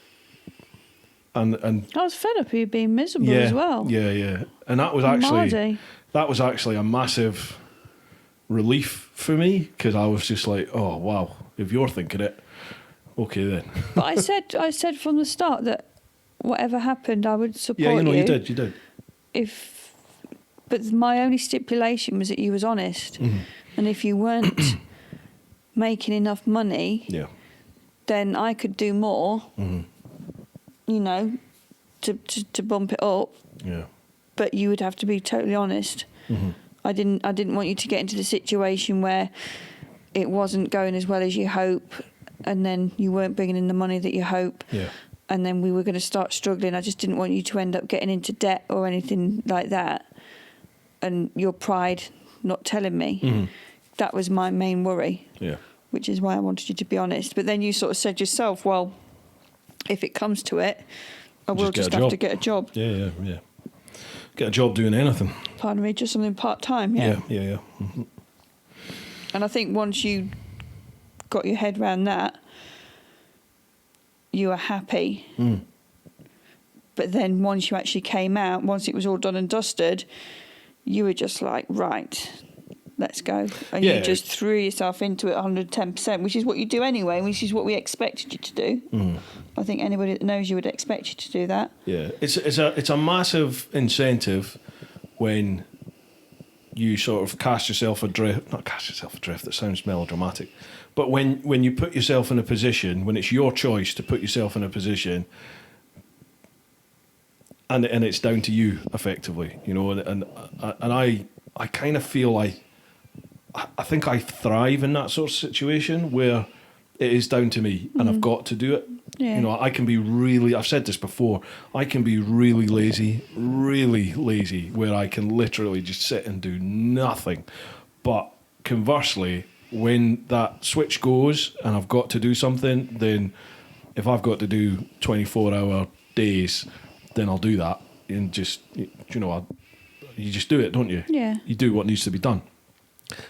And I was fed up of you being miserable as well. Yeah. And that was actually that was actually a massive relief for me, because I was just like, oh wow, if you're thinking it, okay then. But I said from the start that whatever happened, I would support you. Yeah, you did. But my only stipulation was that you was honest, and if you weren't making enough money, then I could do more, you know, to bump it up. Yeah. But you would have to be totally honest. I didn't want you to get into the situation where it wasn't going as well as you hope, and then you weren't bringing in the money that you hope. Yeah. And then we were going to start struggling. I just didn't want you to end up getting into debt or anything like that. And your pride not telling me. That was my main worry. Yeah. Which is why I wanted you to be honest. But then you sort of said yourself, well, if it comes to it, I will just have to get a job. Yeah. Get a job doing anything. Pardon me, just something part-time, yeah. Yeah. And I think once you got your head around that, you were happy. But then once you actually came out, once it was all done and dusted, you were just like, right, let's go. And you just threw yourself into it 110%, which is what you do anyway, which is what we expected you to do. I think anybody that knows you would expect you to do that. Yeah, it's a massive incentive when you sort of cast yourself adrift. Not cast yourself adrift, that sounds melodramatic. But when you put yourself in a position, when it's your choice to put yourself in a position, and it's down to you, effectively, you know, and I kind of feel like, I think I thrive in that sort of situation where it is down to me and I've got to do it. Yeah. You know, I can be really, I've said this before, I can be really lazy, where I can literally just sit and do nothing. But conversely, when that switch goes and I've got to do something, then if I've got to do 24-hour days, then I'll do that. And just, you know, you just do it, don't you? Yeah. You do what needs to be done.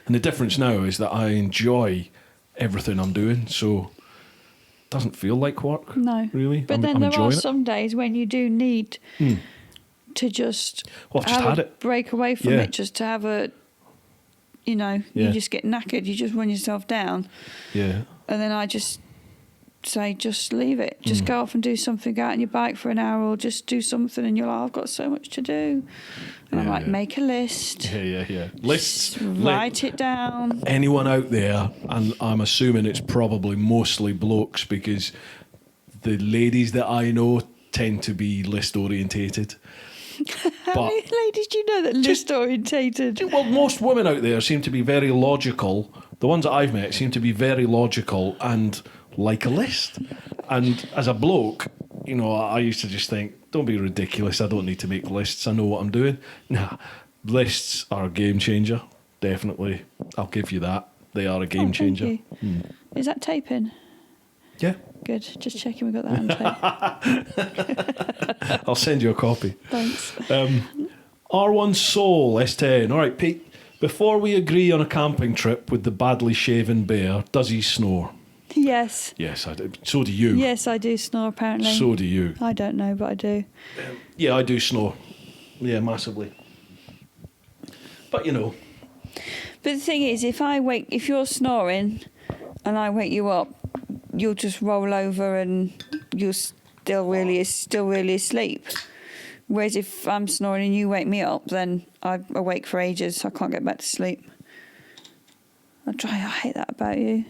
And the difference now is that I enjoy everything I'm doing, so it doesn't feel like work. No. Really. But then there are some days when you do need to just have a break away from it, just to have a, you know, you just get knackered, you just run yourself down. Yeah. And then I just say, just leave it. Just go off and do something, go out on your bike for an hour or just do something, and you're like, I've got so much to do. And I'm like, make a list. Yeah. Lists. Write it down. Anyone out there, and I'm assuming it's probably mostly blokes, because the ladies that I know tend to be list orientated. How many ladies do you know that list orientated? Well, most women out there seem to be very logical. The ones that I've met seem to be very logical and like a list. And as a bloke, you know, I used to just think, don't be ridiculous, I don't need to make lists, I know what I'm doing. Nah, lists are a game changer, definitely. I'll give you that. They are a game changer. Is that taping? Yeah. Good, just checking we got that on tape. I'll send you a copy. Thanks. R1 Soul S10. All right, Pete, before we agree on a camping trip with the badly shaven bear, does he snore? Yes. Yes, I do. So do you. Yes, I do snore, apparently. So do you. I don't know, but I do. Yeah, I do snore. Yeah, massively. But, you know. But the thing is, if you're snoring and I wake you up, you'll just roll over and you're still really asleep. Whereas if I'm snoring and you wake me up, then I'm awake for ages. I can't get back to sleep. I hate that about you.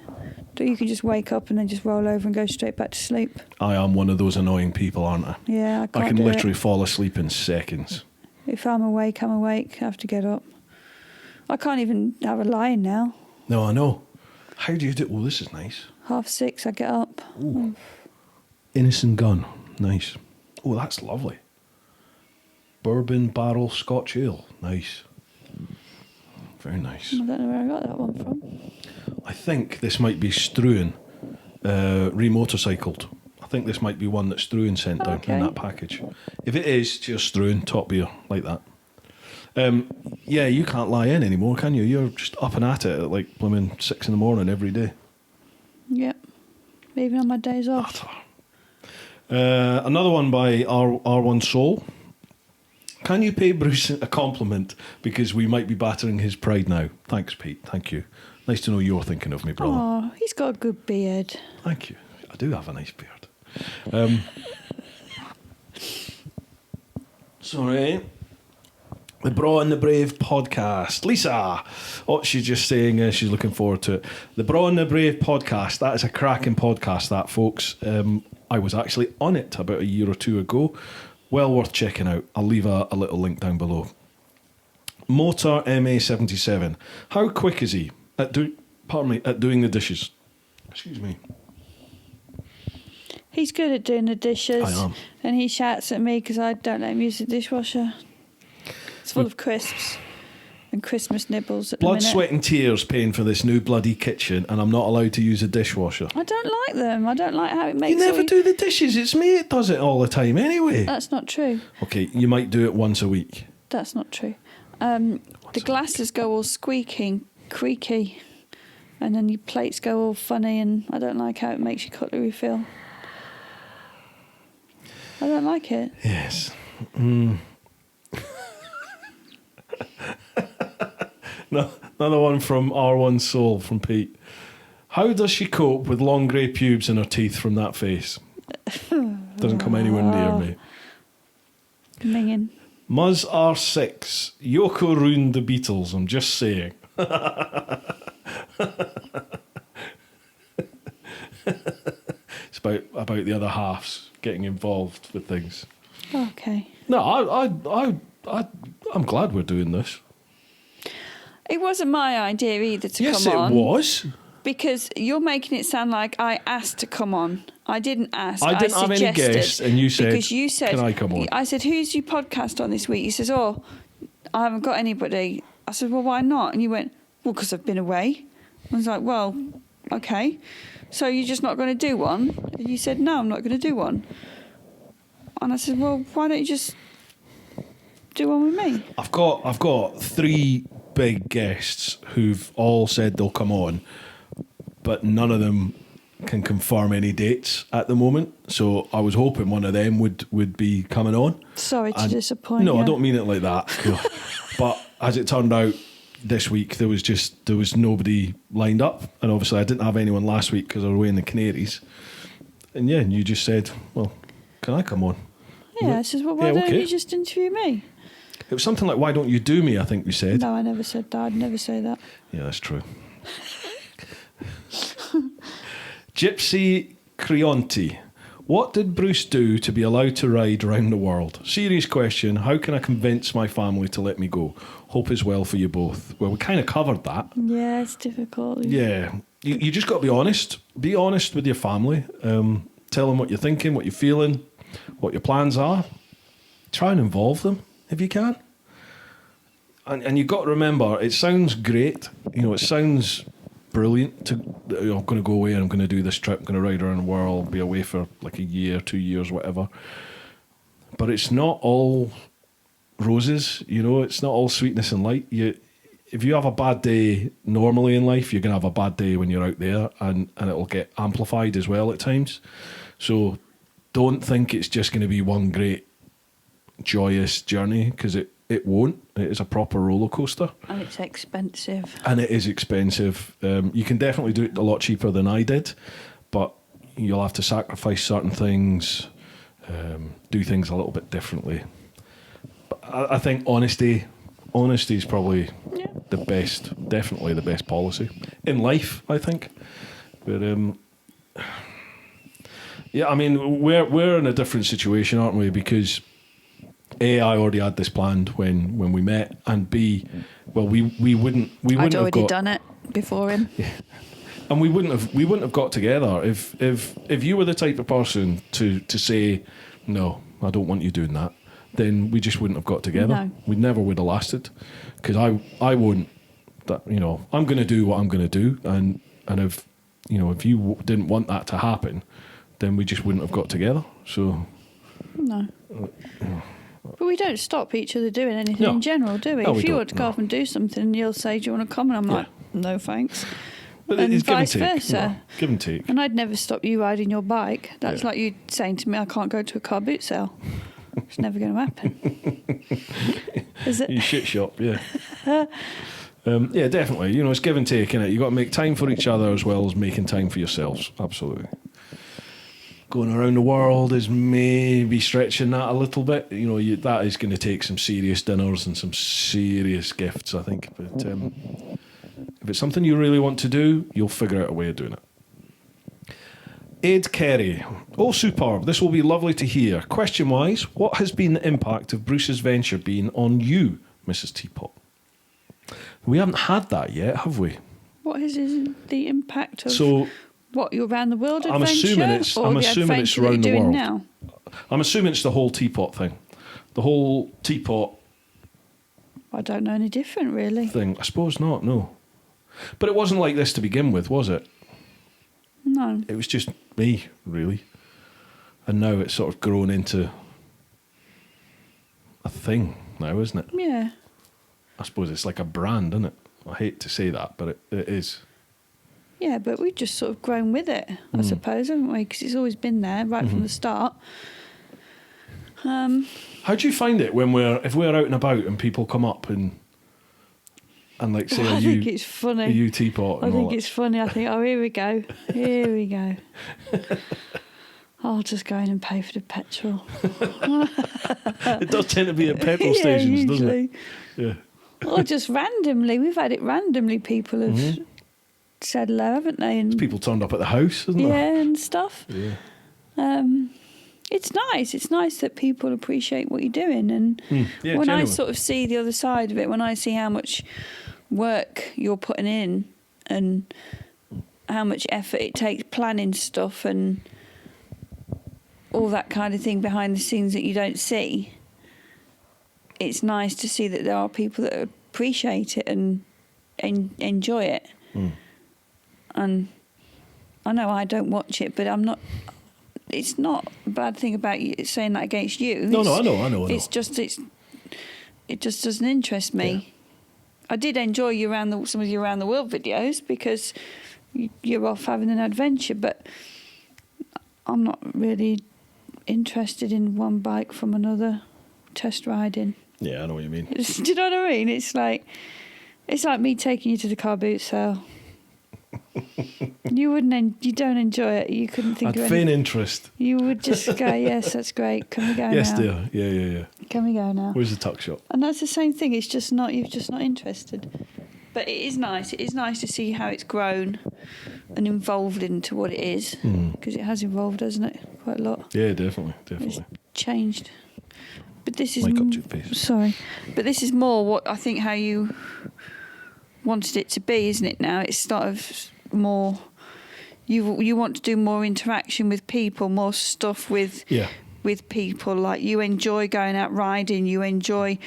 You can just wake up and then just roll over and go straight back to sleep. I am one of those annoying people, aren't I? Yeah, I can literally fall asleep in seconds. If I'm awake, I'm awake. I have to get up. I can't even have a lie-in now. No, I know. How do you do? Oh, this is nice. 6:30, I get up. Ooh. Innocent Gun. Nice. Oh, that's lovely. Bourbon Barrel Scotch Ale. Nice. Very nice. I don't know where I got that one from. I think this might be Struan, re-motorcycled. I think this might be one that Struan sent down in that package. If it is, cheers Struan, top beer, like that. Yeah, you can't lie in anymore, can you? You're just up and at it at like blooming 6 a.m. every day. Yep. Even on my days off. Another one by R1 Soul. Can you pay Bruce a compliment because we might be battering his pride now? Thanks, Pete. Thank you. Nice to know you're thinking of me, brother. Oh, he's got a good beard. Thank you. I do have a nice beard. Sorry. The Bra and the Brave podcast. Lisa! Oh, she's just saying she's looking forward to it. The Bra and the Brave podcast. That is a cracking podcast, that, folks. I was actually on it about a year or two ago. Well worth checking out. I'll leave a little link down below. Motor MA77. How quick is he at doing the dishes? Excuse me. He's good at doing the dishes. I am. And he shouts at me because I don't let him use the dishwasher. It's full of crisps and Christmas nibbles at the Blood, minute. sweat and tears paying for this new bloody kitchen, and I'm not allowed to use a dishwasher. I don't like them. I don't like how it makes. You never do the dishes. It's me that does it all the time anyway. That's not true. Okay, you might do it once a week. That's not true. The glasses go all squeaking, creaky, and then your plates go all funny, and I don't like how it makes your cutlery feel. I don't like it. Yes. No, another one from R1 Soul from Pete. How does she cope with long grey pubes in her teeth from that face? Doesn't come anywhere near me. Minging. Muzz R6. Yoko ruined the Beatles, I'm just saying. It's about the other halves getting involved with things. Okay. No, I'm glad we're doing this. It wasn't my idea either to Yes, come on. it was. Because you're making it sound like I asked to come on. I didn't ask. I didn't have any suggested. guests, and you said, because you said, can I come on? I said, who's your podcast on this week? He says, oh, I haven't got anybody. I said, well, why not? And you went, well, because I've been away. I was like, well, okay. So you're just not going to do one? And you said, no, I'm not going to do one. And I said, well, why don't you just do one with me? I've got 3 big guests who've all said they'll come on, but none of them can confirm any dates at the moment. So I was hoping one of them would be coming on. Sorry to disappoint No, you. I don't mean it like that. But as it turned out, this week there was nobody lined up, and obviously I didn't have anyone last week because I was away in the Canaries. And yeah, you just said, well, can I come on? Yeah, I said, well, why don't you just interview me? It was something like, why don't you do me, I think you said. No, I never said that. I'd never say that. Yeah, that's true. Gypsy Creonti. What did Bruce do to be allowed to ride around the world? Serious question. How can I convince my family to let me go? Hope is well for you both. Well, we kind of covered that. Yeah, it's difficult. Yeah. You just got to be honest. Be honest with your family. Tell them what you're thinking, what you're feeling, what your plans are. Try and involve them if you can. And you've got to remember, it sounds great. You know, it sounds brilliant to, I'm going to go away and I'm going to do this trip, I'm going to ride around the world, be away for like a year, 2 years, whatever. But it's not all roses, you know, it's not all sweetness and light. If you have a bad day normally in life, you're going to have a bad day when you're out there, and it'll get amplified as well at times. So don't think it's just going to be one great joyous journey, because it won't. It is a proper roller coaster. And it's expensive. And it is expensive. You can definitely do it a lot cheaper than I did, but you'll have to sacrifice certain things, do things a little bit differently. But I think honesty is probably the best, definitely the best policy in life, I think. But yeah, I mean, we're in a different situation, aren't we? Because A, I already had this planned when we met, and B, well, we wouldn't I'd have already got, done it before him. Yeah. And we wouldn't have got together if you were the type of person to say, no, I don't want you doing that, then we just wouldn't have got together. No. We never would have lasted, because I wouldn't. That, you know, I'm going to do what I'm going to do, and if you know, if you didn't want that to happen, then we just wouldn't have got together. So No. But we don't stop each other doing anything No. in general, do we? No, If we you don't, want to go off and do something, you'll say, do you want to come? And I'm like, no thanks. But And it's give and vice take. versa. No, give and take. And I'd never stop you riding your bike. That's Yeah. like you saying to me, I can't go to a car boot sale. It's never going to happen. Is it? You shit shop, yeah. Yeah, definitely. You know, it's give and take, innit? You've got to make time for each other as well as making time for yourselves. Absolutely. Going around the world is maybe stretching that a little bit. You know, that is going to take some serious dinners and some serious gifts, I think. But if it's something you really want to do, you'll figure out a way of doing it. Ed Kerry. Oh, superb. This will be lovely to hear. Question-wise, what has been the impact of Bruce's venture been on you, Mrs. Teapot? We haven't had that yet, have we? What is the impact of what, your round the world adventure? I'm assuming it's around the world. Now? I'm assuming it's the whole teapot thing. The whole teapot I don't know any different, really. thing. I suppose not, no. But it wasn't like this to begin with, was it? No. It was just me, really. And now it's sort of grown into a thing now, isn't it? Yeah. I suppose it's like a brand, isn't it? I hate to say that, but it is. Yeah, but we've just sort of grown with it, I suppose, haven't we? Because it's always been there right from the start. How do you find it when if we're out and about and people come up and like say, I think it's funny. Are you Teapot? I think it's funny. I think, oh, here we go. Here we go. I'll just go in and pay for the petrol. It does tend to be at petrol stations, doesn't it? Yeah. Or just randomly. We've had it randomly. People have said hello, haven't they? And people turned up at the house, isn't yeah, there? and stuff. Yeah. It's nice. It's nice that people appreciate what you're doing. And yeah, when genuine. I sort of see the other side of it, when I see how much work you're putting in and how much effort it takes planning stuff and all that kind of thing behind the scenes that you don't see, it's nice to see that there are people that appreciate it and enjoy it. And I know I don't watch it, but I'm not. It's not a bad thing about you saying that against you. No, I know. It just doesn't interest me. Yeah. I did enjoy some of your around the world videos because you're off having an adventure, but I'm not really interested in one bike from another test riding. Yeah, I know what you mean. Do you know what I mean? It's like me taking you to the car boot sale. You don't enjoy it. You couldn't think of I'd feign interest. You would just go, yes, that's great. Can we go now? Yes, dear. Yeah. Can we go now? Where's the tuck shop? And that's the same thing. It's just not, you're just not interested. But it is nice. It is nice to see how it's grown and evolved into what it is. Because it has evolved, hasn't it? Quite a lot. Yeah, definitely. It's changed. But this is... Sorry. But this is more what I think how you wanted it to be, isn't it now? It's sort of more... You want to do more interaction with people, more stuff with people. Like you enjoy going out riding. You enjoy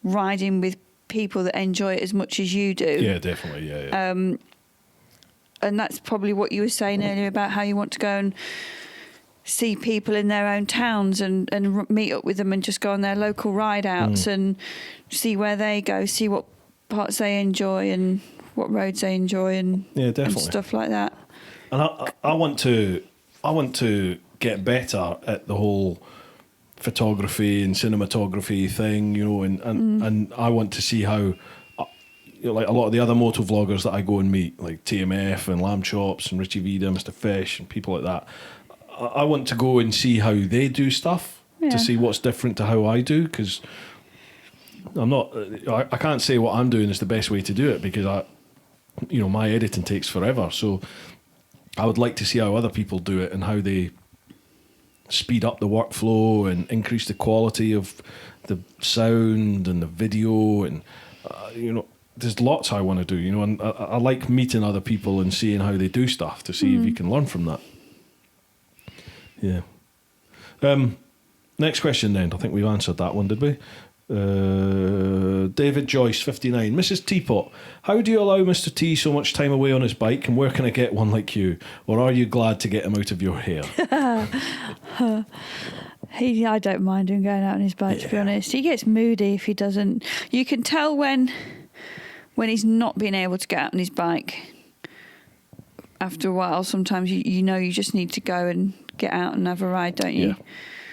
riding with people that enjoy it as much as you do. Yeah, definitely. Yeah. And that's probably what you were saying earlier about how you want to go and see people in their own towns and meet up with them and just go on their local ride outs and see where they go, see what parts they enjoy and what roads they enjoy and stuff like that. And I want to get better at the whole photography and cinematography thing, you know, and I want to see how, like a lot of the other moto vloggers that I go and meet, like TMF and Lamb Chops and Richie Vida, Mr. Fish and people like that, I want to go and see how they do stuff to see what's different to how I do, because I can't say what I'm doing is the best way to do it because my editing takes forever. So I would like to see how other people do it and how they speed up the workflow and increase the quality of the sound and the video and there's lots I want to do, and I like meeting other people and seeing how they do stuff to see if you can learn from that. Yeah. Next question then. I think we've answered that one, did we? David Joyce, 59. Mrs. Teapot, how do you allow Mr. T so much time away on his bike, and where can I get one like you? Or are you glad to get him out of your hair? I don't mind him going out on his bike, to be honest. He gets moody if he doesn't. You can tell when he's not being able to get out on his bike. After a while, sometimes you just need to go and get out and have a ride, don't you?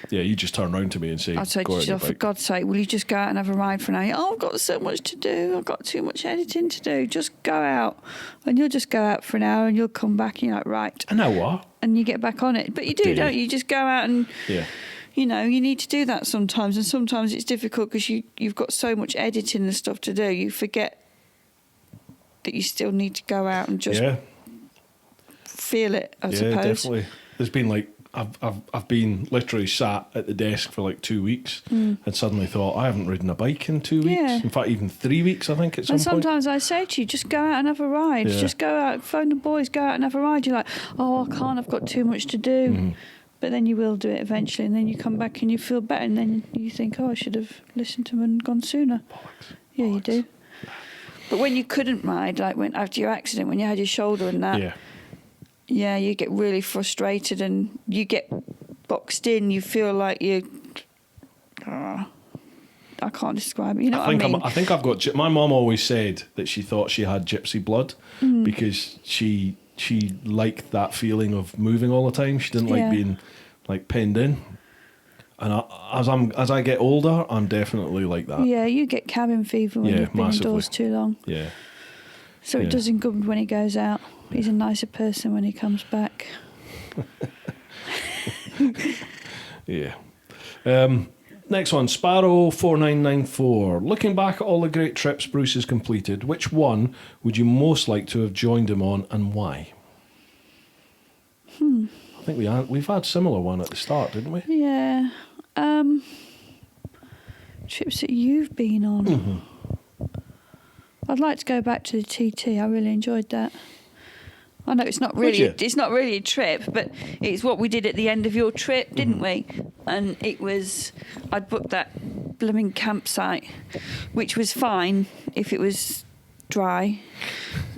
Yeah, you just turn around to me and say, I'd say, go out on your for bike. God's sake, will you just go out and have a ride for an hour? Oh, I've got so much to do. I've got too much editing to do. Just go out. And you'll just go out for an hour and you'll come back and you're like, right. An hour? And you get back on it. But you do, don't you? You just go out and, you know, you need to do that sometimes. And sometimes it's difficult because you've got so much editing and stuff to do. You forget that you still need to go out and just feel it, I suppose. Yeah, definitely. There's been like, I've been literally sat at the desk for like 2 weeks and suddenly thought, I haven't ridden a bike in 2 weeks. Yeah. In fact, even 3 weeks, I think, at some And point. sometimes I say to you, just go out and have a ride. Yeah. Just go out, phone the boys, go out and have a ride. You're like, oh, I can't, I've got too much to do. But then you will do it eventually, and then you come back and you feel better, and then you think, oh, I should have listened to them and gone sooner. Yeah, you do. But when you couldn't ride, like when after your accident, when you had your shoulder and that, you get really frustrated and you get boxed in. You feel like I can't describe it. You know what I mean? I think I've got. My mum always said that she thought she had gypsy blood because she liked that feeling of moving all the time. She didn't like being like penned in. And as I get older, I'm definitely like that. Yeah, you get cabin fever when you've been massively. indoors too long. Yeah. So it does him good when he goes out. He's a nicer person when he comes back. Yeah. Next one, Sparrow4994. Looking back at all the great trips Bruce has completed, which one would you most like to have joined him on and why? I think we've had similar one at the start, didn't we? Yeah. Trips that you've been on. I'd like to go back to the TT. I really enjoyed that. I know it's not really a trip, but it's what we did at the end of your trip, didn't we? And it was, I'd booked that blooming campsite, which was fine if it was dry,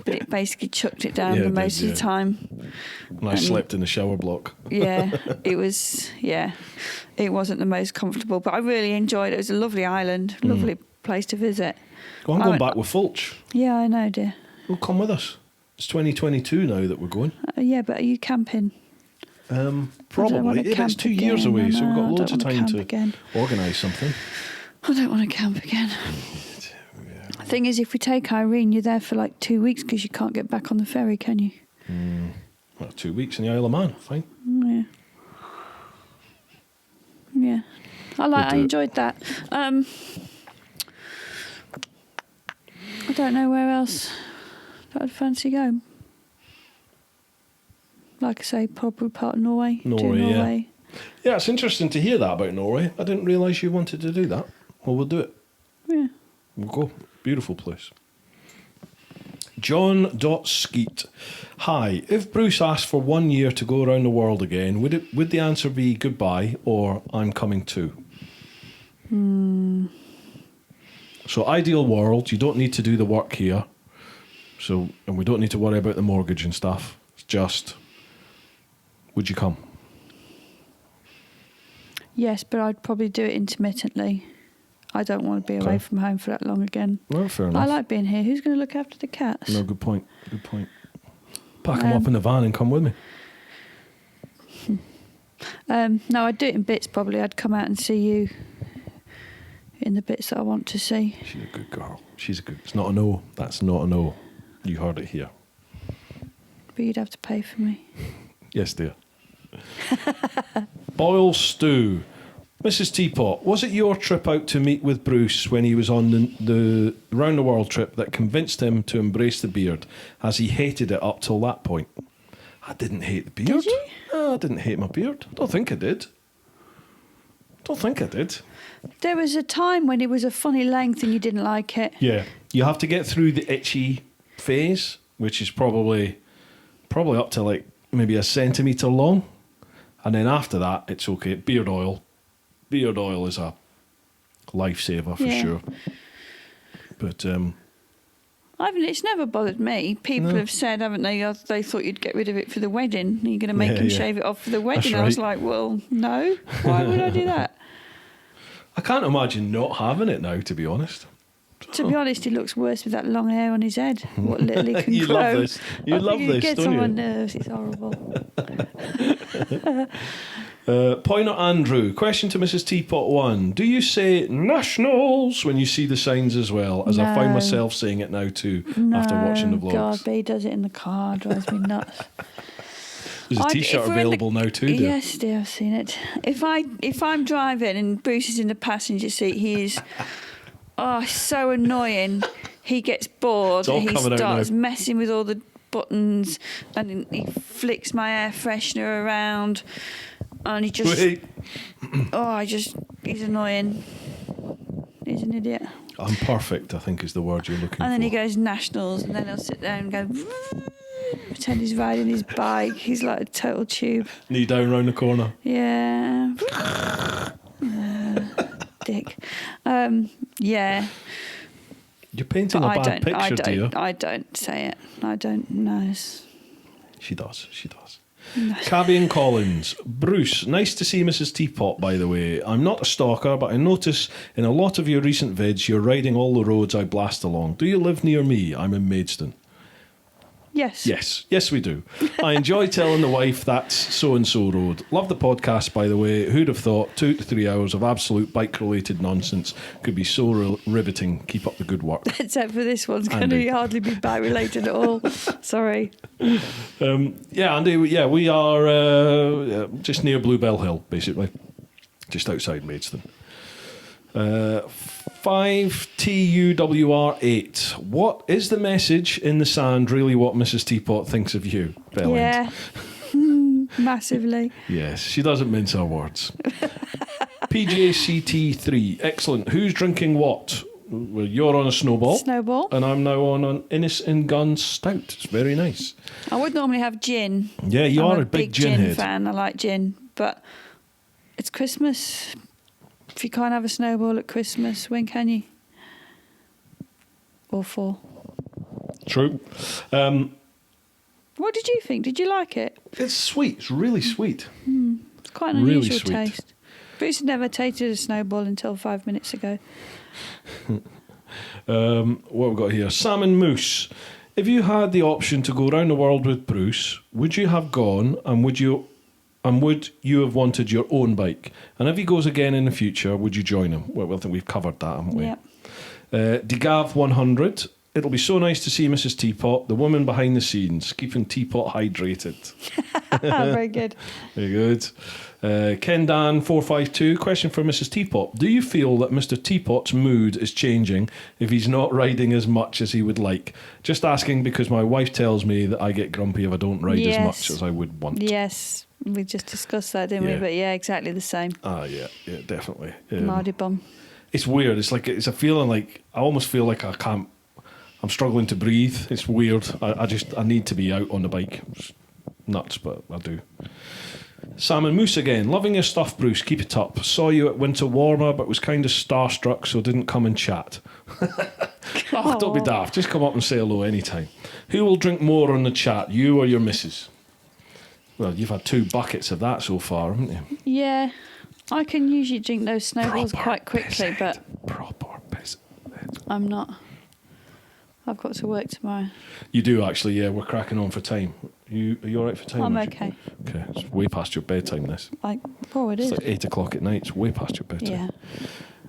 but it basically chucked it down the most of the time. And I slept in the shower block. Yeah, it was, it wasn't the most comfortable, but I really enjoyed it. It was a lovely island, lovely place to visit. Well, I'm going back with Fulch. Yeah, I know, dear. Well, come with us. It's 2022 now that we're going. Yeah, but are you camping? Probably. It's 2 years away, so we've got loads of time to organise something. I don't want to camp again. The thing is, if we take Irene, you're there for like 2 weeks because you can't get back on the ferry, can you? Well, 2 weeks in the Isle of Man, fine. Yeah. Yeah. I enjoyed that. I don't know where else I'd fancy going. Like I say, probably part of Norway. Norway. Yeah, it's interesting to hear that about Norway. I didn't realise you wanted to do that. Well, we'll do it. Yeah. We'll go. Beautiful place. John.Skeet. Hi, if Bruce asked for 1 year to go around the world again, would the answer be goodbye or I'm coming too? So ideal world, you don't need to do the work here. And we don't need to worry about the mortgage and stuff. It's just, would you come? Yes, but I'd probably do it intermittently. I don't want to be away from home for that long again. Well, fair enough. I like being here. Who's going to look after the cats? No, good point. Good point. Pack them up in the van and come with me. No, I'd do it in bits probably. I'd come out and see you in the bits that I want to see. She's a good girl. It's not a no. That's not a no. You heard it here. But you'd have to pay for me. Yes, dear. Boil stew. Mrs. Teapot, was it your trip out to meet with Bruce when he was on the round the world trip that convinced him to embrace the beard, as he hated it up till that point? I didn't hate the beard. Did you? No, I didn't hate my beard. Don't think I did. There was a time when it was a funny length and you didn't like it. Yeah. You have to get through the itchy phase, which is probably up to like maybe a centimetre long. And then after that, it's okay. Beard oil is a lifesaver for sure. But it's never bothered me. People have said, haven't they? They thought you'd get rid of it for the wedding. You're going to make him shave it off for the wedding. That's I was right. like, well, no. Why would I do that? I can't imagine not having it now, to be honest. To be honest, he looks worse with that long hair on his head. What little he can You grow. love this. You love this, It gets don't on you? my nerves. It's horrible. Pointer Andrew, question to Mrs. TeapotOne. Do you say nationals when you see the signs as well? As I find myself saying it now too after watching the vlogs. God, but he does it in the car, drives me nuts. There's a T-shirt available now too, dear. Yes, dear, I've seen it. If I'm driving and Bruce is in the passenger seat, he is so annoying. He gets bored. He starts messing with all the buttons and he flicks my air freshener around and he just he's annoying. He's an idiot. Unperfect, I think, is the word you're looking for. And then he goes nationals and then he'll sit there and go pretend he's riding his bike. He's like a total tube. Knee down round the corner. Yeah. Dick. Yeah. You're painting a bad picture, dear. I don't say it. I don't know. She does. Cabby and Collins. Bruce, nice to see Mrs. Teapot, by the way. I'm not a stalker, but I notice in a lot of your recent vids you're riding all the roads I blast along. Do you live near me? I'm in Maidstone. Yes. Yes, we do. I enjoy telling the wife that's so-and-so road. Love the podcast, by the way. Who'd have thought 2 to 3 hours of absolute bike-related nonsense could be so riveting. Keep up the good work. Except for this one's going to hardly be bike-related at all. Sorry. Andy, we are just near Bluebell Hill, basically. Just outside Maidstone. 5TUWR8. What is the message in the sand really what Mrs. Teapot thinks of you, Belland? Yeah, massively. Yes, she doesn't mince her words. PJCT3. Excellent. Who's drinking what? Well, you're on a snowball. And I'm now on an Innis & Gunn Stout. It's very nice. I would normally have gin. Yeah, I'm are a big gin head. Fan. I like gin, but it's Christmas. If you can't have a snowball at Christmas, when can you? Or for? True. What did you think? Did you like it? It's sweet. It's really sweet. It's quite an unusual taste. Bruce had never tasted a snowball until 5 minutes ago. What have we got here? Salmon Moose. If you had the option to go around the world with Bruce, would you have gone and would you have wanted your own bike? And if he goes again in the future, would you join him? Well, I think we've covered that, haven't we? Yep. DeGav 100. It'll be so nice to see Mrs. Teapot, the woman behind the scenes, keeping Teapot hydrated. Very good. Very good. Ken Dan 452. Question for Mrs. Teapot. Do you feel that Mr. Teapot's mood is changing if he's not riding as much as he would like? Just asking because my wife tells me that I get grumpy if I don't ride as much as I would want. Yes. We just discussed that, didn't we? But yeah, exactly the same. Yeah, definitely. Mardy bum. It's weird. It's a feeling like I almost feel like I'm struggling to breathe. It's weird. I need to be out on the bike. It's nuts, but I do. Salmon Moose again. Loving your stuff, Bruce. Keep it up. Saw you at Winter Warmer, but was kind of starstruck, so didn't come and chat. Don't be daft. Just come up and say hello anytime. Who will drink more on the chat, you or your missus? Well, you've had 2 buckets of that so far, haven't you? Yeah. I can usually drink those snowballs quite quickly, but proper piss. I'm not. I've got to work tomorrow. You do actually, yeah. We're cracking on for time. Are you all right for time? I'm okay. Okay, it's way past your bedtime. This. It is. It's like 8 o'clock at night. It's way past your bedtime. Yeah.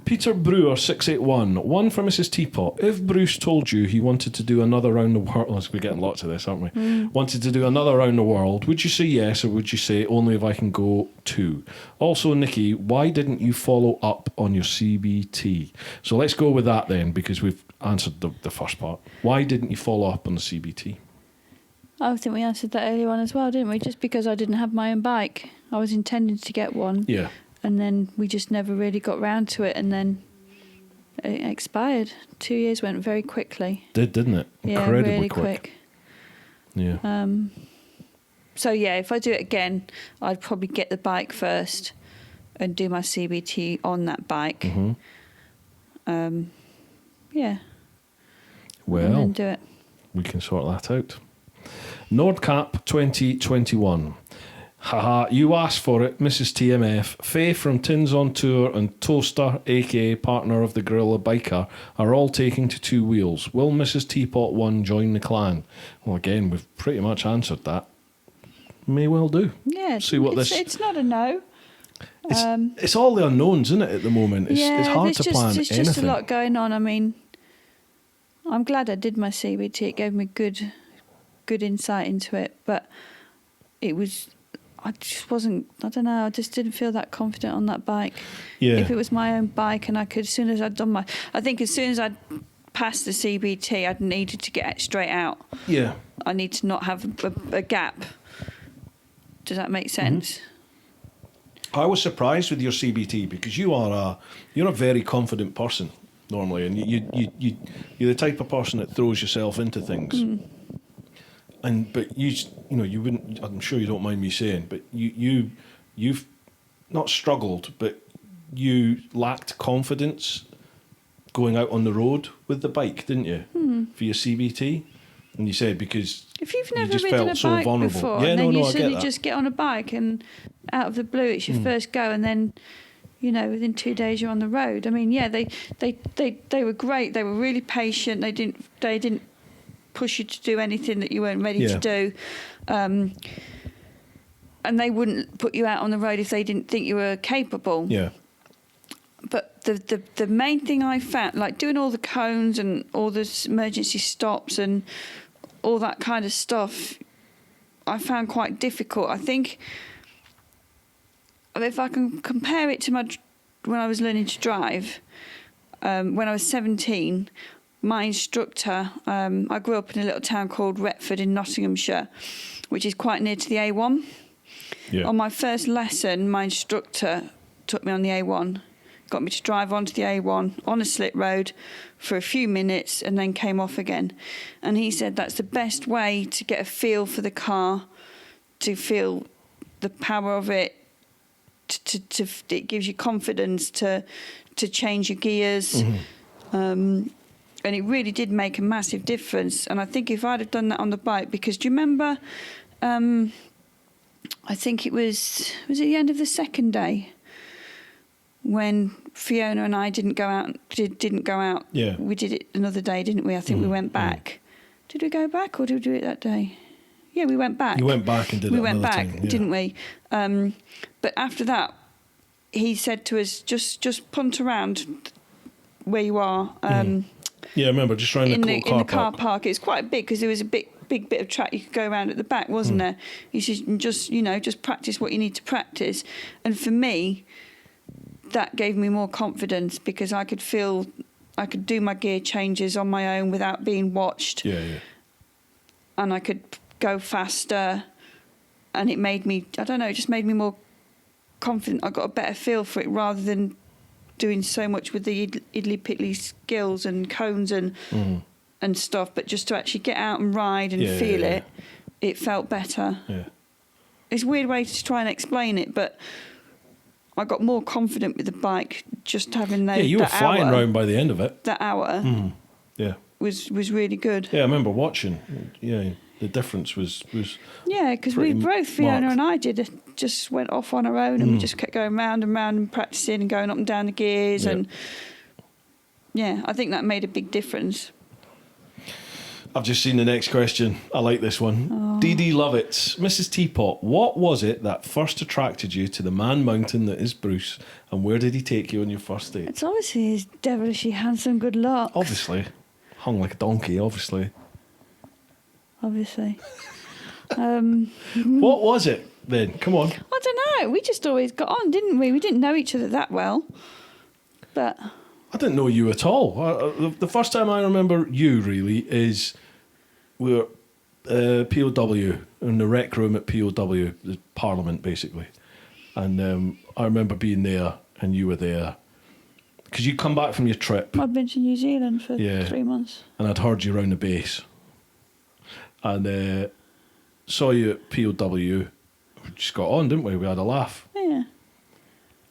Peter Brewer 681. One for Mrs. Teapot. If Bruce told you he wanted to do another round the world, we're getting lots of this, aren't we? Wanted to do another round the world, would you say yes or would you say only if I can go 2? Also, Nikki, why didn't you follow up on your CBT? So let's go with that then, because we've answered the first part. Why didn't you follow up on the CBT? I think we answered that earlier on as well, didn't we? Just because I didn't have my own bike. I was intending to get one. Yeah. And then we just never really got round to it, and then it expired. 2 years went very quickly. Didn't it? Incredibly really quick. Yeah. So yeah, if I do it again, I'd probably get the bike first and do my CBT on that bike. Yeah. Well, and then do it. We can sort that out. Nordcap 2021. Haha, you asked for it, Mrs. TMF. Faye from Tins on Tour and Toaster, aka partner of the Gorilla Biker, are all taking to 2 wheels. Will Mrs. TeapotOne join the clan? Well, again, we've pretty much answered that. May well do. Yeah, See what this. It's not a no. It's all the unknowns, isn't it, at the moment? It's hard to plan there's anything. just a lot going on. I mean, I'm glad I did my CBT. It gave me good insight into it, but I just wasn't, I don't know, I just didn't feel that confident on that bike. Yeah. If it was my own bike and I could, as soon as I'd passed the CBT, I'd needed to get straight out. Yeah. I need to not have a gap. Does that make sense? I was surprised with your CBT because you're a very confident person normally, and you're the type of person that throws yourself into things. But you wouldn't. I'm sure you don't mind me saying, but you've not struggled, but you lacked confidence going out on the road with the bike, didn't you? For your CBT, and you said because if you've never just ridden felt a so bike vulnerable. before, Yeah, and then you I get suddenly that. just get on a bike and out of the blue it's your first go, and then within 2 days you're on the road. I mean, yeah, they were great. They were really patient. They didn't push you to do anything that you weren't ready to do, and they wouldn't put you out on the road if they didn't think you were capable. Yeah. But the main thing I found, like doing all the cones and all the emergency stops and all that kind of stuff, I found quite difficult. I think if I can compare it to when I was learning to drive, when I was 17, my instructor, I grew up in a little town called Retford in Nottinghamshire, which is quite near to the A1. Yeah. On my first lesson, my instructor took me on the A1, got me to drive onto the A1 on a slit road for a few minutes and then came off again. And he said that's the best way to get a feel for the car, to feel the power of it, it gives you confidence to change your gears. And it really did make a massive difference. And I think if I'd have done that on the bike, because do you remember, I think it was at the end of the second day when Fiona and I didn't go out. Yeah. We did it another day, didn't we? I think we went back. Did we go back or did we do it that day? Yeah, we went back. You went back and did it another time. We went back, didn't we? But after that, he said to us, just punt around where you are. Yeah, I remember just around in the car park. It's quite big because there was a big bit of track you could go around at the back, wasn't there? He said, just practice what you need to practice. And for me, that gave me more confidence because I could feel I could do my gear changes on my own without being watched. Yeah, yeah. And I could go faster, and it made me, I don't know, it just made me more confident. I got a better feel for it rather than doing so much with the idly-piddly skills and cones and stuff, but just to actually get out and ride and feel it, it felt better. Yeah. It's a weird way to try and explain it, but I got more confident with the bike just having that. Yeah, you were flying around by the end of it. That hour. Yeah. Was really good. Yeah, I remember watching. Yeah, the difference was. Yeah, because we both, Fiona and I, just went off on our own and we just kept going round and round and practicing and going up and down the gears and I think that made a big difference. I've just seen the next question. I like this one. Dee Dee Lovitz. Mrs. Teapot, what was it that first attracted you to the man mountain that is Bruce, and where did he take you on your first date? It's obviously his devilishly handsome good looks. Obviously. Hung like a donkey, obviously. Obviously. What was it then? Come on. I don't know. We just always got on, didn't we? We didn't know each other that well. But I didn't know you at all. The first time I remember you, really, is we were POW, in the rec room at POW, the Parliament, basically. And I remember being there, and you were there. Because you'd come back from your trip. I'd been to New Zealand for 3 months. And I'd heard you around the base. And saw you at POW. We just got on, didn't we? We had a laugh. Yeah.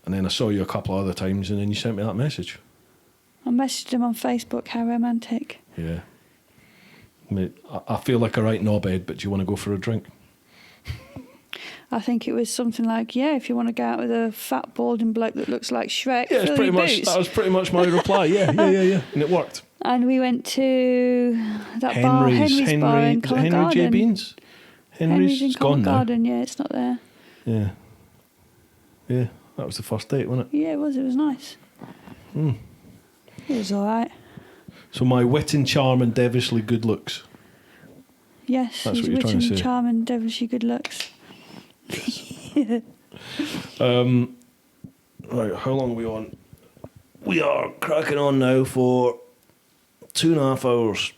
And then I saw you a couple of other times, and then you sent me that message. I messaged him on Facebook, how romantic. Yeah. I feel like a right knobhead, but do you want to go for a drink? I think it was something like, if you want to go out with a fat balding bloke that looks like Shrek, yeah, fill your boots. That was pretty much my reply. Yeah. And it worked. And we went to that Henry's bar in Covent Garden. Henry J. Beans? Henry's in gone Covent Garden, yeah, it's not there. Yeah. That was the first date, wasn't it? Yeah, it was. It was nice. Mm. It was all right. So my wit and charm and devilishly good looks. Yes, That's he's what you're trying to wit and say. charm and devilishly good looks. Right, how long are we on? We are cracking on now for 2.5 hours.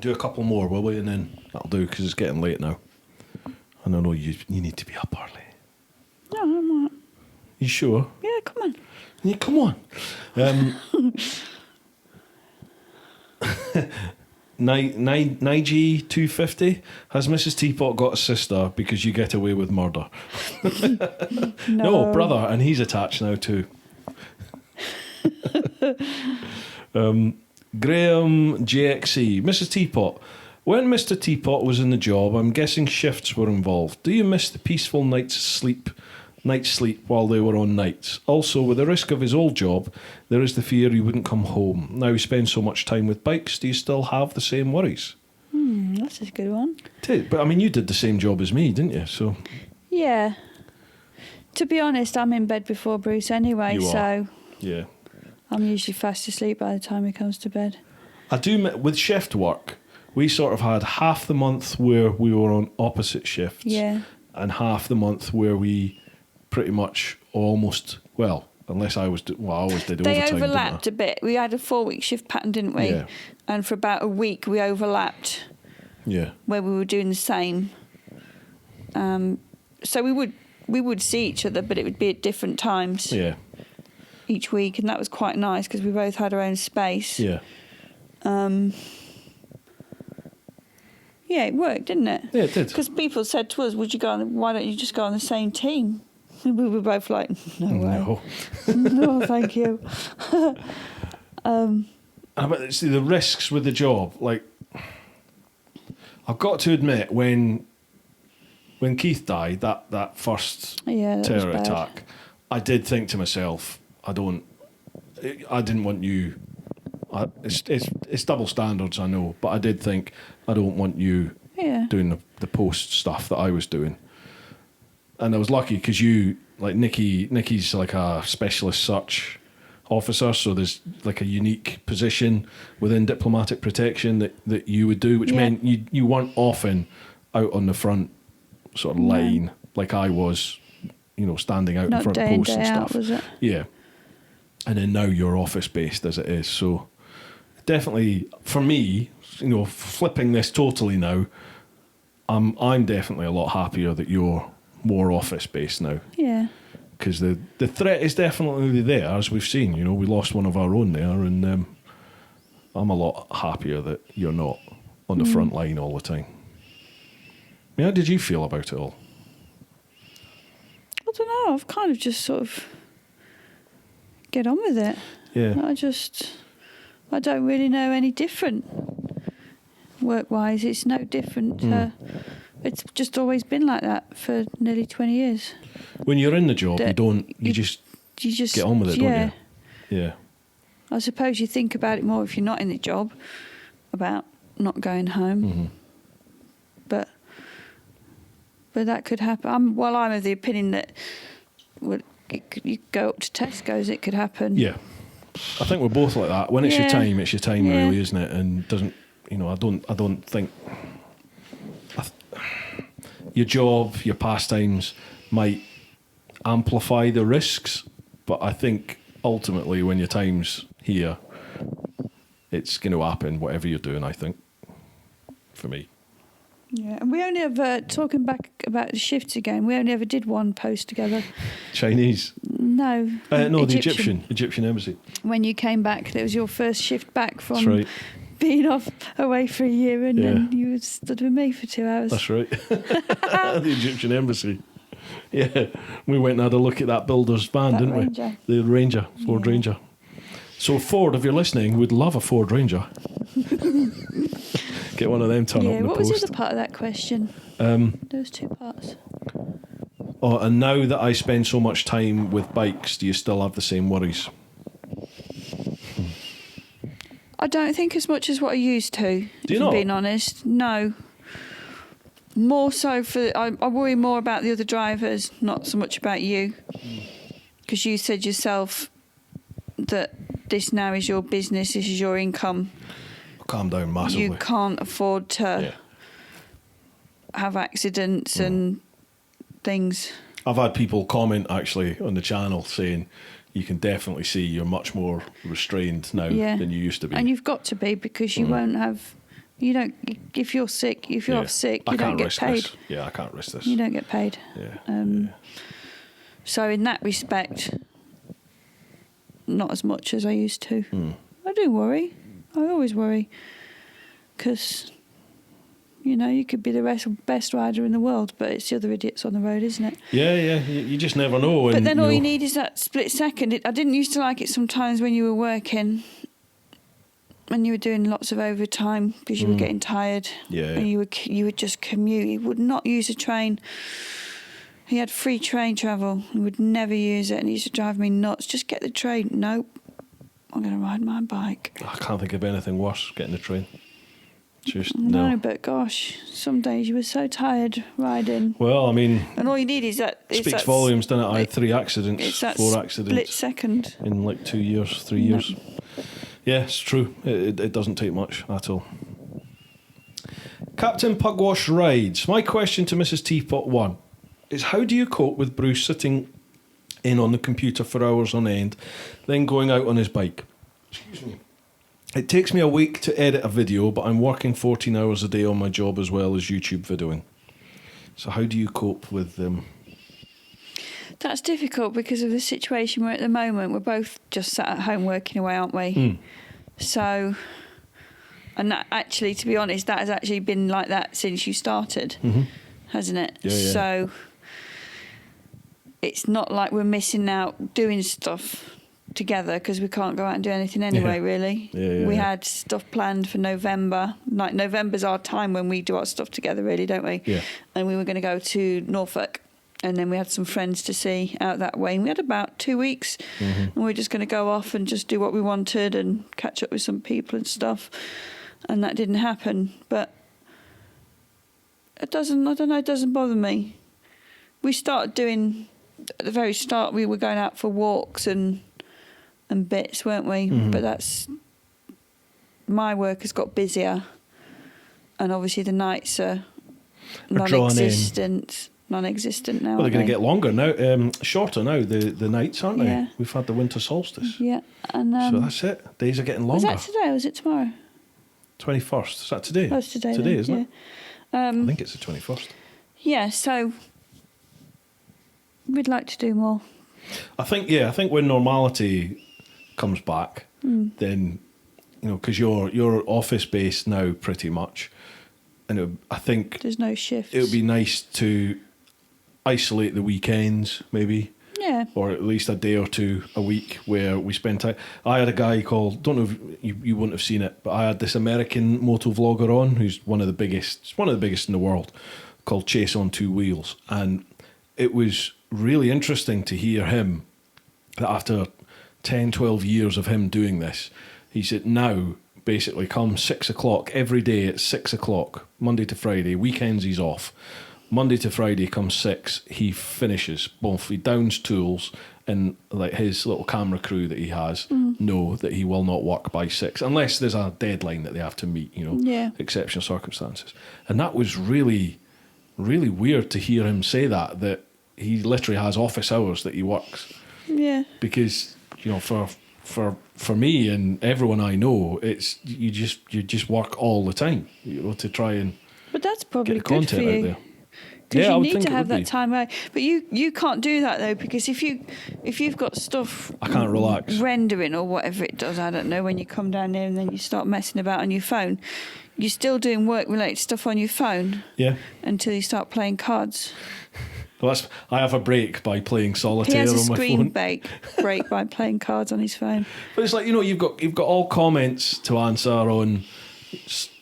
Do a couple more, will we? And then that'll do, because it's getting late now. And I know you need to be up early. No, I'm not. You sure? Yeah, come on. Yeah, come on. Nige 250. Has Mrs. Teapot got a sister because you get away with murder? No, brother, and he's attached now too. Graham JXE. Mrs. Teapot. When Mr. Teapot was in the job, I'm guessing shifts were involved. Do you miss the peaceful night's sleep while they were on nights? Also, with the risk of his old job, there is the fear he wouldn't come home. Now he spends so much time with bikes, do you still have the same worries? That's a good one. But I mean, you did the same job as me, didn't you? So Yeah. To be honest, I'm in bed before Bruce anyway, You are. so yeah, I'm usually fast asleep by the time he comes to bed. I do. With shift work, we sort of had half the month where we were on opposite shifts, Yeah. and half the month where we pretty much almost, well, unless I was, I always did They overtime. overlapped a bit. We had a 4-week shift pattern, didn't we? Yeah. And for about a week, we overlapped Yeah, where we were doing the same. So we would see each other, but it would be at different times yeah, each week, and that was quite nice because we both had our own space. yeah. Yeah, it worked, didn't it? Yeah, it did. Because people said to us, why don't you just go on the same team? And we were both like, no way. No. No, thank you. But see, the risks with the job, like, I've got to admit, when Keith died, that first Yeah, that was terror bad. attack, I did think to myself, I didn't want you. It's double standards, I know, but I did think I don't want you Yeah. doing the post stuff that I was doing. And I was lucky because you, like Nikki's like a specialist search officer, so there's like a unique position within diplomatic protection that you would do, which Yeah. meant you weren't often out on the front sort of line like I was, standing out in Not front of day in, posts and day stuff. out, was it? Yeah. And then now you're office based as it is. So definitely for me, flipping this totally now, I'm definitely a lot happier that you're more office based now. Yeah. Because the threat is definitely there, as we've seen. We lost one of our own there, and I'm a lot happier that you're not on the front line all the time. How did you feel about it all? I don't know. I've kind of just sort of get on with it. Yeah. I don't really know any different work-wise. It's no different. It's just always been like that for nearly 20 years. When you're in the job, you just get on with it, don't you? Yeah. I suppose you think about it more if you're not in the job, about not going home. Mm-hmm. But that could happen. I'm of the opinion that you go up to Tesco's, it could happen. Yeah. I think we're both like that. When it's your time, Yeah. really, isn't it? And doesn't, I don't think your job, your pastimes might amplify the risks, but I think ultimately when your time's here, it's going to happen, whatever you're doing, I think, for me. Yeah, and we only ever, talking back about the shifts again, we only ever did one post together. Chinese? No. No, the Egyptian embassy. When you came back, that was your first shift back from That's right. being away for a year, and then you stood with me for 2 hours. That's right. The Egyptian embassy. Yeah, we went and had a look at that builder's van, didn't Ranger. we? The Ranger, Ford Ranger. So Ford, if you're listening, would love a Ford Ranger. Get one of them turn up in the what post. was the other part of that question? There was 2 parts. Oh, and now that I spend so much time with bikes, do you still have the same worries? I don't think as much as what I used to, Do you if not? I'm being honest. No. More so I worry more about the other drivers, not so much about you. Because you said yourself that this now is your business, this is your income. Calm down massively. You can't afford to have accidents and things. I've had people comment actually on the channel saying you can definitely see you're much more restrained now than you used to be. And you've got to be, because you won't have... You don't... If you're sick, if you're off sick, you don't get paid. This. Yeah, I can't risk this. You don't get paid. Yeah. So in that respect, not as much as I used to. I do worry. I always worry. Because, you know, you could be the best rider in the world, but it's the other idiots on the road, isn't it? Yeah. You just never know. But then all you need is that split second. I didn't used to like it sometimes when you were working, when you were doing lots of overtime because you were getting tired. Yeah. And you would just commute. You would not use a train. He had free train travel. He would never use it, and he used to drive me nuts. Just get the train. Nope. I'm going to ride my bike. I can't think of anything worse, getting the train. Just no, but gosh, some days you were so tired riding. Well, I mean... And all you need is that... Speaks volumes, doesn't it? I had 3 accidents, it's that 4 accidents. Split second. In like 2 years, 3 years. Yeah, it's true. It doesn't take much at all. Captain Pugwash rides. My question to Mrs. TeapotOne is, how do you cope with Bruce sitting in on the computer for hours on end, then going out on his bike? Excuse me. It takes me a week to edit a video, but I'm working 14 hours a day on my job as well as YouTube videoing. So how do you cope with them? That's difficult because of the situation we're at the moment. We're both just sat at home working away, aren't we? So, and that actually, to be honest, that has actually been like that since you started, hasn't it? Yeah. So it's not like we're missing out doing stuff together because we can't go out and do anything anyway, really. We had stuff planned for November. Like, November's our time when we do our stuff together, really, don't we? Yeah. And we were going to go to Norfolk, and then we had some friends to see out that way, and we had about 2 weeks, and we were just going to go off and just do what we wanted and catch up with some people and stuff, and that didn't happen. But it doesn't bother me. We started doing, at the very start, we were going out for walks and bits, weren't we? But that's... My work has got busier, and obviously the nights are non-existent now. Well, they're going to get longer now, shorter now, the nights, aren't they? We've had the winter solstice. Yeah. And so that's it. Days are getting longer. Was that today or was it tomorrow? 21st. Is that today? Oh, it's today. Today, then, isn't it? I think it's the 21st. Yeah, so we'd like to do more. I think when normality comes back, then, you know, because you're office based now pretty much, and I think there's no shifts. It would be nice to isolate the weekends, maybe. Yeah. Or at least a day or two a week where we spend time. I had a guy called, don't know if you wouldn't have seen it, but I had this American moto vlogger on who's one of the biggest in the world, called Chase on Two Wheels, and it was really interesting to hear him that after 10, 12 years of him doing this, he said now basically come 6 o'clock every day at 6 o'clock, Monday to Friday, weekends he's off. Monday to Friday comes 6, he finishes. Both he downs tools, and like his little camera crew that he has know that he will not work by 6 unless there's a deadline that they have to meet, you know, exceptional circumstances. And that was really, really weird to hear him say that he literally has office hours that he works. Yeah. Because, you know, for me and everyone I know, it's you just work all the time, you know, to try and but that's probably get the content good for you. out there. Because you need to have that time out. But you can't do that though, because if you've got stuff I can't relax. Rendering or whatever it does, I don't know, when you come down there and then you start messing about on your phone, you're still doing work related stuff on your phone. Yeah. Until you start playing cards. Well, I have a break by playing solitaire on my phone. He has a screen break by playing cards on his phone. But it's like, you know, you've got all comments to answer on,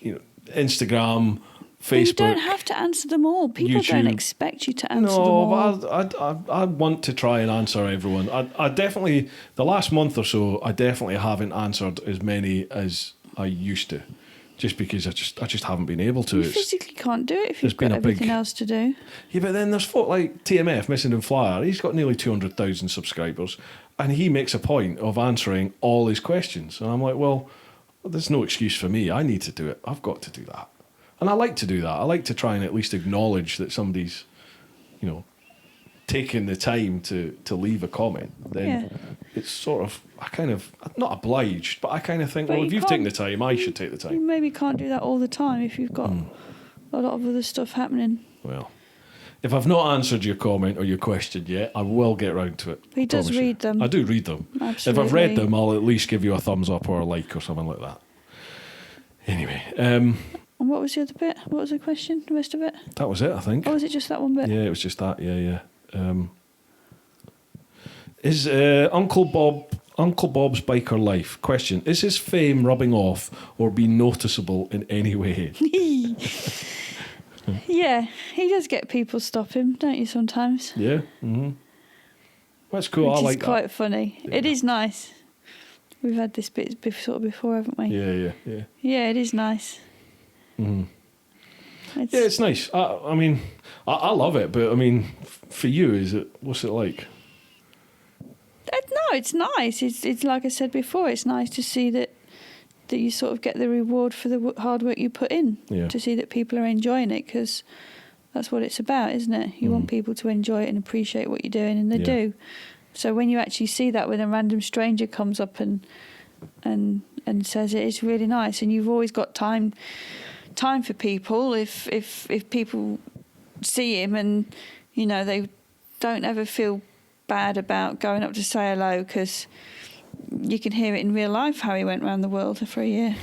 you know, Instagram, Facebook. You don't have to answer them all. People YouTube. Don't expect you to answer them all. But I want to try and answer everyone. I definitely, the last month or so, I definitely haven't answered as many as I used to. just because I just haven't been able to. You physically can't do it if there's you've got been a everything big- else to do. Yeah, but then there's folk like TMF, Missing and Flyer. He's got nearly 200,000 subscribers, and he makes a point of answering all his questions. And I'm like, well, there's no excuse for me. I need to do it. I've got to do that. And I like to do that. I like to try and at least acknowledge that somebody's, taking the time to leave a comment. Then it's sort of, I kind of, not obliged, but I kind of think, But well, you if you've can't- taken the time, I should take the You time. maybe can't do that all the time if you've got a lot of other stuff happening. Well, if I've not answered your comment or your question yet, I will get round to it. He does Promise you. read them. I do read them. Absolutely. If I've read them, I'll at least give you a thumbs up or a like or something like that. Anyway, And what was the other bit? What was the question? The rest of it? that was it, I think. Or was it just that one bit? Yeah, it was just that. Yeah. Is Uncle Bob's biker life? Question: is his fame rubbing off or being noticeable in any way? Yeah, he does get people stop him, don't you, sometimes? Yeah. Mm-hmm. That's cool. Which I like is quite funny. Yeah. It is nice. We've had this bit before, haven't we? that. Yeah. Yeah, it is nice. Mm-hmm. It's, Yeah, it's nice. I mean, I love it, but I mean, for you, what's it like? No, it's nice. It's like I said before, it's nice to see that you sort of get the reward for the hard work you put in. Yeah. To see that people are enjoying it, because that's what it's about, isn't it? You want people to enjoy it and appreciate what you're doing, and they do. So when you actually see that when a random stranger comes up and says it, it's really nice. And you've always got time for people. If people see him and they don't ever feel bad about going up to say hello, because you can hear it in real life how he went around the world for a year.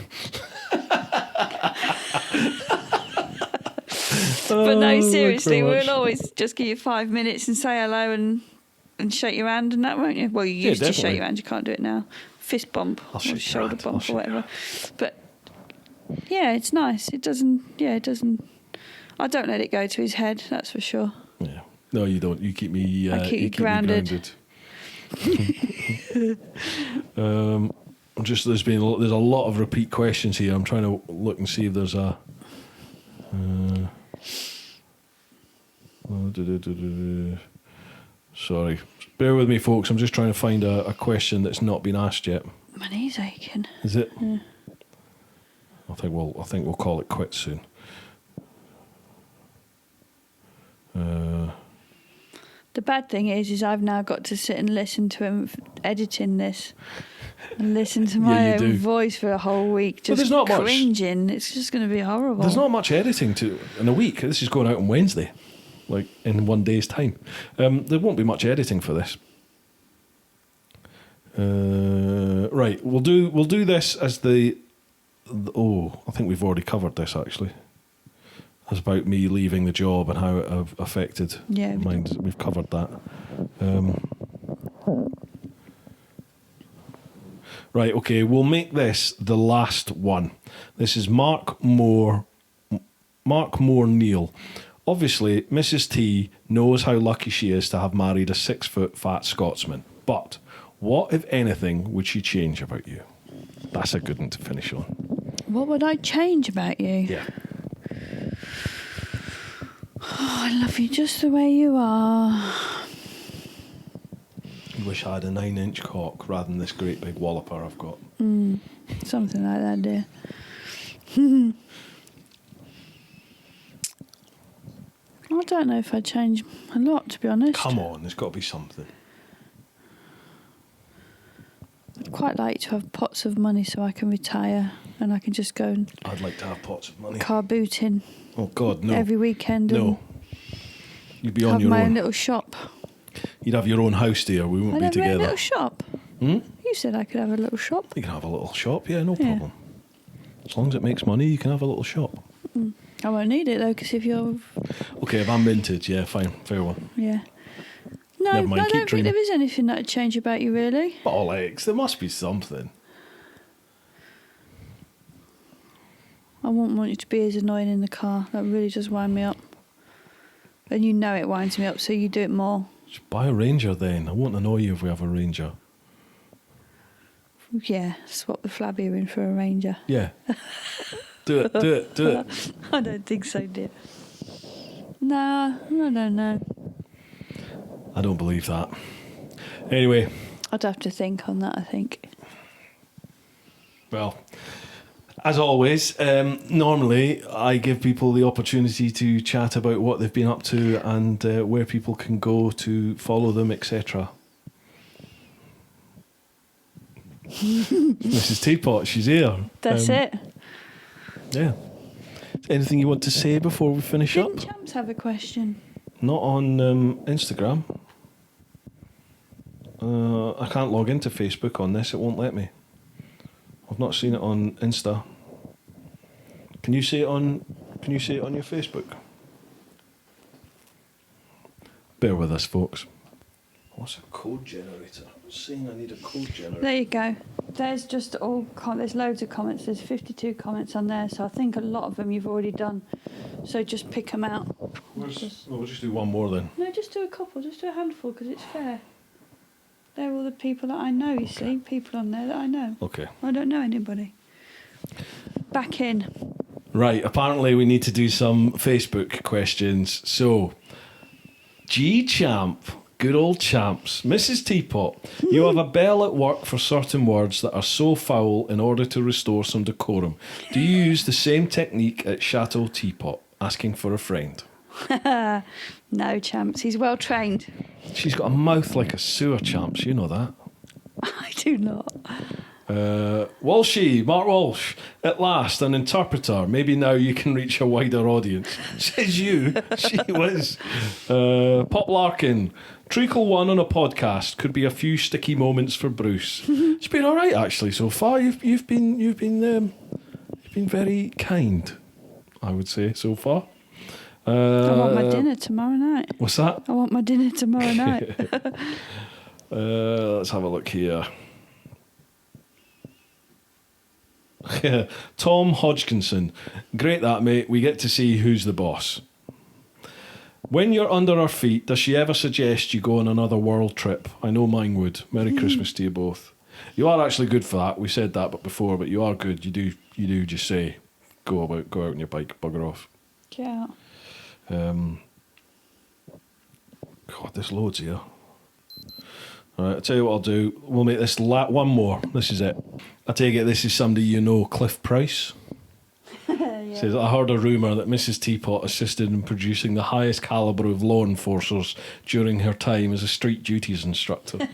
But no, seriously, we'll always just give you 5 minutes and say hello and shake your hand and that, won't you? Well, you used to shake your hand, you can't do it now. Fist bump or shoulder bump or whatever. But yeah, it's nice. It doesn't. I don't let it go to his head, that's for sure. Yeah. No, you don't. You keep me. I keep you you grounded. Me grounded. There's a lot of repeat questions here. I'm trying to look and see if there's a. Sorry, bear with me, folks. I'm just trying to find a question that's not been asked yet. My knee's aching. Is it? Yeah. I think we'll call it quits soon. The bad thing is I've now got to sit and listen to him editing this, and listen to my you do. own voice for a whole week, just there's not much. cringing. It's just going to be horrible. There's not much editing in a week. This is going out on Wednesday, like in 1 day's time. There won't be much editing for this. Right, we'll do this as the. Oh, I think we've already covered this actually. It's about me leaving the job and how it affected mine. We've covered that. Right, okay, we'll make this the last one. This is Mark Moore Neal. Obviously, Mrs. T knows how lucky she is to have married a 6-foot fat Scotsman. But what, if anything, would she change about you? That's a good one to finish on. What would I change about you? Yeah. Oh, I love you just the way you are. I wish I had a 9-inch cock rather than this great big walloper I've got. Something like that, dear. I don't know if I'd change a lot, to be honest. Come on, there's got to be something. I'd quite like to have pots of money so I can retire and I can just go and I'd like to have pots of money. car booting Oh, God, no. every weekend No. You'd be and on have your my own. own little shop. You'd have your own house, dear. We wouldn't I'd be have my own together. little shop. Hmm? You said I could have a little shop. You can have a little shop, yeah, no Yeah. problem. As long as it makes money, you can have a little shop. I won't need it though, because if you're... Okay, if I'm vintage, yeah, fine, fair one. Yeah. No, Never mind, I keep don't think dreaming. there is anything that would change about you, really. Bollocks, there must be something. I wouldn't want you to be as annoying in the car. That really does wind me up. And you know it winds me up, so you do it more. Just buy a Ranger then. I won't annoy you if we have a Ranger. Yeah, swap the flabby in for a Ranger. Yeah. Do it. I don't think so, dear. No, I don't know. I don't believe that. Anyway. I'd have to think on that, I think. Well, as always, normally I give people the opportunity to chat about what they've been up to and where people can go to follow them, etc. Mrs. Teapot, she's here. That's it. Yeah. Anything you want to say before we finish up? Didn't Champs have a question? Not on Instagram. I can't log into Facebook on this. It won't let me. I've not seen it on Insta. Can you see it on your Facebook? Bear with us, folks. What's a code generator? It's saying I need a code generator. There you go. There's just there's loads of comments. There's 52 comments on there, so I think a lot of them you've already done. So just pick them out. We'll just do one more then. No, just do a couple. Just do a handful because it's fair. They're all the people that I know, you see. People on there that I know. Okay. I don't know anybody. Back in. Right, apparently we need to do some Facebook questions. So, Champ, good old champs. Mrs. Teapot, you have a bell at work for certain words that are so foul in order to restore some decorum. Do you use the same technique at Chateau Teapot, asking for a friend? No, Champs. He's well trained. She's got a mouth like a sewer, Champs. You know that. I do not. Walshy, Mark Walsh, at last, an interpreter. Maybe now you can reach a wider audience. Says you. She was. Pop Larkin, treacle one on a podcast. Could be a few sticky moments for Bruce. It's been all right actually so far. You've been very kind, I would say so far. I want my dinner tomorrow night. What's that? I want my dinner tomorrow night. Let's have a look here. Tom Hodgkinson. Great that, mate. We get to see who's the boss. When you're under her feet, does she ever suggest you go on another world trip? I know mine would. Merry Christmas to you both. You are actually good for that. We said that before, but you are good. You do just say, go out on your bike, bugger off. Yeah. God, there's loads here. All right, I'll tell you what I'll do. We'll make this one more. This is it. I take it this is somebody you know, Cliff Price. Yeah. Says, I heard a rumour that Mrs. Teapot assisted in producing the highest calibre of law enforcers during her time as a street duties instructor.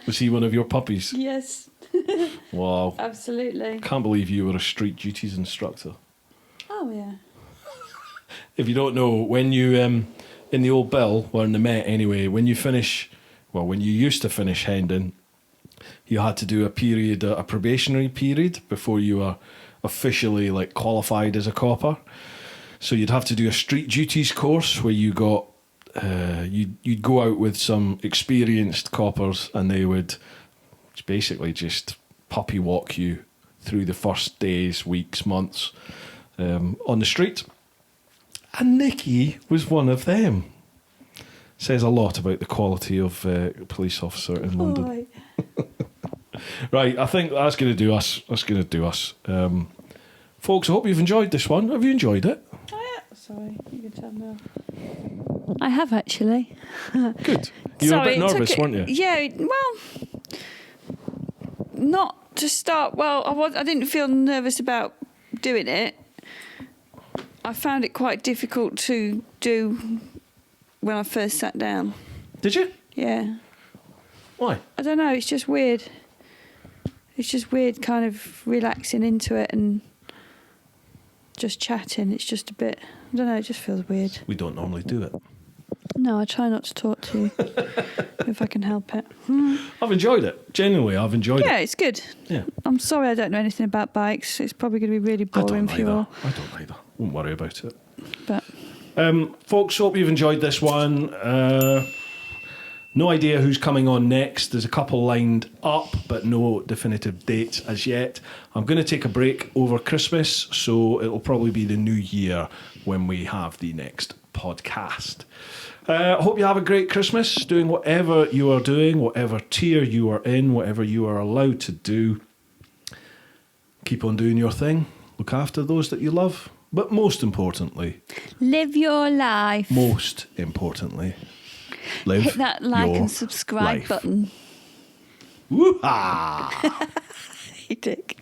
Was he one of your puppies? Yes. Wow. Absolutely. Can't believe you were a street duties instructor. Oh, yeah. If you don't know, when you, in the old Bill, or in the Met anyway, when you used to finish Hendon, you had to do a probationary period before you were officially qualified as a copper. So you'd have to do a street duties course where you got, you'd go out with some experienced coppers and they would basically just puppy walk you through the first days, weeks, months on the street. And Nikki was one of them. Says a lot about the quality of a police officer in London. Right, I think that's going to do us. Folks, I hope you've enjoyed this one. Have you enjoyed it? Oh, yeah. Sorry, you can tell now. I have actually. Good. You were a bit nervous, weren't you? Yeah, well, not to start. Well, I didn't feel nervous about doing it. I found it quite difficult to do when I first sat down. Did you? Yeah. Why? I don't know, it's just weird. It's just weird kind of relaxing into it and just chatting. It's just a bit, I don't know, it just feels weird. We don't normally do it. No, I try not to talk to you if I can help it. I've enjoyed it. Genuinely, I've enjoyed it. Yeah, it's good. Yeah. I'm sorry I don't know anything about bikes. It's probably going to be really boring for you all. I don't either. Won't worry about it. But folks, hope you've enjoyed this one. No idea who's coming on next. There's a couple lined up, but no definitive dates as yet. I'm going to take a break over Christmas, so it'll probably be the new year when we have the next podcast. Hope you have a great Christmas, doing whatever you are doing, whatever tier you are in, whatever you are allowed to do. Keep on doing your thing. look after those that you love, but most importantly, Live your life. most importantly, live Hit that like your and subscribe life. button. Woo-ha! You dick.